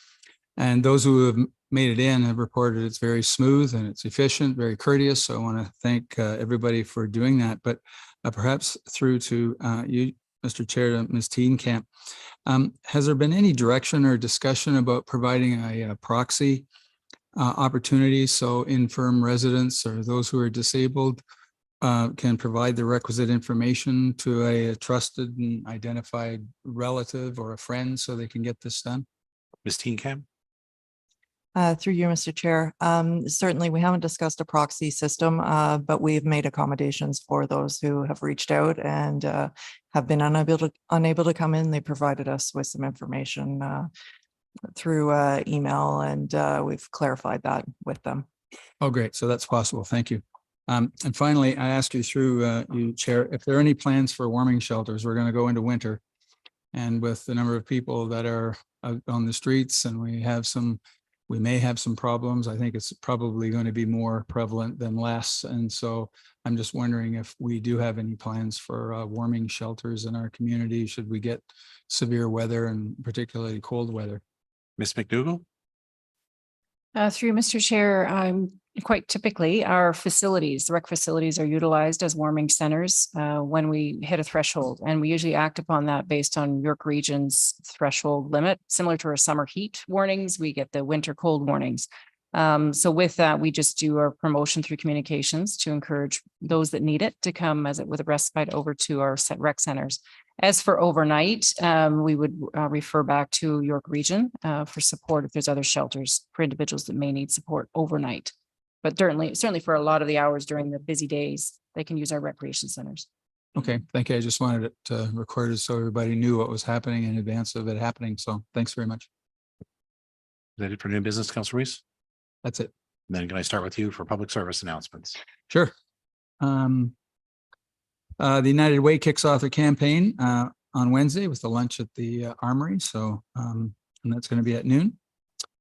S10: And those who have made it in have reported it's very smooth and it's efficient, very courteous. So I want to thank everybody for doing that. But perhaps through to you, Mr. Chair, to Ms. Teenkamp, has there been any direction or discussion about providing a proxy opportunity so infirm residents or those who are disabled can provide the requisite information to a trusted and identified relative or a friend so they can get this done?
S5: Ms. Teenkamp?
S13: Through you, Mr. Chair. Certainly, we haven't discussed a proxy system, but we've made accommodations for those who have reached out and have been unable to come in. They provided us with some information through email, and we've clarified that with them.
S10: Oh, great. So that's possible. Thank you. And finally, I ask you through you, Chair, if there are any plans for warming shelters. We're going to go into winter, and with the number of people that are out on the streets, and we may have some problems. I think it's probably going to be more prevalent than less. And so I'm just wondering if we do have any plans for warming shelters in our community should we get severe weather and particularly cold weather.
S5: Ms. McDougall?
S14: Through Mr. Chair, quite typically our facilities, the rec facilities are utilized as warming centers when we hit a threshold. And we usually act upon that based on York Region's threshold limit. Similar to our summer heat warnings, we get the winter cold warnings. So with that, we just do our promotion through communications to encourage those that need it to come with a respite over to our rec centers. As for overnight, we would refer back to York Region for support if there's other shelters for individuals that may need support overnight. But certainly for a lot of the hours during the busy days, they can use our recreation centers.
S10: Okay, thank you. I just wanted it recorded so everybody knew what was happening in advance of it happening. So thanks very much.
S5: Is that it for new business, Councillor Reese?
S10: That's it.
S5: Then can I start with you for public service announcements?
S10: Sure. The United Way kicks off their campaign on Wednesday with the lunch at the Armory. So, and that's going to be at noon.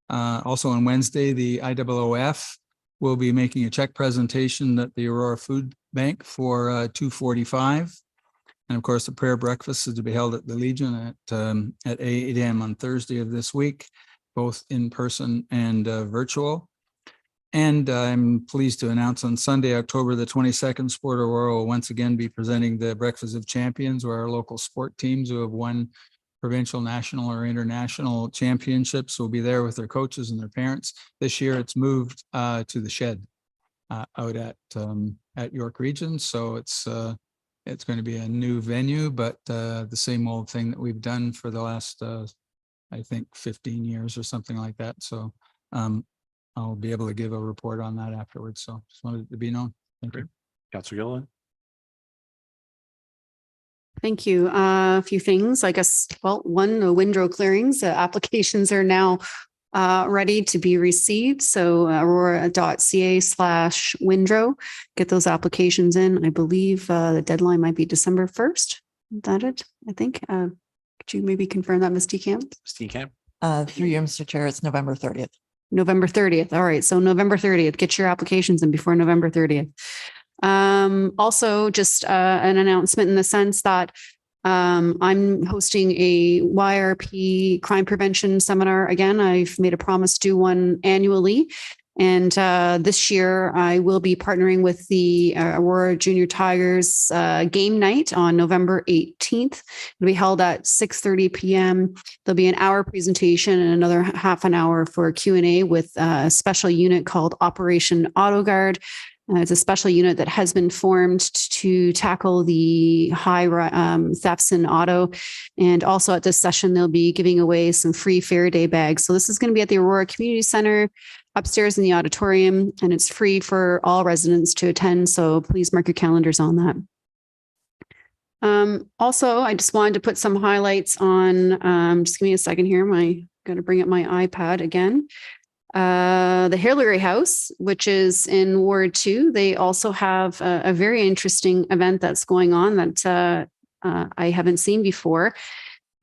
S10: Also on Wednesday, the IOOF will be making a check presentation at the Aurora Food Bank for $245. And of course, the prayer breakfast is to be held at the Legion at 8 a.m. on Thursday of this week, both in person and virtual. And I'm pleased to announce on Sunday, October the 22nd, Sport Aurora will once again be presenting the Breakfast of Champions, where our local sport teams who have won provincial, national, or international championships will be there with their coaches and their parents. This year, it's moved to the shed out at York Region. So it's going to be a new venue, but the same old thing that we've done for the last, I think, 15 years or something like that. So I'll be able to give a report on that afterwards. So just wanted it to be known. Thank you.
S5: Councillor Gilliland?
S7: Thank you. A few things, I guess. Well, one, the windrow clearings, applications are now ready to be received. So aurora.ca/windrow, get those applications in. I believe the deadline might be December 1st. Is that it? I think. Could you maybe confirm that, Ms. Teenkamp?
S5: Ms. Teenkamp?
S13: Through you, Mr. Chair, it's November 30th.
S7: November 30th. All right. So November 30th, get your applications in before November 30th. Also just an announcement in the sense that I'm hosting a YRP crime prevention seminar. Again, I've made a promise to do one annually. And this year I will be partnering with the Aurora Junior Tigers game night on November 18th. It'll be held at 6:30 p.m. There'll be an hour presentation and another half an hour for Q&A with a special unit called Operation Auto Guard. It's a special unit that has been formed to tackle the high thefts in auto. And also at this session, they'll be giving away some free Faraday bags. So this is going to be at the Aurora Community Center upstairs in the auditorium, and it's free for all residents to attend. So please mark your calendars on that. Also, I just wanted to put some highlights on, just give me a second here. Got to bring up my iPad again. The Hillary House, which is in Ward 2, they also have a very interesting event that's going on that I haven't seen before.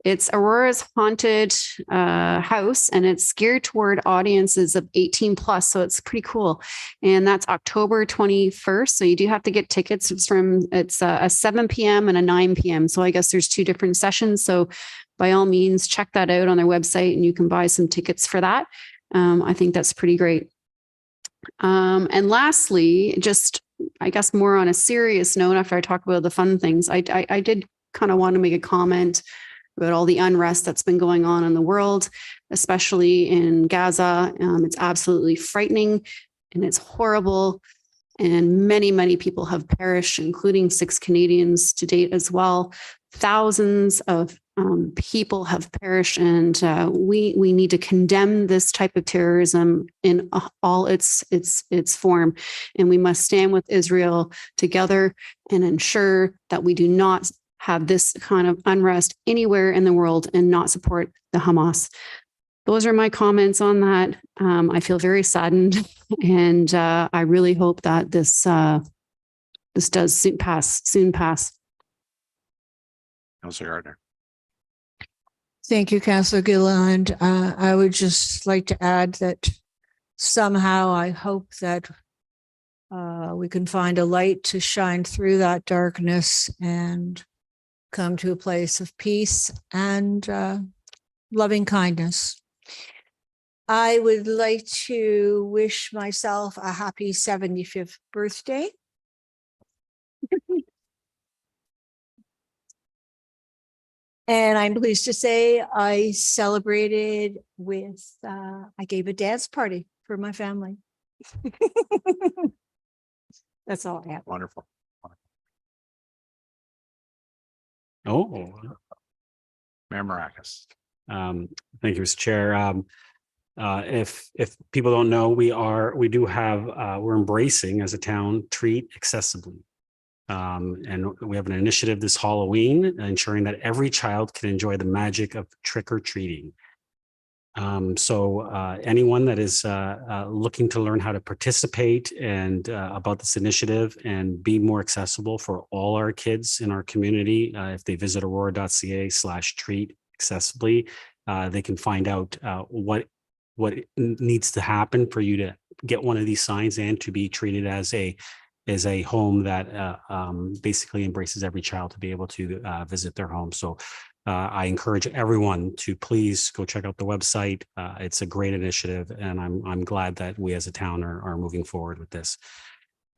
S7: It's Aurora's Haunted House, and it's geared toward audiences of 18 plus. So it's pretty cool. And that's October 21st. So you do have to get tickets. It's a 7 p.m. and a 9 p.m. So I guess there's 2 different sessions. So by all means, check that out on their website and you can buy some tickets for that. I think that's pretty great. And lastly, just I guess more on a serious note, after I talk about the fun things, I did kind of want to make a comment about all the unrest that's been going on in the world, especially in Gaza. It's absolutely frightening and it's horrible. And many, many people have perished, including 6 Canadians to date as well. Thousands of people have perished, and we need to condemn this type of terrorism in all its form. And we must stand with Israel together and ensure that we do not have this kind of unrest anywhere in the world and not support the Hamas. Those are my comments on that. I feel very saddened, and I really hope that this does soon pass.
S5: Councillor Gardner.
S3: Thank you, Councillor Gilliland. I would just like to add that somehow I hope that we can find a light to shine through that darkness and come to a place of peace and loving kindness. I would like to wish myself a happy 75th birthday. And I'm pleased to say I celebrated with, I gave a dance party for my family. That's all I have.
S5: Wonderful.
S1: Oh,
S5: Mayor Maracas.
S1: thank you, Mr. Chair. If people don't know, we're embracing as a town treat accessibly. And we have an initiative this Halloween ensuring that every child can enjoy the magic of trick or treating. So anyone that is looking to learn how to participate and about this initiative and be more accessible for all our kids in our community, if they visit aurora.ca/treat accessibly, they can find out what needs to happen for you to get one of these signs and to be treated as a home that basically embraces every child to be able to visit their home. So I encourage everyone to please go check out the website. It's a great initiative, and I'm glad that we as a town are moving forward with this.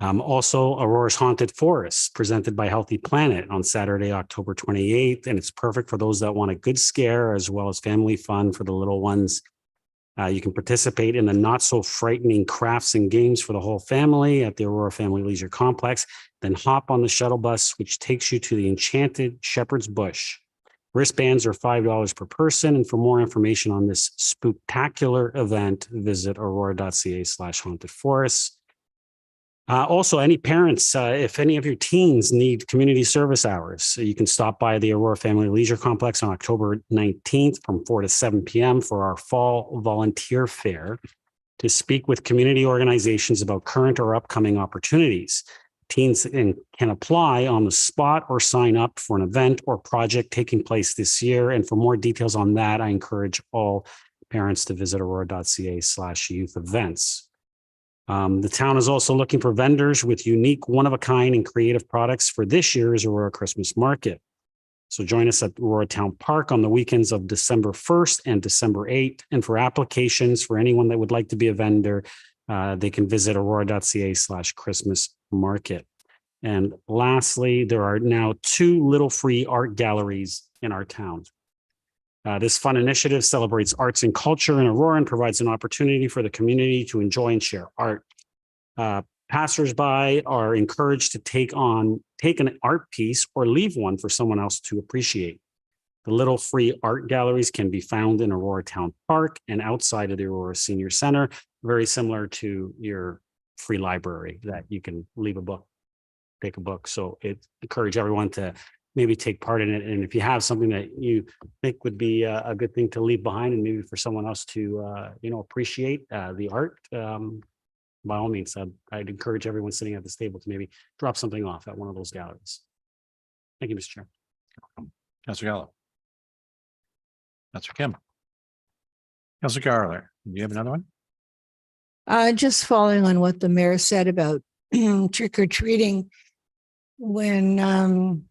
S1: Also, Aurora's Haunted Forest, presented by Healthy Planet on Saturday, October 28th, and it's perfect for those that want a good scare as well as family fun for the little ones. You can participate in the not so frightening crafts and games for the whole family at the Aurora Family Leisure Complex, then hop on the shuttle bus, which takes you to the enchanted Shepherd's Bush. Wristbands are $5 per person. And for more information on this spooktacular event, visit aurora.ca/haunted forest. Also, any parents, if any of your teens need community service hours, you can stop by the Aurora Family Leisure Complex on October 19th from 4 to 7 p.m. for our fall volunteer fair to speak with community organizations about current or upcoming opportunities. Teens can apply on the spot or sign up for an event or project taking place this year. And for more details on that, I encourage all parents to visit aurora.ca/youth events. The town is also looking for vendors with unique, one-of-a-kind and creative products for this year's Aurora Christmas Market. So join us at Aurora Town Park on the weekends of December 1st and December 8th. And for applications for anyone that would like to be a vendor, they can visit aurora.ca/Christmas Market. And lastly, there are now 2 little free art galleries in our town. This fun initiative celebrates arts and culture in Aurora and provides an opportunity for the community to enjoy and share art. Passersby are encouraged to take an art piece or leave one for someone else to appreciate. The little free art galleries can be found in Aurora Town Park and outside of the Aurora Senior Center, very similar to your free library that you can leave a book, take a book. So it encourage everyone to maybe take part in it. And if you have something that you think would be a good thing to leave behind and maybe for someone else to, appreciate the art, by all means, I'd encourage everyone sitting at this table to maybe drop something off at one of those galleries. Thank you, Mr. Chair.
S5: Councillor Gallo. Councillor Kim. Councillor Garler, do you have another one?
S3: Just following on what the mayor said about trick or treating. When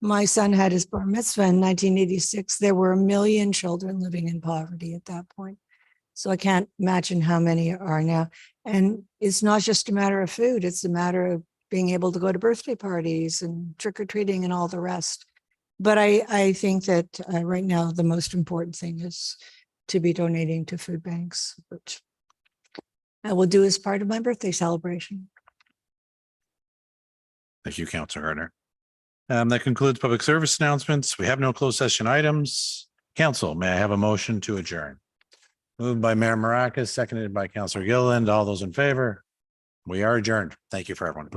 S3: my son had his bar mitzvah in 1986, there were 1 million children living in poverty at that point. So I can't imagine how many are now. And it's not just a matter of food, it's a matter of being able to go to birthday parties and trick or treating and all the rest. But I think that right now, the most important thing is to be donating to food banks, which I will do as part of my birthday celebration.
S5: Thank you, Councillor Gardner. That concludes public service announcements. We have no closed session items. Council, may I have a motion to adjourn? Moved by Mayor Maracas, seconded by Councillor Gilliland. All those in favor? We are adjourned. Thank you for everyone.